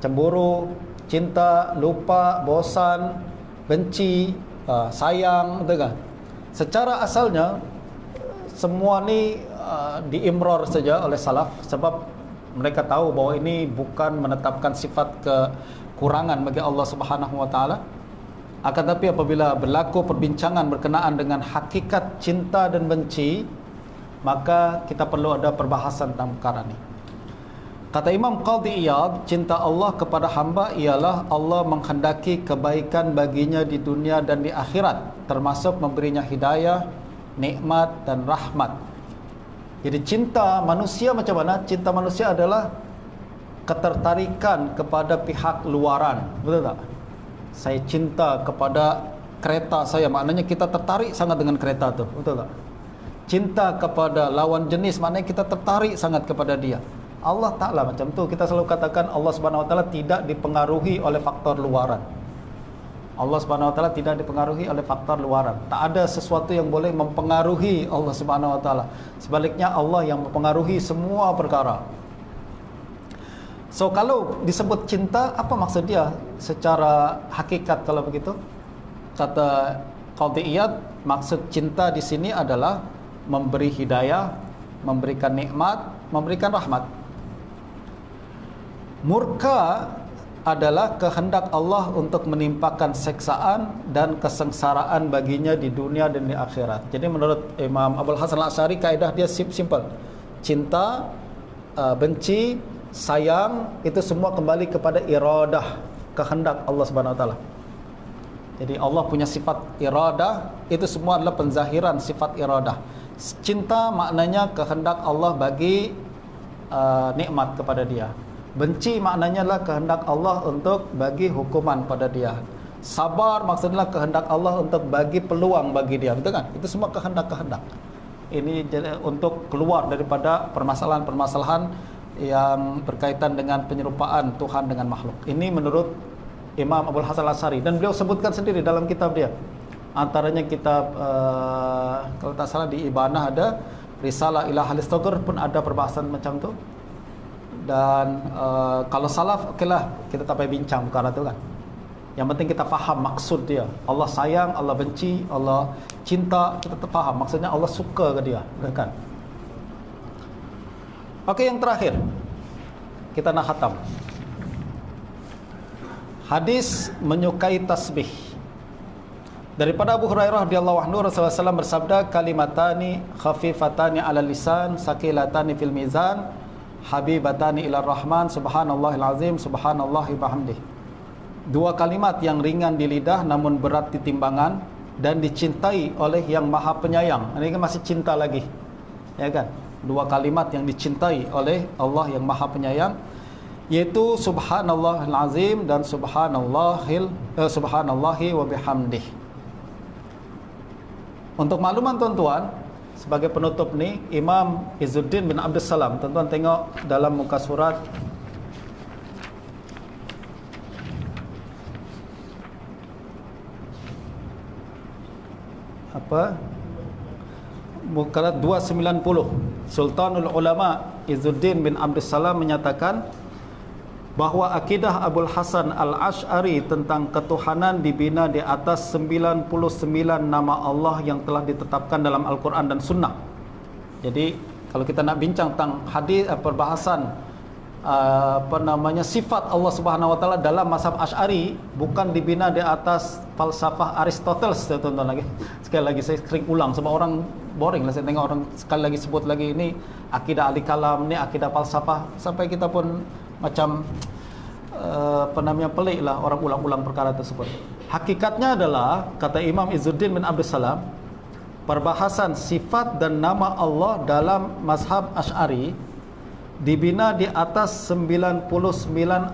Cemburu, cinta, lupa, bosan, benci, sayang, betul kan? Secara asalnya semua ni diimror saja oleh salaf, sebab mereka tahu bahawa ini bukan menetapkan sifat kekurangan bagi Allah Subhanahu wa taala. Akan tapi apabila berlaku perbincangan berkenaan dengan hakikat cinta dan benci, maka kita perlu ada perbahasan tentang perkara ini. Kata Imam Qadhi Iyad, cinta Allah kepada hamba ialah Allah menghendaki kebaikan baginya di dunia dan di akhirat, termasuk memberinya hidayah, nikmat dan rahmat. Jadi cinta manusia macam mana? Cinta manusia adalah ketertarikan kepada pihak luaran. Betul tak? Saya cinta kepada kereta saya, maknanya kita tertarik sangat dengan kereta tu, betul tak? Cinta kepada lawan jenis, maknanya kita tertarik sangat kepada dia. Allah Ta'ala macam tu. Kita selalu katakan Allah Subhanahu Wa Ta'ala tidak dipengaruhi oleh faktor luaran. Allah Subhanahu Wa Ta'ala tidak dipengaruhi oleh faktor luaran. Tak ada sesuatu yang boleh mempengaruhi Allah Subhanahu Wa Ta'ala. Sebaliknya Allah yang mempengaruhi semua perkara. So kalau disebut cinta, apa maksud dia secara hakikat kalau begitu? Kata Qadhi Iyad, maksud cinta di sini adalah memberi hidayah, memberikan nikmat, memberikan rahmat. Murka adalah kehendak Allah untuk menimpakan seksaan dan kesengsaraan baginya di dunia dan di akhirat. Jadi menurut Imam Abul Hasan Al-Asy'ari, kaedah dia simple. Cinta, benci, sayang, itu semua kembali kepada iradah, kehendak Allah Subhanahu Wa Taala. Jadi Allah punya sifat iradah, itu semua adalah penzahiran sifat iradah. Cinta maknanya kehendak Allah bagi nikmat kepada dia. Benci maknanya adalah kehendak Allah untuk bagi hukuman pada dia. Sabar maksudnya kehendak Allah untuk bagi peluang bagi dia, betul kan? Itu semua kehendak-kehendak. Ini untuk keluar daripada permasalahan-permasalahan yang berkaitan dengan penyerupaan Tuhan dengan makhluk. Ini menurut Imam Abul Hasan Al-Asy'ari, dan beliau sebutkan sendiri dalam kitab dia. Antaranya kitab kalau tak salah di Ibanah ada Risalah ila Ahli Thaqr pun ada perbahasan macam tu. Dan kalau salaf, okeylah, kita tak payah bincang perkara tu kan. Yang penting kita faham maksud dia. Allah sayang, Allah benci, Allah cinta, kita faham maksudnya Allah suka ke dia, kan? Okey, yang terakhir kita nak khatam. Hadis menyukai tasbih. Daripada Abu Hurairah radhiyallahu anhu, Rasulullah SAW bersabda, kalimatani khafifatani 'ala lisan, saqilatani fil mizan, habibatani ila rahman, subhanallahil azim, subhanallahi bihamdih. Dua kalimat yang ringan di lidah namun berat di timbangan dan dicintai oleh yang maha penyayang. Ini kan masih cinta lagi, ya kan? Dua kalimat yang dicintai oleh Allah yang maha penyayang, yaitu subhanallahil azim dan subhanallahi wa bihamdih. Untuk makluman tuan-tuan, sebagai penutup ni, Imam Izzuddin bin Abdul Salam, tuan-tuan tengok dalam muka surat apa? Muka 290. Sultanul Ulama Izzuddin bin Abdul Salam menyatakan bahawa akidah Abul Hasan Al-Asy'ari tentang ketuhanan dibina di atas 99 nama Allah yang telah ditetapkan dalam Al-Quran dan Sunnah. Jadi kalau kita nak bincang tentang hadis, perbahasan sifat Allah Subhanahu Wa Taala dalam mazhab Asy'ari, bukan dibina di atas falsafah Aristoteles, tuan-tuan. Sekali lagi saya sering ulang sebab orang boring lah saya tengok orang sekali lagi sebut lagi ini akidah ahli kalam, ni akidah falsafah, sampai kita pun macam pelik lah orang ulang-ulang perkara tersebut. Hakikatnya adalah, kata Imam Izzuddin bin Abdul Salam, perbahasan sifat dan nama Allah dalam mazhab Asy'ari dibina di atas 99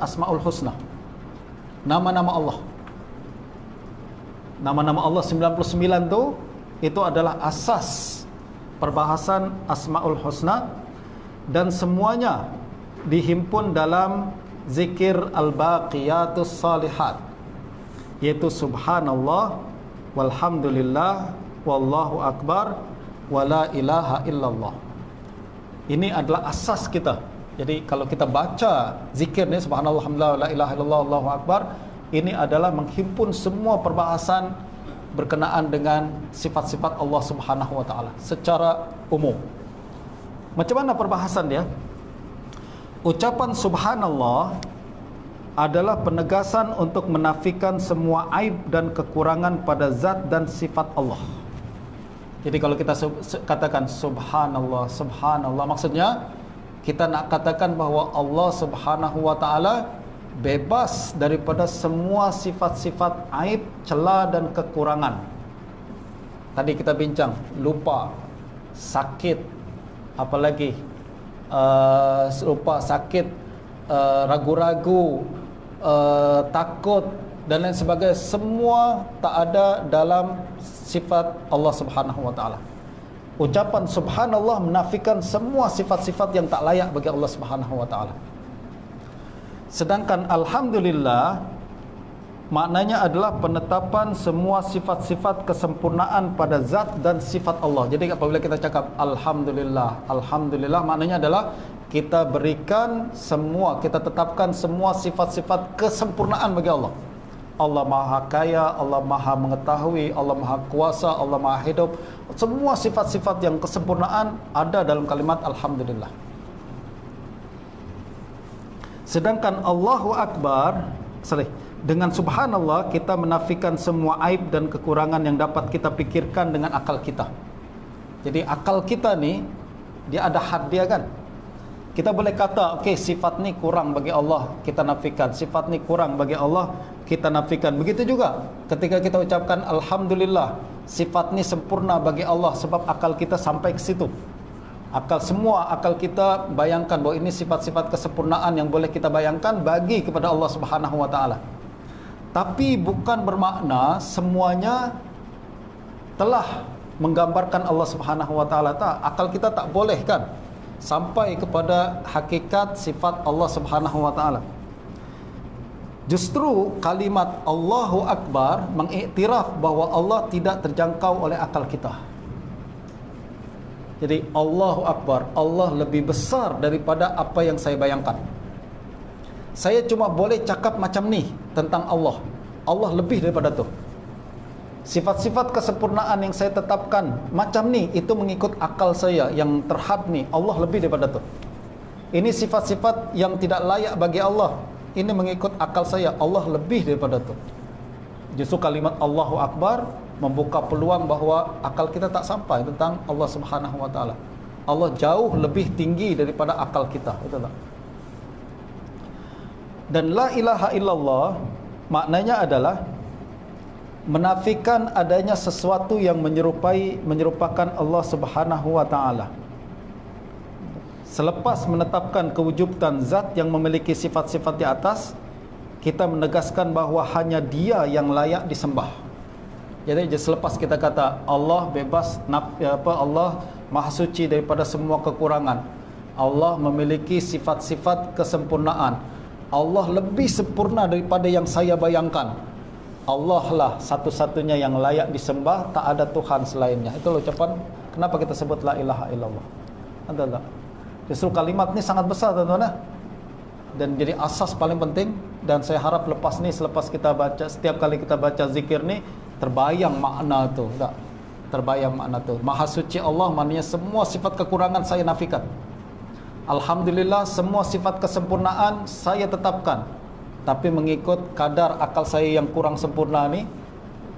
Asmaul Husna. Nama-nama Allah. Nama-nama Allah 99 itu adalah asas perbahasan Asmaul Husna, dan semuanya dihimpun dalam zikir al-baqiyatus salihat, yaitu subhanallah walhamdulillah wallahu akbar wala ilaha illallah. Ini adalah asas kita. Jadi kalau kita baca zikir ni subhanallah alhamdulillah la ilaha illallah wallahu akbar, ini adalah menghimpun semua perbahasan berkenaan dengan sifat-sifat Allah Subhanahu wa taala secara umum. Macam mana perbahasan dia? Ucapan subhanallah adalah penegasan untuk menafikan semua aib dan kekurangan pada zat dan sifat Allah. Jadi kalau kita katakan subhanallah, subhanallah, maksudnya kita nak katakan bahawa Allah Subhanahu wa taala bebas daripada semua sifat-sifat aib, celah dan kekurangan. Tadi kita bincang lupa, sakit, apalagi lupa, sakit, ragu-ragu, takut dan lain sebagainya, semua tak ada dalam sifat Allah Subhanahu wa taala. Ucapan subhanallah menafikan semua sifat-sifat yang tak layak bagi Allah Subhanahu wa taala. Sedangkan alhamdulillah maknanya adalah penetapan semua sifat-sifat kesempurnaan pada zat dan sifat Allah. Jadi apabila kita cakap alhamdulillah, alhamdulillah maknanya adalah kita berikan semua, kita tetapkan semua sifat-sifat kesempurnaan bagi Allah. Allah Maha Kaya, Allah Maha Mengetahui, Allah Maha Kuasa, Allah Maha Hidup. Semua sifat-sifat yang kesempurnaan ada dalam kalimat alhamdulillah. Sedangkan Allahu Akbar, dengan subhanallah kita menafikan semua aib dan kekurangan yang dapat kita pikirkan dengan akal kita. Jadi akal kita ni, dia ada had dia kan. Kita boleh kata, okey, sifat ni kurang bagi Allah, kita nafikan. Sifat ni kurang bagi Allah, kita nafikan. Begitu juga ketika kita ucapkan alhamdulillah, sifat ni sempurna bagi Allah, sebab akal kita sampai ke situ. Semua akal kita bayangkan bahawa ini sifat-sifat kesempurnaan yang boleh kita bayangkan bagi kepada Allah Subhanahu wa taala. Tapi bukan bermakna semuanya telah menggambarkan Allah Subhanahu wa taala. Tak, akal kita tak boleh kan sampai kepada hakikat sifat Allah Subhanahu wa taala. Justru kalimat Allahu Akbar mengiktiraf bahawa Allah tidak terjangkau oleh akal kita. Jadi Allahu Akbar, Allah lebih besar daripada apa yang saya bayangkan. Saya cuma boleh cakap macam ni tentang Allah. Allah lebih daripada tu. Sifat-sifat kesempurnaan yang saya tetapkan macam ni, itu mengikut akal saya yang terhad ni. Allah lebih daripada tu. Ini sifat-sifat yang tidak layak bagi Allah, ini mengikut akal saya. Allah lebih daripada tu. Justru kalimat Allahu Akbar membuka peluang bahawa akal kita tak sampai tentang Allah Subhanahu wa taala. Allah jauh lebih tinggi daripada akal kita, betul tak? Dan la ilaha illallah maknanya adalah menafikan adanya sesuatu yang menyerupakan Allah Subhanahu wa taala. Selepas menetapkan kewujudan zat yang memiliki sifat-sifat di atas, kita menegaskan bahawa hanya Dia yang layak disembah. Jadi selepas kita kata Allah bebas, Allah Maha Suci daripada semua kekurangan, Allah memiliki sifat-sifat kesempurnaan, Allah lebih sempurna daripada yang saya bayangkan, Allah lah satu-satunya yang layak disembah, tak ada Tuhan selainnya. Itu ucapan kenapa kita sebut la ilaha illallah. Ada tak? Justru kalimat ni sangat besar tuan-tuan, dan jadi asas paling penting. Dan saya harap selepas kita baca, setiap kali kita baca zikir ni, terbayang makna tu, tak? Terbayang makna tu. Maha Suci Allah maknanya semua sifat kekurangan saya nafikan. Alhamdulillah semua sifat kesempurnaan saya tetapkan. Tapi mengikut kadar akal saya yang kurang sempurna ni,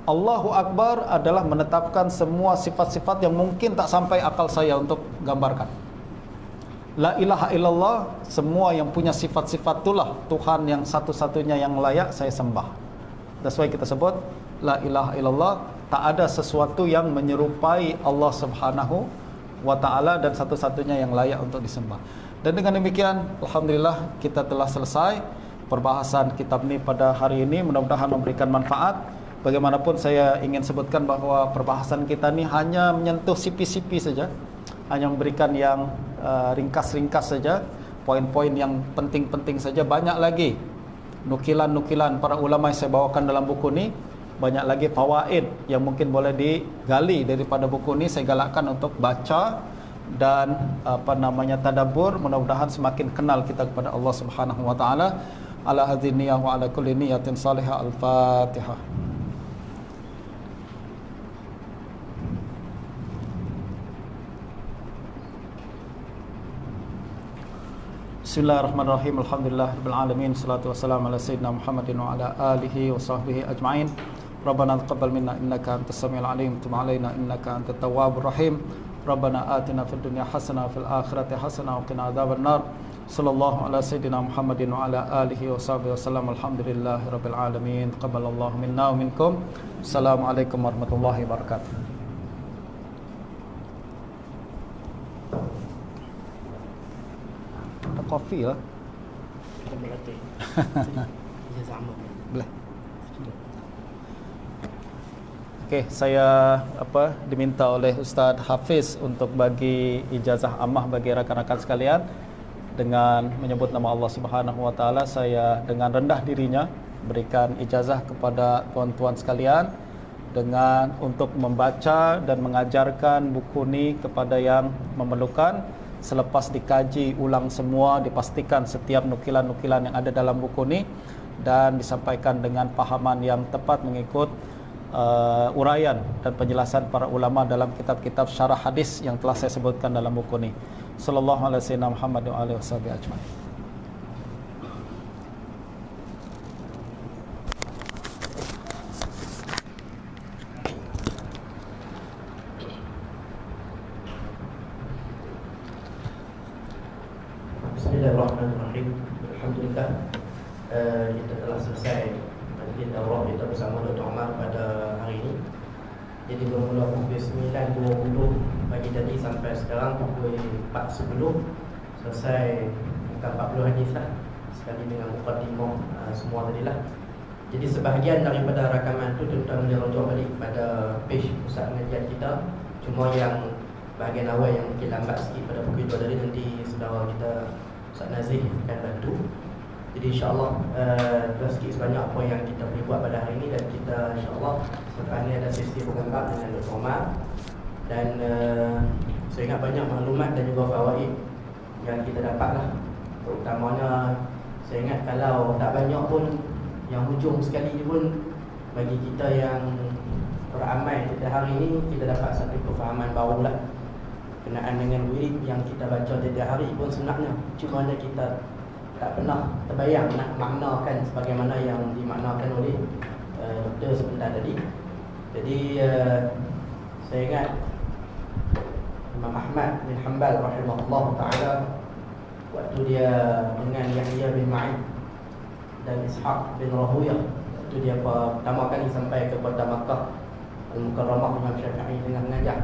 Allahu Akbar adalah menetapkan semua sifat-sifat yang mungkin tak sampai akal saya untuk gambarkan. La ilaha illallah, semua yang punya sifat-sifat itulah Tuhan yang satu-satunya yang layak saya sembah. That's why kita sebut la ilaha illallah tak ada sesuatu yang menyerupai Allah Subhanahu wa ta'ala dan satu-satunya yang layak untuk disembah. Dan dengan demikian, alhamdulillah kita telah selesai perbahasan kitab ini pada hari ini. Mudah-mudahan memberikan manfaat. Bagaimanapun saya ingin sebutkan bahawa perbahasan kita ni hanya menyentuh sipi-sipi saja, hanya memberikan yang ringkas-ringkas saja, poin-poin yang penting-penting saja. Banyak lagi nukilan-nukilan para ulama yang saya bawakan dalam buku ni, banyak lagi fawaid yang mungkin boleh digali daripada buku ni. Saya galakkan untuk baca dan tadabbur. Mudah-mudahan semakin kenal kita kepada Allah Subhanahu wa taala. Ala hadhihi niyyah wa ala kulli niyyatin salihah. Al-Fatihah. Bismillahirrahmanirrahim. Alhamdulillahirabbil alamin. Salatu wassalamu ala sayyidina Muhammadin wa ala alihi wa sahbihi ajma'in. Rabbana taqabbal minna innaka antas samiul alim, tub 'alaina innaka antat tawwabur rahim. Rabbana atina fid dunya hasanah wa fil akhirati hasanah wa qina adzabannar. Sallallahu ala sayyidina Muhammadin wa ala alihi wa sahbihi wasallam. Alhamdulillahirabbil alamin. Taqabbalallahu minna wa minkum. Assalamualaikum warahmatullahi wabarakatuh. Ada kopi lah. Boleh. Okey, saya diminta oleh Ustaz Hafiz untuk bagi ijazah ammah bagi rakan-rakan sekalian dengan menyebut nama Allah Subhanahu wa taala. Saya dengan rendah dirinya berikan ijazah kepada tuan-tuan sekalian dengan untuk membaca dan mengajarkan buku ini kepada yang memerlukan. Selepas dikaji ulang semua, dipastikan setiap nukilan-nukilan yang ada dalam buku ini dan disampaikan dengan pahaman yang tepat mengikut uraian dan penjelasan para ulama dalam kitab-kitab syarah hadis yang telah saya sebutkan dalam buku ini. Sallallahu alaihi wasallam Muhammad wa alihi wasallam ajma'in. Bismillahirrahmanirrahim. Alhamdulillah, kita telah selesai majlis daurah kita bersama Dr. Omar pada hari ini. Jadi bermula pukul 9.20 pagi tadi sampai sekarang pukul 4.10, selesai bukan 40 hadis lah, sekali dengan mukadimah semua tadi lah. Jadi sebahagian daripada rakaman tu tuan-tuan boleh rujuk balik pada page pusat pengajian kita. Cuma yang bahagian awal yang mungkin lambat sikit pada pukul 2 tadi, nanti saudara kita Ustaz Nazih akan bantu. Jadi insyaAllah itulah sikit sebanyak apa yang kita boleh buat pada hari ini. Dan kita insyaAllah setelah ini ada sesi pengambar dengan Dr. Omar. Dan saya ingat banyak maklumat dan juga fawaid yang kita dapat lah. Terutamanya saya ingat kalau tak banyak pun, yang hujung sekali pun bagi kita yang beramal pada hari ini, kita dapat satu kefahaman baru lah berkenaan dengan wirid yang kita baca setiap hari pun sebenarnya. Cuma kita tak pernah terbayang nak maknakan sebagaimana yang dimaknakan oleh doktor sebentar tadi. Jadi saya ingat Imam Ahmad bin Hanbal rahimahullah ta'ala, waktu dia dengan Yahya bin Ma'in dan Ishaq bin Rahuyah, waktu dia pertama kali sampai ke kota Makkah Al-Mukarramah, Imam Syafi'i dengan mengajar.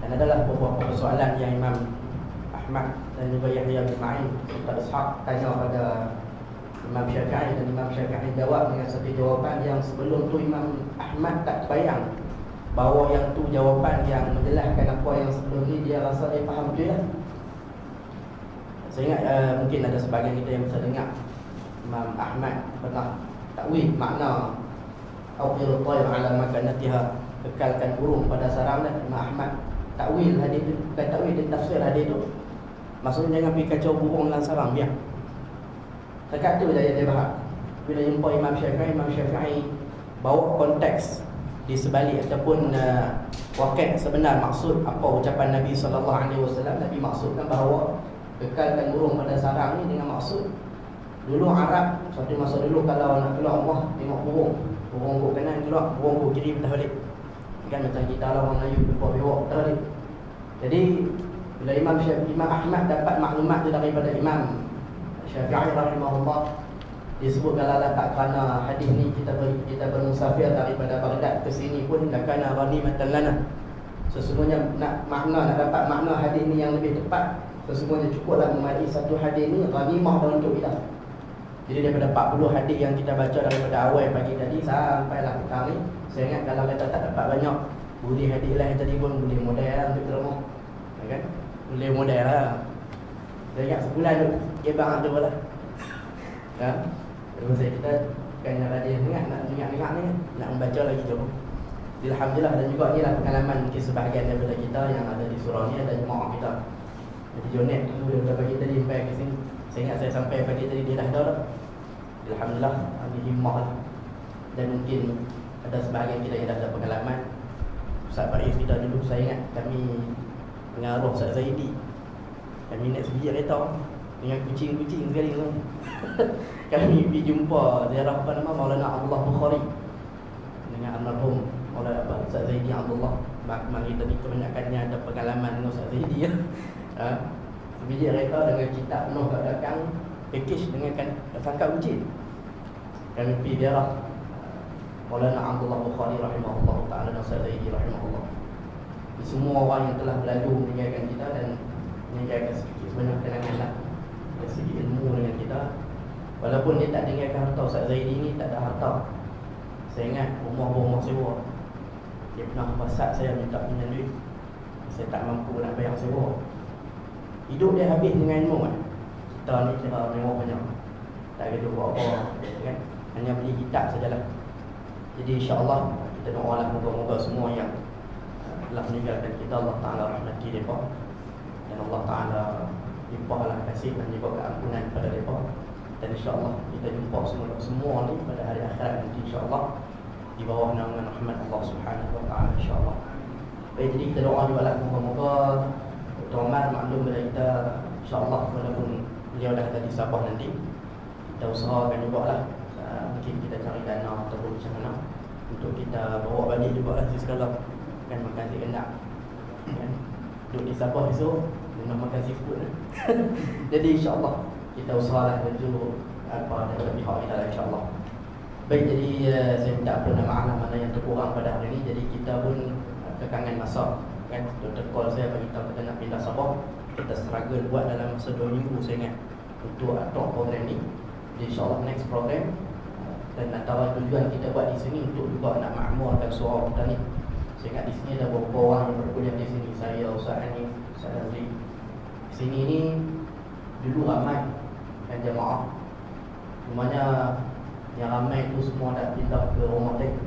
Dan adalah beberapa persoalan yang Imam Ahmad dan juga Yahya bin Ma'in serta Ishaq tanya pada Imam Syafi'i, dan Imam Syafi'i jawab dengan satu jawapan yang sebelum tu Imam Ahmad tak bayang bahawa yang tu jawapan yang menjelaskan apa yang sebelum ni dia rasa dia faham betul lah. Saya ingat mungkin ada sebahagian kita yang bisa dengar Imam Ahmad pernah takwil makna Awqil Tayr ala makanatiha, kekalkan burung pada sarangnya. Imam Ahmad takwil hadis tu, bukan takwil, dia tafsir hadis tu. Maksudnya jangan pergi kacau burung dalam sarang, biar. Dekat tu je dia faham. Bila jumpa Imam Syafi'i bawa konteks di sebalik ataupun wakil sebenar maksud apa ucapan Nabi SAW. Nabi maksudkan bahawa kekalkan burung pada sarang ni dengan maksud dulu Arab suatu masa dulu kalau nak keluar rumah tengok burung ke kanan keluar, burung ke kiri patah balik. Kan macam kita lah orang Melayu bewak patah balik. Jadi bila Imam Ahmad dapat maklumat tu daripada Imam Syafi'i rahimahullah, Dia sebut kalau tak kerana hadis ni kita bermusafir daripada Baghdad ke sini pun lakana ghanimatan lana. Sesungguhnya nak dapat makna hadis ni yang lebih tepat, sesungguhnya cukuplah memahami satu hadis ni ghanimah dah untuk kita. Jadi daripada 40 hadis yang kita baca daripada awal pagi tadi sampailah petang ni, saya ingat kalau kita tak dapat banyak budi hadis lain tadi pun boleh modal lah untuk kita rumah, kan? Boleh modal lah. Saya ingat sebulan tu gebang tu lah. Kan? Terus kita kan hadis nak dengar ni, nak membaca lagi tu. Alhamdulillah, dan juga inilah pengalaman mungkin sebahagian daripada kita yang ada di surau ni, ada jemaah kita. Jadi Jonet dulu dia pagi tadi sampai ke sini. Saya ingat saya sampai pagi tadi dia dah dah. Alhamdulillah, ada himmah lah. Dan mungkin ada sebahagian kita yang dah ada pengalaman. Ustaz Faiz kita dulu, saya ingat kami pengaruh Ustaz Zaidi. Kami naik sebiji kereta dengan kucing-kucing sekali tu. Kami pergi jumpa ziarah Maulana Abdullah Bukhari dengan almarhum Maulana Ustaz Zaidi Abdullah. Mari tadi kebanyakannya ada pengalaman dengan Ustaz Zaidi ya. Sebiji kereta dengan kitab penuh kat belakang, package dengan tangkap kucing. Kami pergi ziarah Maulana Abdullah Bukhari rahimahullah ta'ala dan Ustaz Zaidi rahimahullah. Semua orang yang telah berlalu meninggalkan kita dan meninggalkan sedikit sebanyak kenangan lah, dari segi ilmu dengan kita. Walaupun dia tak dengarkan harta, Ustaz Zaidi ni tak ada harta. Saya ingat rumah sewa, dia pernah pasat saya minta pinjam duit, saya tak mampu nak bayar sewa. Hidup dia habis dengan ilmu kan. Kita ni kira mewah banyak, tak kena buat apa kan? Hanya beli kitab sajalah. Jadi insya-Allah kita doalah moga-moga semua yang telah meninggalkan kita, Allah Ta'ala rahmati mereka, dan Allah Ta'ala limpahlah kasih dan juga keampunan kepada mereka. Dan insya-Allah kita jumpa semua ni pada hari akhirat nanti insya-Allah di bawah naungan rahmat Allah Subhanahu wa taala insya-Allah. Baik, jadi kita doa juga lah moga-moga Dr. Omar maklum kepada kita insya-Allah, walaupun beliau dah ada di Sabah nanti, kita usahakan jugalah mungkin kita cari dana ataupun macam mana untuk kita bawa balik juga lah sekali kan, makan si kendak kan, duduk di Sabah esok nak makan seafood jadi insya-Allah kita usahalah menuju apa daripada pihak kita lah insya-Allah. Baik, jadi saya minta permohonan maaf mana yang terkurang pada hari ini. Jadi kita pun kekangan masa kan, Dr. Call saya bagi tahu kita nak pindah Sabah, kita struggle buat dalam masa 2 minggu saya ingat untuk atur program ni. Jadi insya-Allah next program, dan antara tujuan kita buat di sini untuk juga nak makmurkan surau kita ni. Saya ingat di sini ada beberapa orang yang berkuliah di sini, saya, Ustaz Hanif, Ustaz Azri. Sini ni dulu ramai kan jemaah, rumahnya yang ramai tu semua dah pindah ke rumah lain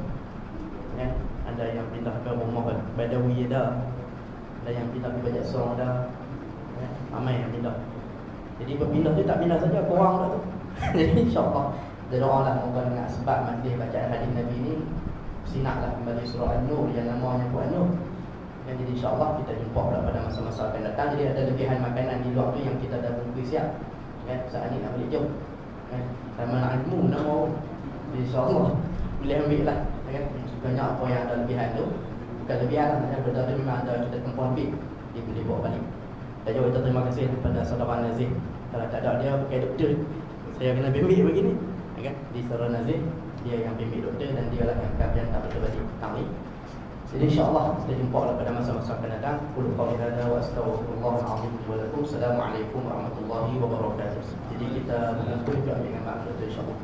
kan. Ada yang pindah ke rumah Badawi ada yang pindah ke Bajak Song ada kan? Ramai yang pindah. Jadi berpindah tu tak pindah saja, korang dah tu. Jadi insya-Allah kita doalah moga dengan sebab majlis bacaan hadis Nabi ni sinaklah kembali surah An-Nur yang namanya An-Nur. Dan jadi insya-Allah kita jumpa pula pada masa-masa akan datang. Jadi ada lebihan makanan di luar tu yang kita dah bungkus siap kan, saat ni nak balik jom kan, sama nak ilmu nak mau insya-Allah boleh ambil lah kan. Banyak apa yang ada lebihan tu, bukan lebihan lah, maknanya benda tu memang ada kita tempuh ambil, dia boleh bawa balik. Dan juga kita terima kasih kepada saudara Nazir, kalau tak ada dia pakai doktor saya kena bimbing begini kan. Di saudara Nazir dia yang bimbing doktor dan dia lah yang akan hantar kita balik petang ni. Jadi insya-Allah kita jumpa pada masa-masa akan datang. Qul qawli hadza wa astaghfirullahal azim wa lakum. Assalamualaikum warahmatullahi wabarakatuh. Jadi kita mengumpul juga dengan maaf insya-Allah.